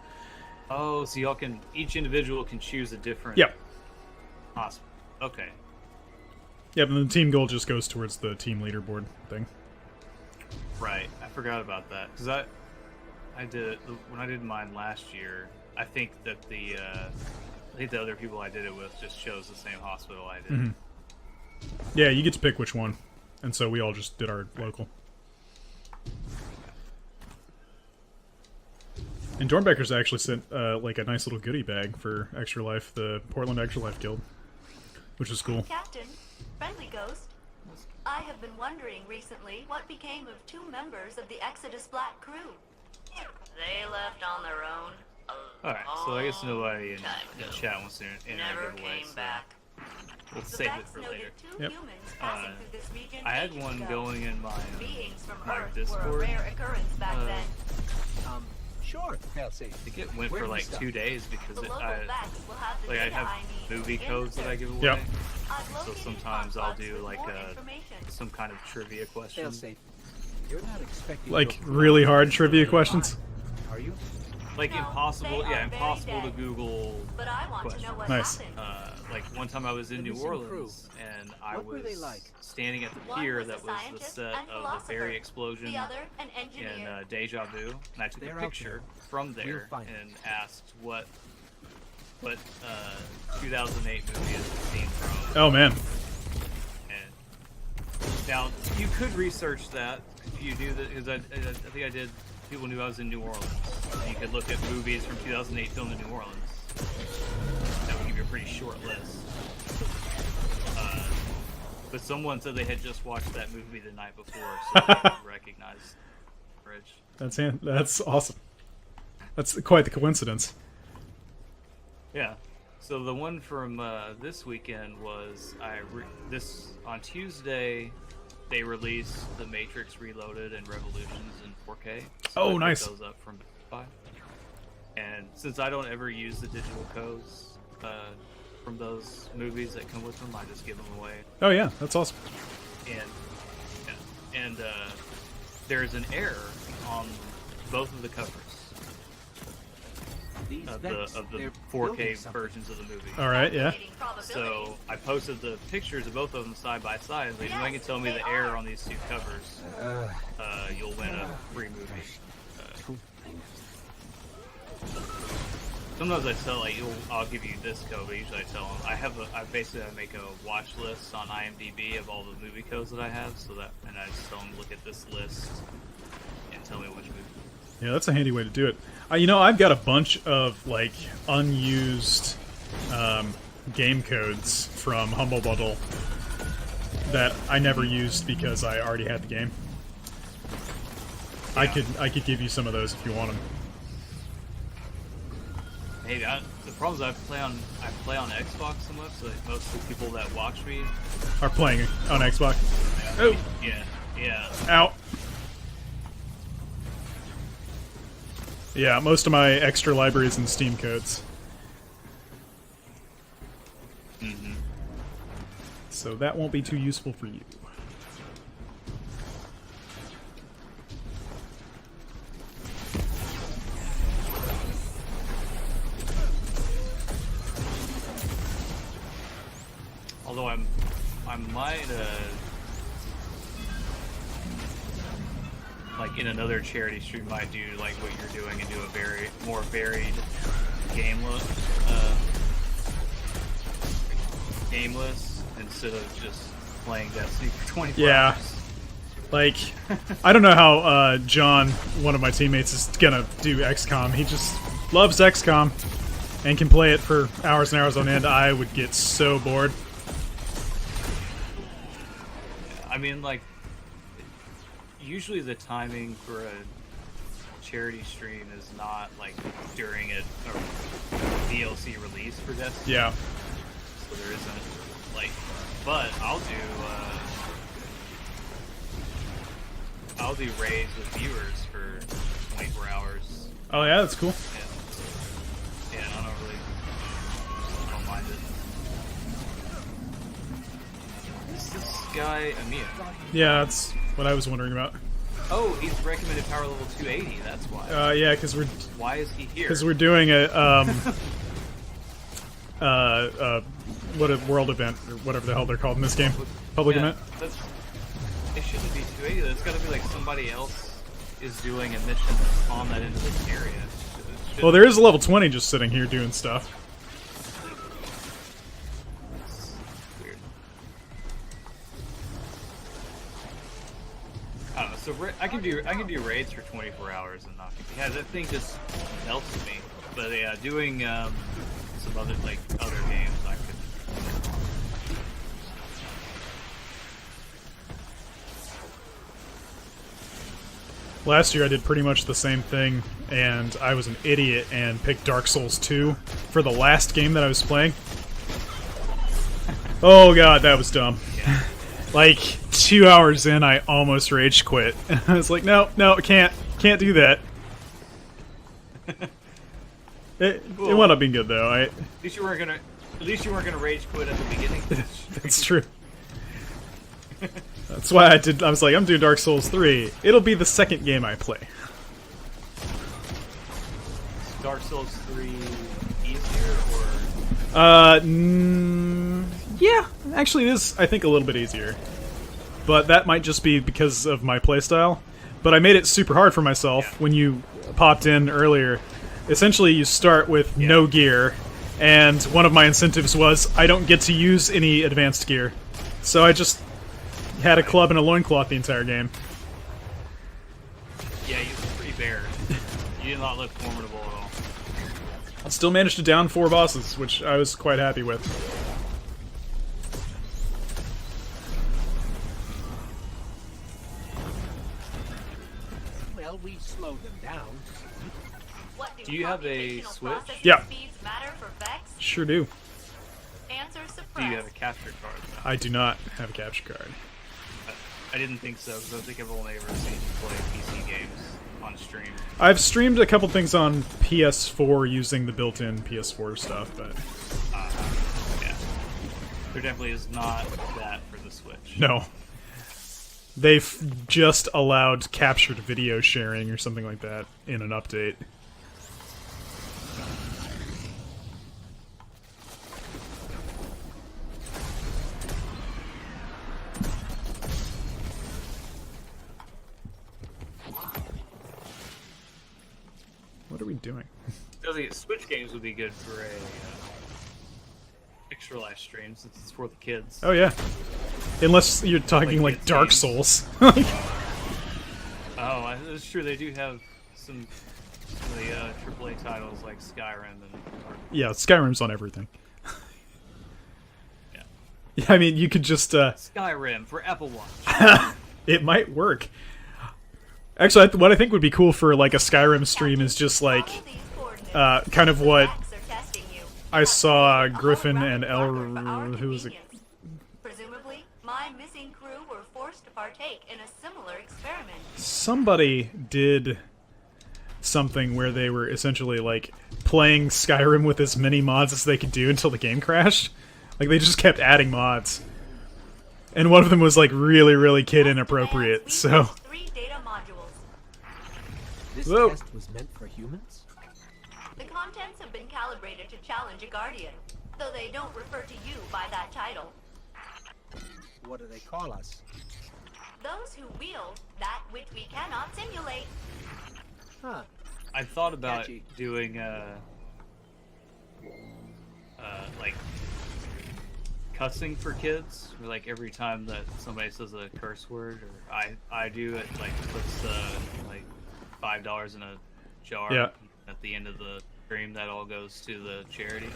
Oh, so y'all can, each individual can choose a different Yep. hospital. Okay. Yeah, but the team goal just goes towards the team leaderboard thing. Right, I forgot about that because I did it when I did mine last year. I think that the other people I did it with just chose the same hospital I did. Mm-hmm. Yeah, you get to pick which one, and so we all just did our local. And Dornbecker's actually sent like a nice little goodie bag for Extra Life, the Portland Extra Life Guild, which is cool. Captain, friendly ghost. I have been wondering recently what became of 2 members of the Exodus Black crew. They left on their own. Alright, so I guess nobody in chat wants to enter a giveaway, so we'll save it for later. Yep. I had one going in my Were Discord. a rare occurrence back then. Sure, failsafe. I think it went Where for do we like start? 2 days because The local Vex will have the I data have I need movie in codes that I give away. Yep. I've So located sometimes I'll hotspots do with like more a information. some kind of trivia question. Failsafe. You're not expecting Like your- really hard trivia questions. Are you? Like No, impossible, they yeah, are very impossible to dead. Google. But I want to know what Nice. happened. Like one time I was in The New missing Orleans and I What were they was like? standing at the One pier was a that was the scientist set and of the philosopher. ferry explosion The other, an in engineer. Deja Vu, and I took They're a out picture from there find and asked what 2008 movie is the scene from. Oh man. And now you could research that if you knew that, because I think I did. People knew I was in New Orleans. And you could look at movies from 2008 filmed in New Orleans. That would give you a pretty short list. But someone said they had just watched that movie the night before, so they recognized the bridge. That's awesome. That's quite the coincidence. Yeah. So the one from this weekend was on Tuesday. They released The Matrix Reloaded and Revolutions in 4K. So Oh, I picked nice. those up from Best Buy. And since I don't ever use the digital codes from those movies that come with them, I just give them away. Oh yeah, that's awesome. And there's an error on both of the covers These of Vex, the they're 4K building something. versions of the movie. All right, yeah. So I posted the pictures of both of them side by side. And if you can tell me the error on these 2 covers, you'll win a free movie. Sometimes I tell I'll give you this code, but usually I tell them I basically make a watch list on IMDb of all the movie codes that I have, and I just tell them look at this list and tell me which movie. Yeah, that's a handy way to do it. You know, I've got a bunch of like unused game codes from Humble Bundle that I never used because I already had the game. Yeah. I could give you some of those if you want them. Hey, the problem is I play on Xbox so much that most of the people that watch me Are playing on Xbox. Oh. Yeah. Out. Yeah, most of my extra libraries and Steam codes. Mm-hmm. So that won't be too useful for you. Although I might like in another charity stream might do like what you're doing and do a more varied game list instead of just playing Destiny for 24 hours. Like, I don't know how John, one of my teammates, is gonna do XCOM. He just loves XCOM and can play it for hours and hours on end. I would get so bored. I mean, like, usually the timing for a charity stream is not like during a DLC release for Destiny. Yeah. So there isn't like, but I'll do raids with viewers for 24 hours. Oh yeah, that's cool. Yeah, I don't mind it. Is this guy Amir? Yeah, that's what I was wondering about. Oh, he's recommended power level 280. That's why. Yeah, because we're. Why is he here? Because we're doing a what a world event or whatever the hell they're called in this game. Public event. It shouldn't be 280. It's got to be like somebody else is doing a mission on that end of this area. Well, there is a level 20 just sitting here doing stuff. Weird. I don't know. So I can do raids for 24 hours and not. Yeah, that thing just melts me. But yeah, doing some other other games I could. Last year I did pretty much the same thing, and I was an idiot and picked Dark Souls 2 for the last game that I was playing. Oh god, that was dumb. Yeah. Like, 2 hours in, I almost rage quit. I was like, no, can't do that. It wound up being good though. At least you weren't gonna rage quit at the beginning. That's true. That's why I was like, I'm doing Dark Souls 3. It'll be the second game I play. Dark Souls 3 easier or? Yeah, actually it is, I think, a little bit easier. But that might just be because of my playstyle. But I made it super hard for myself when you popped in earlier. Essentially, you start with no gear, and one of my incentives was I don't get to use any advanced gear. So I just had a club and a loincloth the entire game. Yeah, you were pretty bare. You did not look formidable at all. I still managed to down 4 bosses, which I was quite happy with. Well, we slowed them down. Do you have a Switch? Yeah. Matter for Vex? Sure do. Answer suppressed. Do you have a capture card? Though? I do not have a capture card. I didn't think so, because I think I've only ever seen you play PC games on stream. I've streamed a couple things on PS4 using the built-in PS4 stuff, but... yeah. There definitely is not that for the Switch. No. They've just allowed captured video sharing or something like that in an update. What are we doing? I think Switch games would be good for a extra live stream since it's for the kids. Oh yeah. Unless you're talking like Dark Souls. Oh, that's true. They do have some of the AAA titles like Skyrim and. Yeah, Skyrim's on everything. Yeah, I mean, you could just Skyrim for Apple Watch. It might work. Actually, what I think would be cool for like a Skyrim stream is just like kind of what I saw Griffin and who was it? Presumably, my missing crew were forced to partake in a similar experiment. Somebody did something where they were essentially like playing Skyrim with as many mods as they could do until the game crashed. Like they just kept adding mods. And one of them was like really, really kid inappropriate, so... This Whoa. test was meant for humans? The contents have been calibrated to challenge a guardian, though they don't refer to you by that title. What do they call us? Those who wield that which we cannot simulate. Huh. I thought about doing like cussing for kids, or like every time that somebody says a curse word, or I do it, like puts like $5 in a jar. Yeah. At the end of the stream, that all goes to the charity.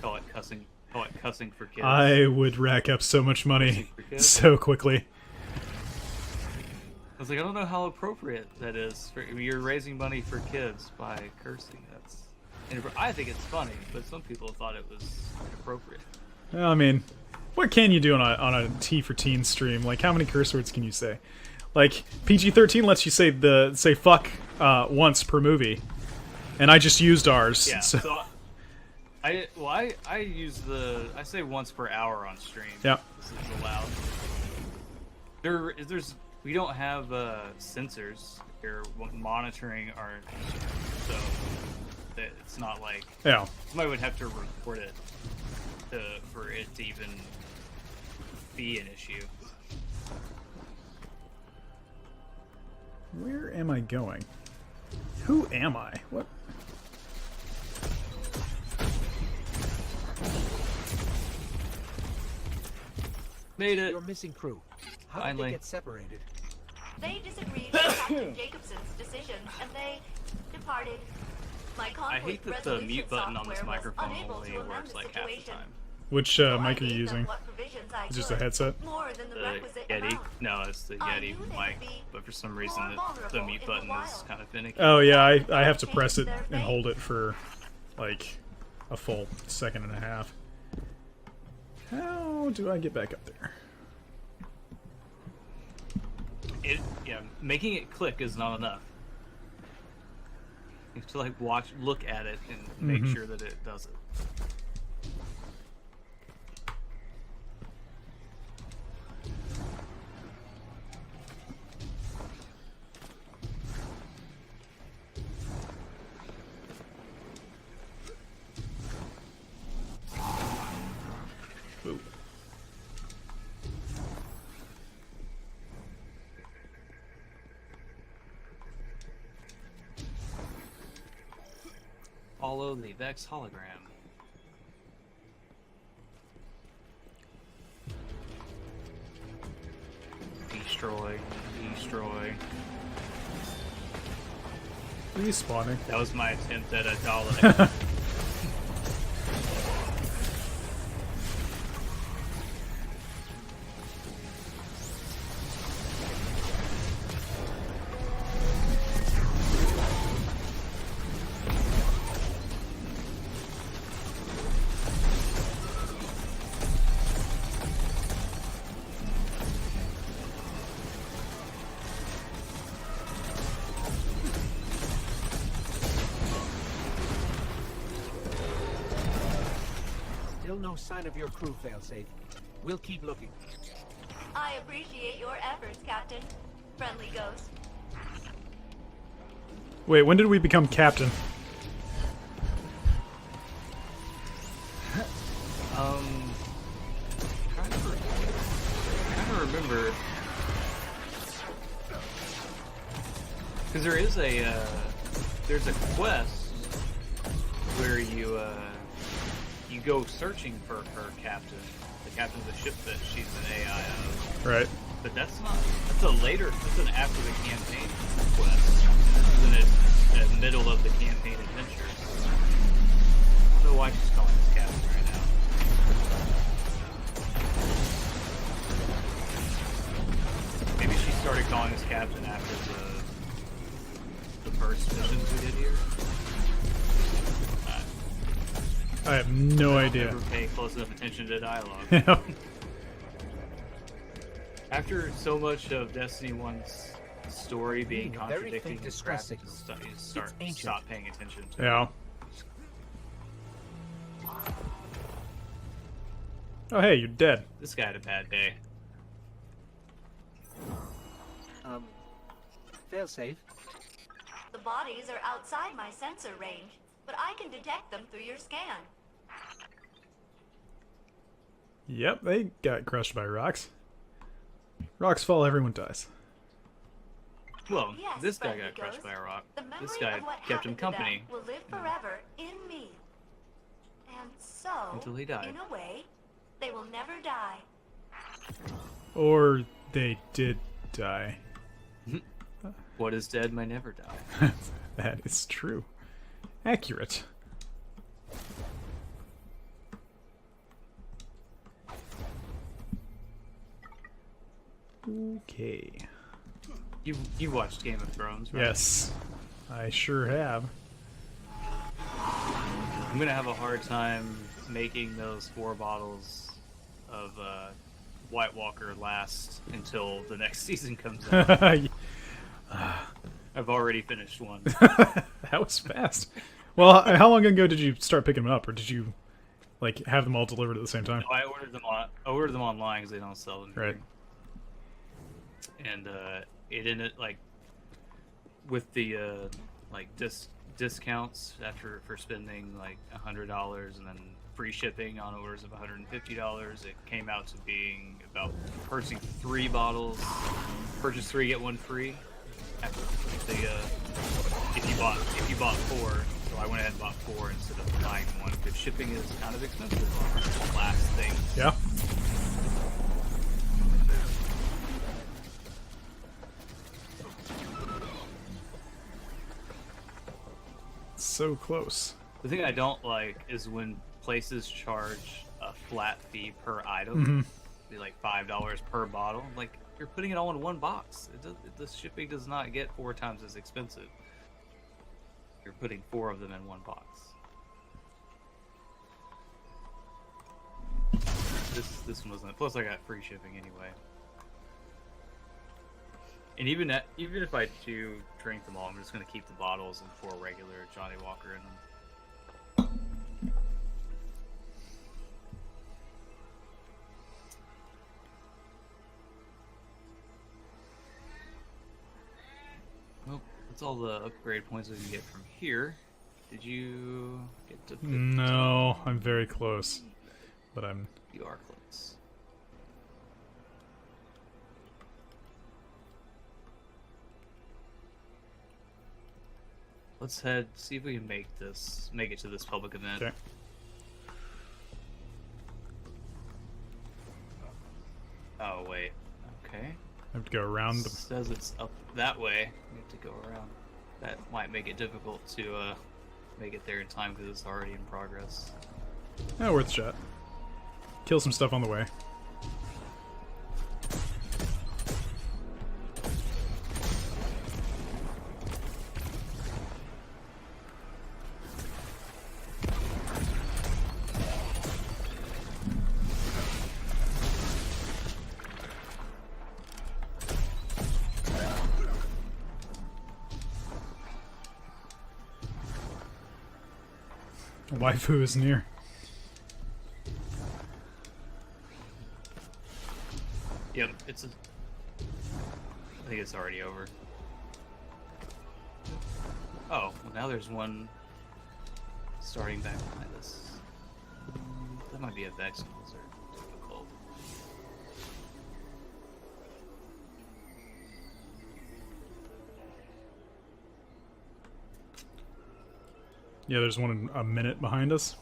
Call it cussing. Call it cussing for kids. I would rack up so much money so quickly. I was like, I don't know how appropriate that is. You're raising money for kids by cursing. I think it's funny, but some people thought it was inappropriate. I mean, what can you do on a T for Teen stream? Like, how many curse words can you say? Like, PG-13 lets you say fuck once per movie, and I just used ours. Yeah. So. I say once per hour on stream. Yeah. This is allowed. We don't have sensors. They're monitoring our, so It's not like Yeah. somebody would have to report it for it to even be an issue. Where am I going? Who am I? What? Made it. Your missing crew. How did Finally. they get separated? They disagreed with Captain Jacobson's decision, and they departed. My I conflict hate that the resolution mute button on this software was microphone unable only to amend works the like half the situation. time. Which So I mic are you gave them using? what provisions I Is it just a could, headset? more than the The requisite Yeti? amount. No, it's the I Yeti knew they mic, would be but for some reason more the vulnerable mute in the button is wild. kind of finicky. Oh yeah, I have to press it and hold it for like a full second and a half. How do I get back up there? Yeah, making it click is not enough. You have to like look at it and make Mhm. sure that it does it. Ooh. Follow the Vex hologram. Destroy. Respawning. That was my attempt at a Dalek. Still no sign of your crew, Failsafe. We'll keep looking. I appreciate your efforts, Captain. Friendly Ghost. Wait, when did we become captain? Trying to remember. Because there's a quest where you go searching for her captain, the captain of the ship that she's an AI of. Right. But that's an after the campaign quest. This is in the middle of the campaign adventures. I don't know why she's calling this captain right now. Maybe she started calling us captain after the first missions we did here. I have no I idea. never pay close enough attention to dialogue. Yeah. After so much of Destiny 1's story being Very contradicting, faint distress you stop paying attention to Yeah. Oh hey, you're dead. This guy had a bad day. Failsafe. The bodies are outside my sensor range, but I can detect them through your scan. Yep, they got crushed by rocks. Rocks fall, everyone dies. Well, Yes, this guy friendly got crushed ghost. by a rock. The memory This guy of what kept him happened to them company will live forever in me. And so, until he died. in a way, they will never die. Or they did die. What is dead may never die. That is true. Accurate. Okay. You watched Game of Thrones, right? Yes, I sure have. I'm gonna have a hard time making those 4 bottles of White Walker last until the next season comes out. I've already finished one. That was fast. Well, how long ago did you start picking them up, or did you like have them all delivered at the same time? No, I ordered them online because they don't sell them here. Right. And it ended like with the like discounts for spending like $100 and then free shipping on orders of $150. It came out to being about purchasing 3 bottles, purchase 3 get 1 free. If you bought 4, so I went ahead and bought 4 instead of buying 1 because shipping is kind of expensive on last thing. Yeah. So close. The thing I don't like is when places charge a flat fee per item. Be like $5 per bottle. Like, you're putting it all in one box. The shipping does not get 4 times as expensive. You're putting 4 of them in one box. This one wasn't. Plus, I got free shipping anyway. And even if I do drink them all, I'm just gonna keep the bottles and pour regular Johnny Walker in them. Well, that's all the upgrade points we can get from here. Did you get to 15? No, I'm very close. But You are close. Let's see if we can make it to this public event. Okay. Oh, wait. Okay. I have to go around It says it's up that way. We have to go around. That might make it difficult to make it there in time because it's already in progress. Yeah, worth a shot. Kill some stuff on the way. Waifu is near. Yep, I think it's already over. Oh, well now there's one starting back behind us. That might be a Vex because they're difficult. Yeah, there's one a minute behind us.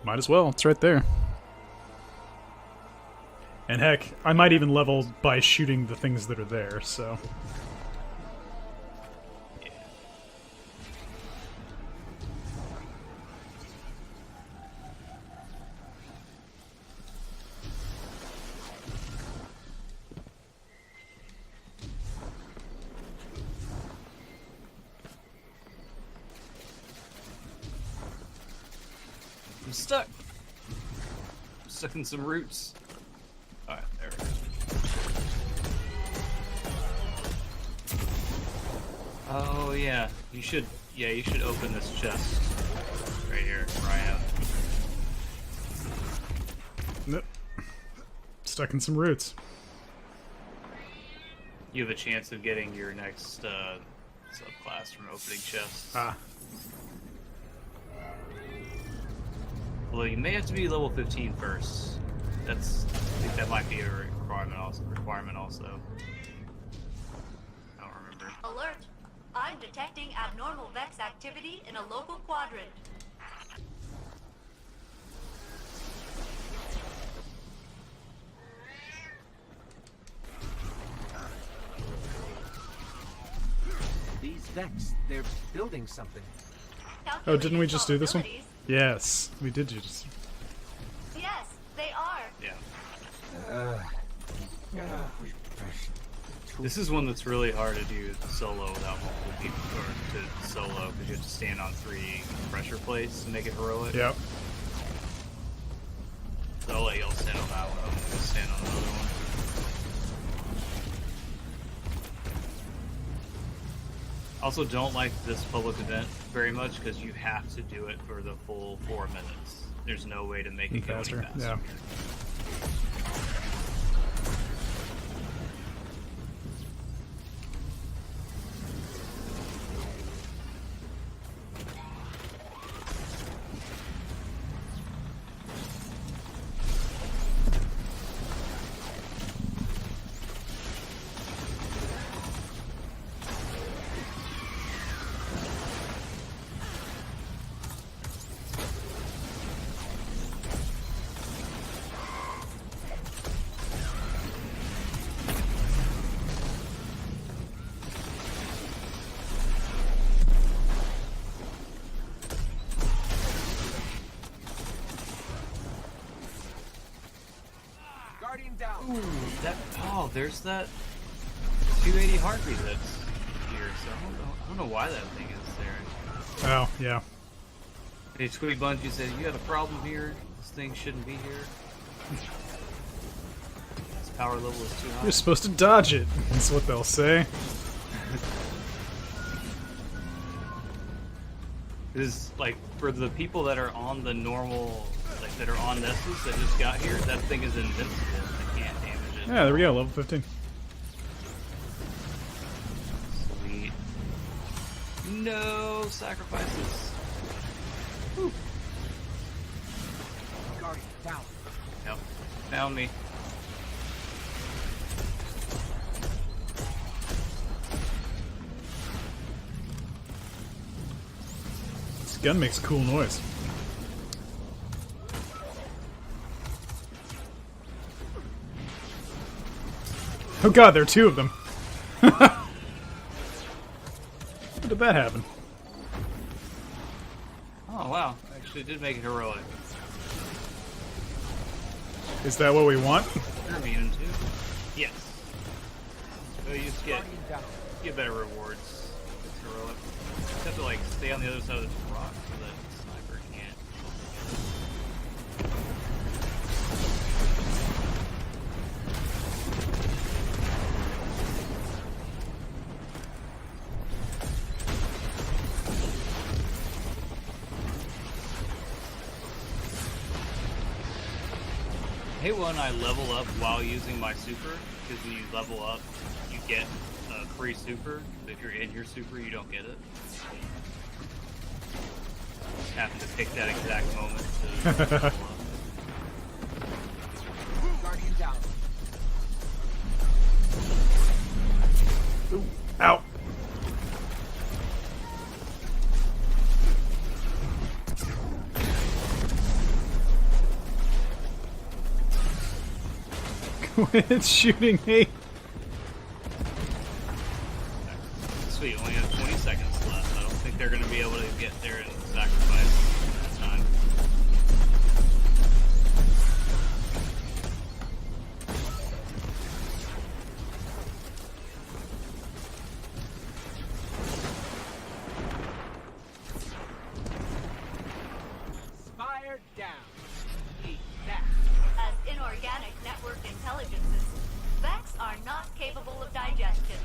Might as well, it's right there. And heck, I might even level by shooting the things that are there, so... I'm stuck. I'm stuck in some roots. Alright, there it is. Oh yeah, you should open this chest right here where I am. Nope. Stuck in some roots. You have a chance of getting your next subclass from opening chests. Ah. Although you may have to be level 15 first. I think that might be a requirement also. I don't remember. Alert! I'm detecting abnormal Vex activity in a local quadrant. These Vex, they're building something. Oh, didn't we just do this one? Yes, we did just... Yes, they are. Yeah. This is one that's really hard to do solo without multiple people, or to solo because you have to stand on 3 pressure plates to make it heroic. Yep. So I'll let y'all stand on that one. I'm gonna stand on another one. Also, don't like this public event very much because you have to do it for the full 4 minutes. There's no way to make it go any faster. Yeah. Oh, there's that 280 heartbeat that's here, so I don't know why that thing is there. Oh, yeah. Hey, Tweet Bungie said, you had a problem here? This thing shouldn't be here. Its power level is too high. You're supposed to dodge it. That's what they'll say. This, like, for the people that are on the normal, like, that are on Nessus that just got here, that thing is invincible. They can't damage it. Yeah, there we go, level 15. Sweet. No sacrifices. Whew. Guardian, down. Yep. Found me. This gun makes a cool noise. Oh god, there are two of them. How did that happen? Oh wow, actually did make it heroic. Is that what we want? You're immune too. Yes. So you just get better rewards. It's heroic. You just have to like stay on the other side of this rock so that the sniper can't. I hate when I level up while using my super, because when you level up, you get a free super. But if you're in your super, you don't get it. Just happen to pick that exact moment to level up. Guardian down. Ooh, ow. Quit shooting me. Sweet, only have 20 seconds left. I don't think they're going to be able to get there and sacrifice that time. Fire down. Eat that. As inorganic network intelligences, Vex are not capable of digestion.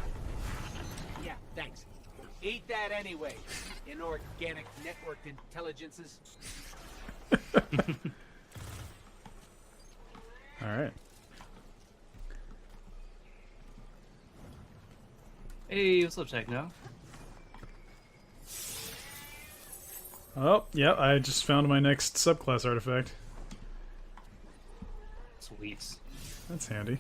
Yeah, thanks. Eat that anyway. Inorganic networked intelligences. Alright. Hey, what's up, Techno? Oh, yeah, I just found my next subclass artifact. Sweet. That's handy.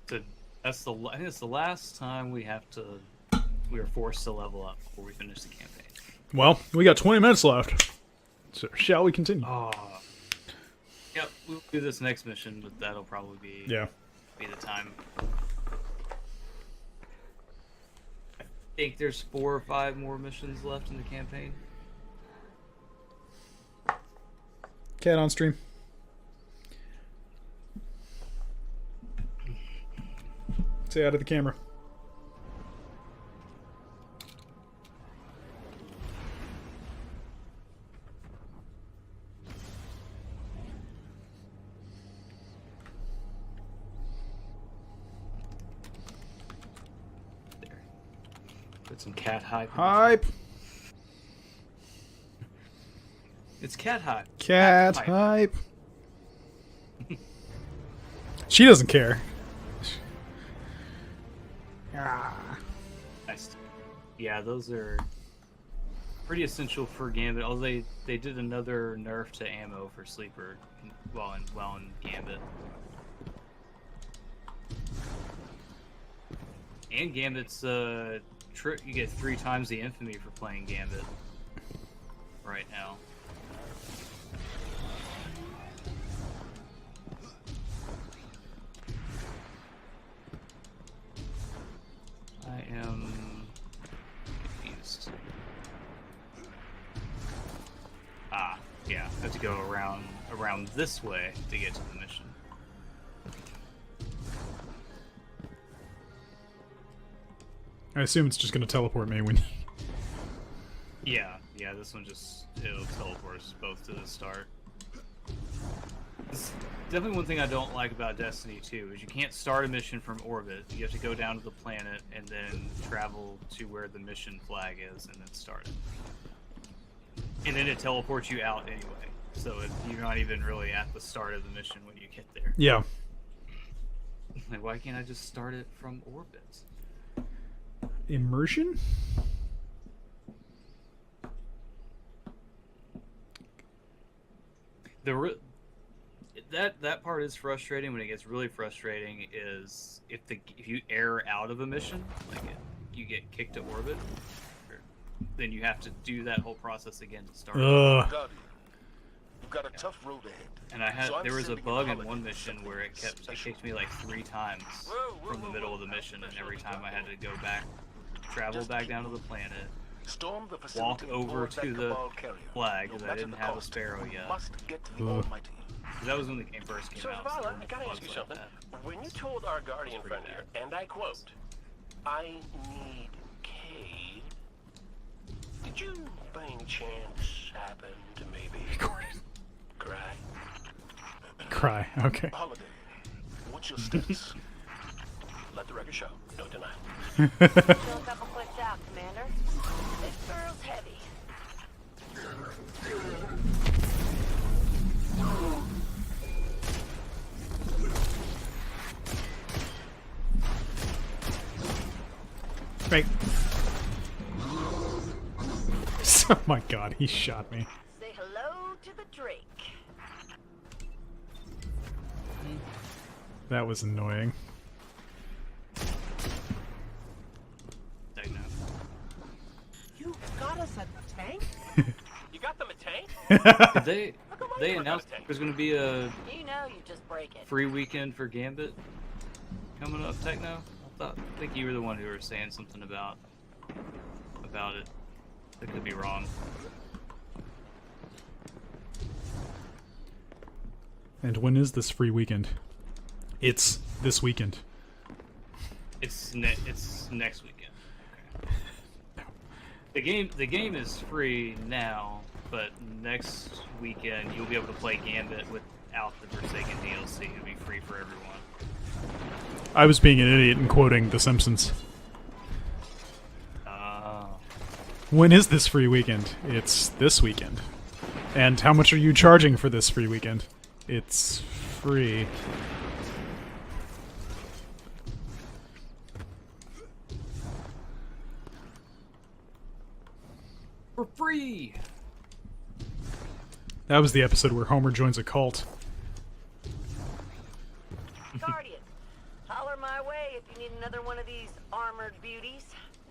So that's I think it's the last time we are forced to level up before we finish the campaign. Well, we got 20 minutes left. So, shall we continue? Yep, we'll do this next mission, but that'll probably be the time. I think there's 4 or 5 more missions left in the campaign. Cat on stream. Say out of the camera. Put some cat hype. Hype. It's cat hype. Cat hype. She doesn't care. Nice. Yeah, those are pretty essential for Gambit. Although they did another nerf to ammo for Sleeper while in Gambit. And Gambit's you get 3 times the infamy for playing Gambit right now. I am confused. have to go around this way to get to the mission. I assume it's just gonna teleport me when. Yeah, this one it'll teleport us both to the start. It's definitely one thing I don't like about Destiny 2 is you can't start a mission from orbit. You have to go down to the planet and then travel to where the mission flag is and then start it. And then it teleports you out anyway. So you're not even really at the start of the mission when you get there. Yeah. Like, why can't I just start it from orbit? Immersion? That part is frustrating. When it gets really frustrating is if you error out of a mission, like you get kicked to orbit, then you have to do that whole process again to start. You've got a tough road ahead. And there was a bug in one mission where it kicked me like 3 times from the middle of the mission, and every time I had to go back, travel back down to the planet, walk over to the flag because I didn't have a Sparrow yet. That was when the game first came So, out. Zavala, I gotta ask you something. When you told our Guardian friend here, and I quote, "I need Cade," did you, by any chance, happen to maybe cry? Cry. Okay. Holiday, what's your stance? Let the record show. No denial. Still a couple clicks out, Commander. This girl's heavy. Right. Oh my god, he shot me. Say hello to the Drake. That was annoying. You got us a tank? You got them a tank? Did they announced there's going to be a You know you just break it. free weekend for Gambit coming up, Techno? I think you were the one who were saying something about it. I could be wrong. And when is this free weekend? It's this weekend. It's next weekend. Okay. The game is free now, but next weekend you'll be able to play Gambit without the Forsaken DLC. It'll be free for everyone. I was being an idiot and quoting The Simpsons. When is this free weekend? It's this weekend. And how much are you charging for this free weekend? It's free. For free! That was the episode where Homer joins a cult. Guardian, holler my way if you need another one of these armored beauties.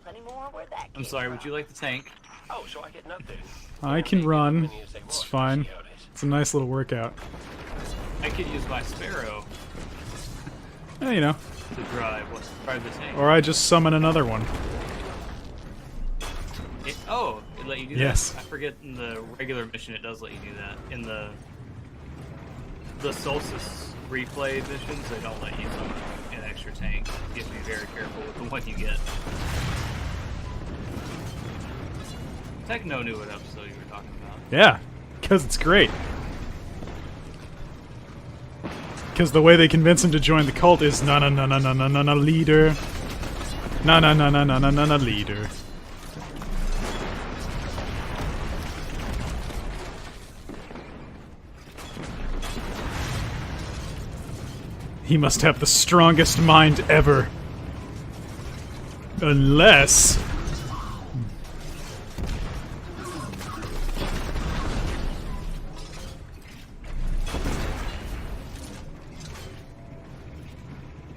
Plenty more where that I'm sorry, would you like the tank? Oh, so I get nothing. I can run. It's fine. It's a nice little workout. I could use my Sparrow You know. to drive the tank. Or I just summon another one. It let you do Yes. that? I forget in the regular mission it does let you do that. In the Solstice replay missions, they don't let you summon an extra tank. You have to be very careful with the one you get. Techno knew what episode you were talking about. Yeah, because it's great. Because the way they convince him to join the cult is na leader. Na leader. He must have the strongest mind ever. Unless...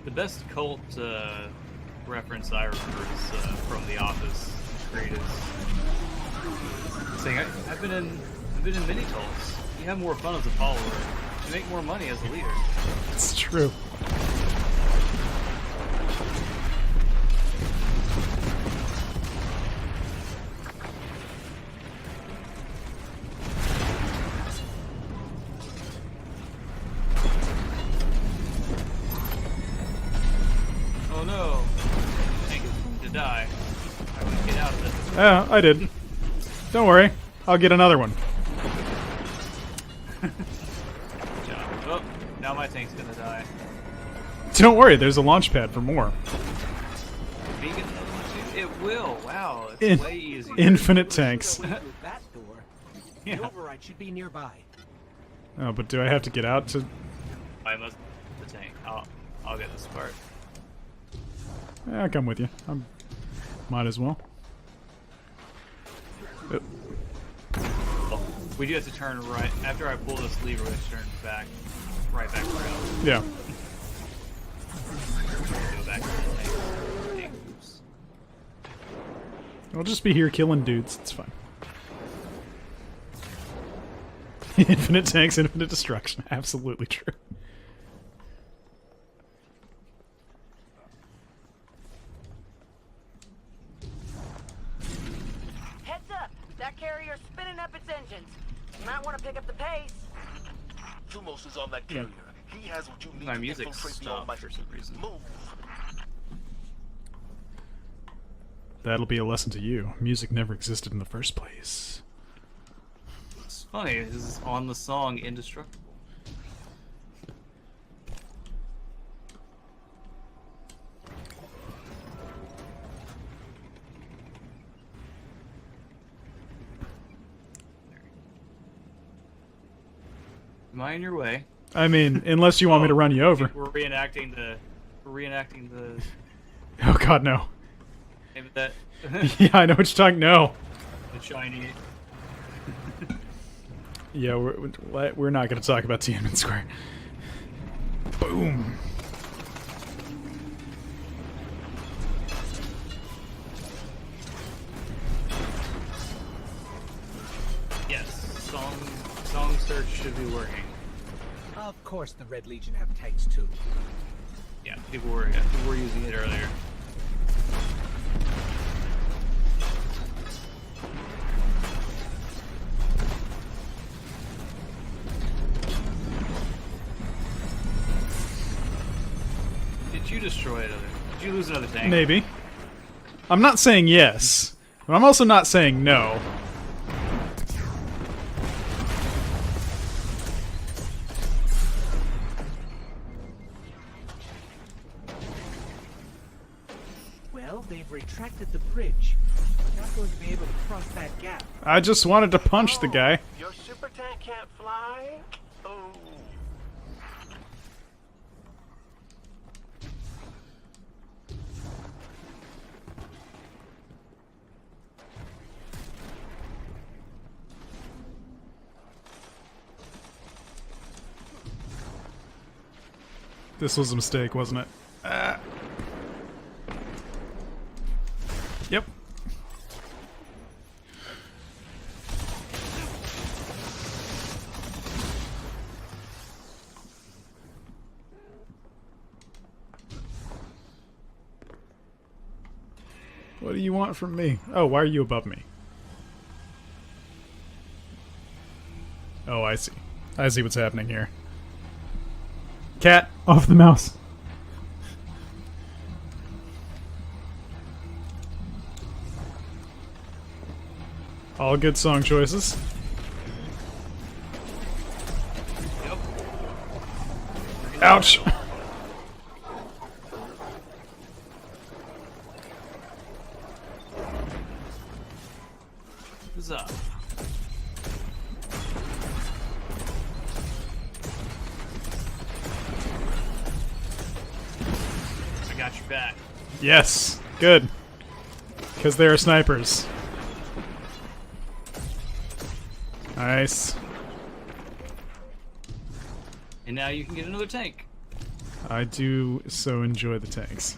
The best cult reference I remember is from The Office. Creed is saying, "I've been in many cults. You have more fun as a follower. You make more money as a leader." It's true. Yeah, I did. Don't worry. I'll get another one. Good job. Oh, now my tank's gonna die. Don't worry, there's a launch pad for more. Can you get another one too? It will. Wow, it's way easier. Infinite tanks. That door. Yeah. The override should be nearby. Oh, but do I have to get out to... I must the tank. I'll get this part. Yeah, I'll come with you. Might as well. Oh, we do have to turn right. After I pull this lever, we have to turn right back around. Yeah. Go back to the tank. Oops. I'll just be here killing dudes. It's fine. Infinite tanks, infinite destruction. Absolutely true. Heads up! That carrier's spinning up its engines. You might want to pick up the pace. Thumos is on that carrier. He has what you need My to music infiltrate the stopped Almighty. for some reason. Move. That'll be a lesson to you. Music never existed in the first place. It's funny. This is on the song "Indestructible." Am I in your way? I mean, unless you want me to run you over. We're reenacting the. Oh god, no. Maybe that. Yeah, I know what you're talking. No. The shiny. Yeah, we're not going to talk about Tiananmen Square. Boom. Yes, song search should be working. Of course the Red Legion have tanks too. Yeah, people were using it earlier. Did you destroy another? Did you lose another tank? Maybe. I'm not saying yes, but I'm also not saying no. Well, they've retracted the bridge. We're not going to be able to cross that gap. I just wanted to punch the guy. Your super tank can't fly? Oh. This was a mistake, wasn't it? Yep. What do you want from me? Oh, why are you above me? Oh, I see. I see what's happening here. Cat, off the mouse. All good song choices. Yep. Ouch. What's up? I got your back. Yes, good. Because they are snipers. Nice. And now you can get another tank. I do so enjoy the tanks.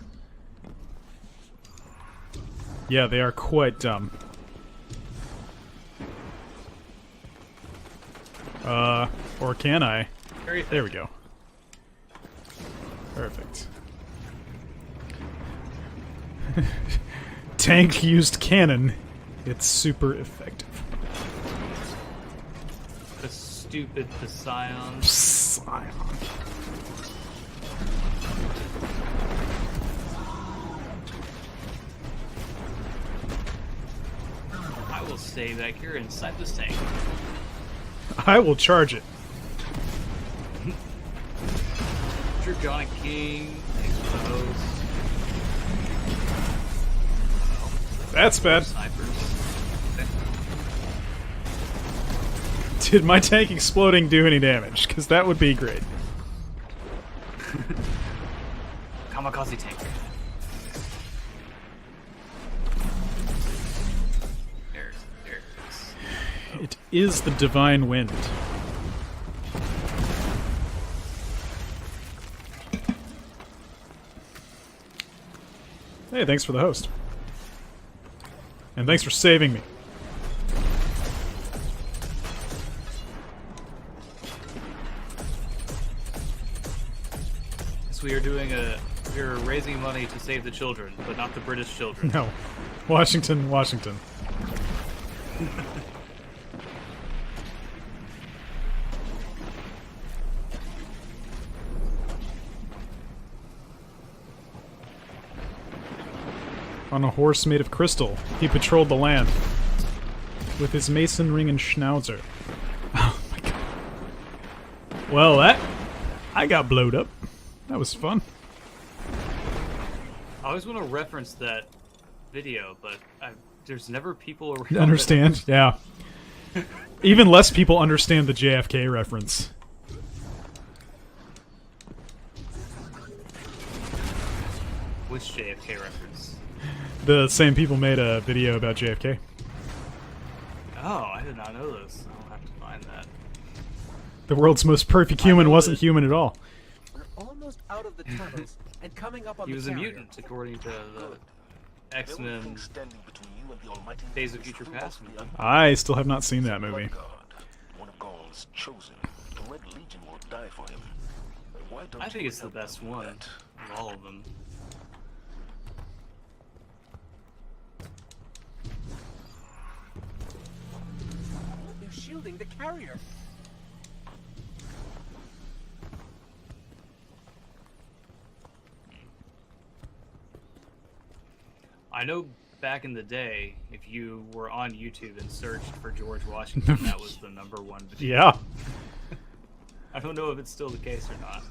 Yeah, they are quite dumb. Or can I? There we go. Perfect. Tank used cannon. It's super effective. The stupid Psion. Psion. will stay back here inside this tank. I will charge it. True Johnny King. Thanks for those. That's bad. Snipers. Did my tank exploding do any damage? Because that would be great. Kamikaze tank. There it is. It is the divine wind. Hey, thanks for the host. And thanks for saving me. So we're raising money to save the children, but not the British children. No. Washington, Washington. On a horse made of crystal, he patrolled the land with his mason ring and schnauzer. Oh my god. Well, I got blowed up. That was fun. I always want to reference that video, but there's never people around. Understand? Yeah. Even less people understand the JFK reference. Which JFK reference? The same people made a video about JFK. Oh, I did not know this. I'll have to find that. The world's most perfect human wasn't human at all. We're almost out of the tunnels and coming up on He the was a carrier. mutant, according to the X-Men Days of Future Past movie. I still have not seen that movie. One of Gaul's chosen. The Red Legion will die for him. Why don't I think you it's the help best them with one that? of all of them. They're shielding the carrier. I know back in the day, if you were on YouTube and searched for George Washington, that was the #1 video. Yeah. I don't know if it's still the case or not,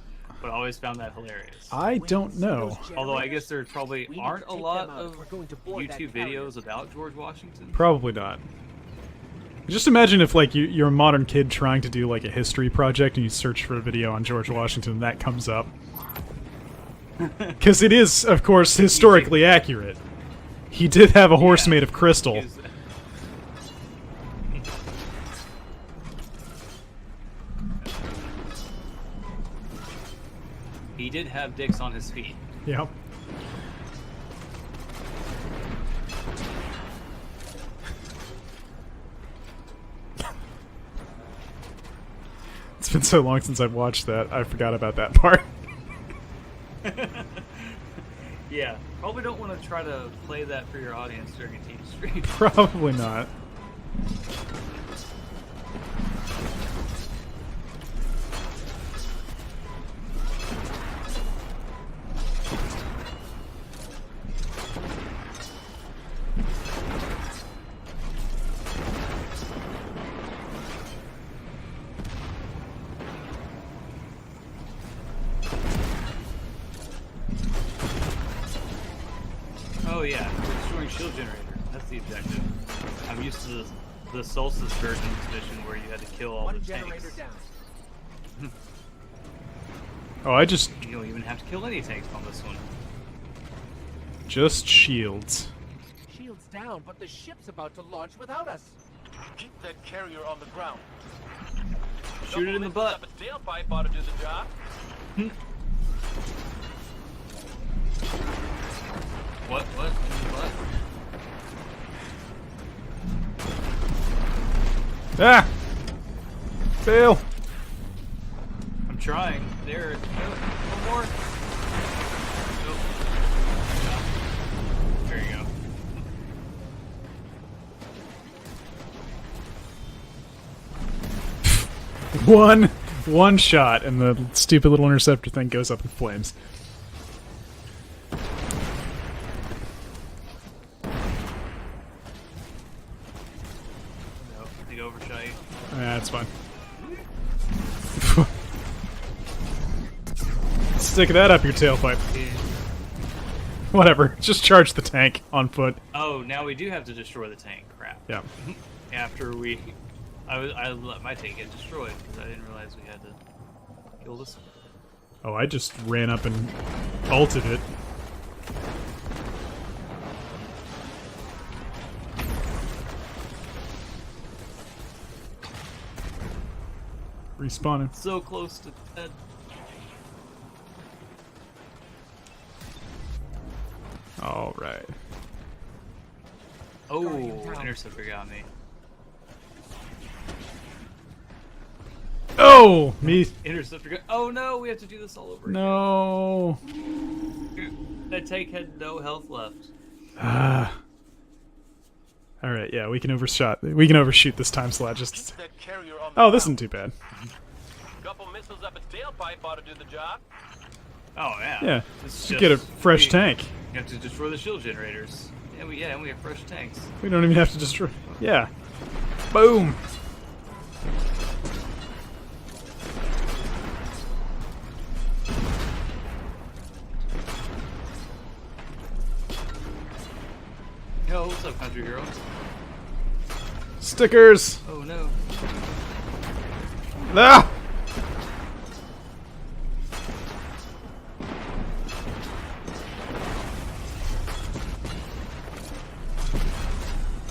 but I always found that hilarious. I don't know. Although I guess there probably We need aren't to a take lot them out. of We're going to board that YouTube carrier. videos about George Washington. Probably not. Just imagine if, like, you're a modern kid trying to do, like, a history project and you search for a video on George Washington and that comes up. Because it is, of course, historically accurate. He did have a horse made of crystal. He did have dicks on his feet. Yep. It's been so long since I've watched that, I forgot about that part. Yeah, probably don't want to try to play that for your audience during a team stream. Probably not. Oh yeah, destroying shield generator. That's the objective. I'm used to the Solstice version of this mission where you had to kill all One the generator tanks. down. Oh, I just You don't even have to kill any tanks on this one. shields. Shields down, but the ship's about to launch without us. Keep that carrier on the ground. Shoot it in the butt. Up a tailpipe ought to do the job. What? What? What? Ah! Fail! I'm trying. There. One more. Nope. There you go. One shot, and the stupid little interceptor thing goes up in flames. shite. That's fine. Stick that up your tailpipe. Whatever. Just charge the tank on foot. Oh, now we do have to destroy the tank. Crap. Yeah. After we... I let my tank get destroyed because I didn't realize we had to kill this one. Oh, I just ran up and ulted it. Respawning. So close to dead. All right. Oh, interceptor got me. Oh, me. Interceptor got. Oh no, we have to do this all over. No. Again. That tank had no health left. Ah. All right, yeah, we can overshoot this time slot. Just. Oh, this isn't too bad. Couple missiles up its tailpipe ought to do the job. Oh yeah. Yeah. It's You get a fresh tank. You have to destroy the shield generators. And we have fresh tanks. We don't even have to destroy. Yeah. Boom. Yo, what's up, country girl? Stickers. Oh no. Ah!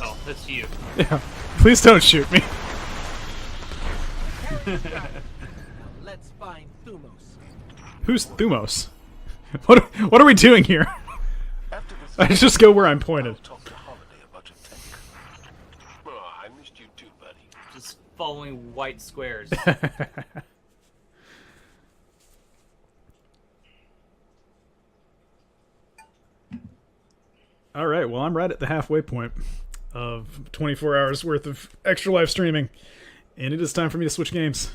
Oh, that's you. Yeah. Please don't shoot me. Let's find Thumos. Who's Thumos? What are we doing here? I just go where I'm pointed. Oh, I missed you too, buddy. Just following white squares. All right, well, I'm right at the halfway point of 24 hours worth of extra live streaming, and it is time for me to switch games.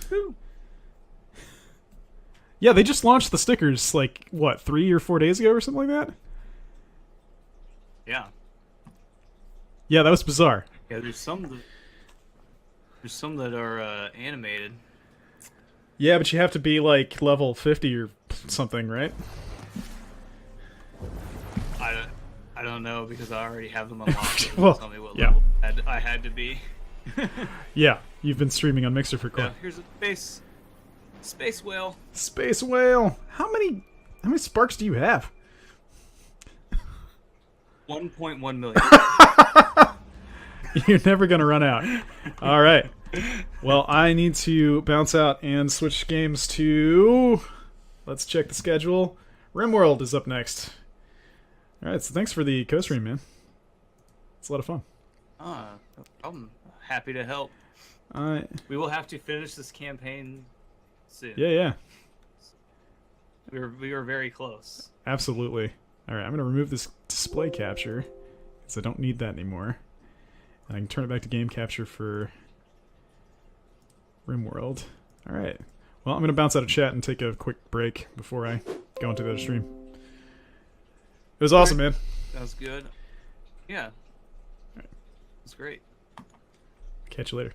Yeah, they just launched the stickers, like, what, 3 or 4 days ago or something like that? Yeah. Yeah, that was bizarre. Yeah, there's some that are animated. Yeah, but you have to be, like, level 50 or something, right? I don't know because I already have them unlocked. Well, tell me what yeah. level I had to be. Yeah, you've been streaming on Mixer for quite. Yeah, here's a space whale. Space whale. How many sparks do you have? 1.1 million. You're never gonna run out. All right. Well, I need to bounce out and switch games to. Let's check the schedule. RimWorld is up next. All right. So thanks for the co-stream, man. It's a lot of fun. No problem. Happy to help. Alright. We will have to finish this campaign soon. Yeah. We were very close. Absolutely. Alright, I'm going to remove this display capture, because I don't need that anymore. And I can turn it back to game capture for RimWorld. Alright. Well, I'm going to bounce out of chat and take a quick break before I go into the other stream. It was awesome, man. That was good. Yeah. It's great. Catch you later.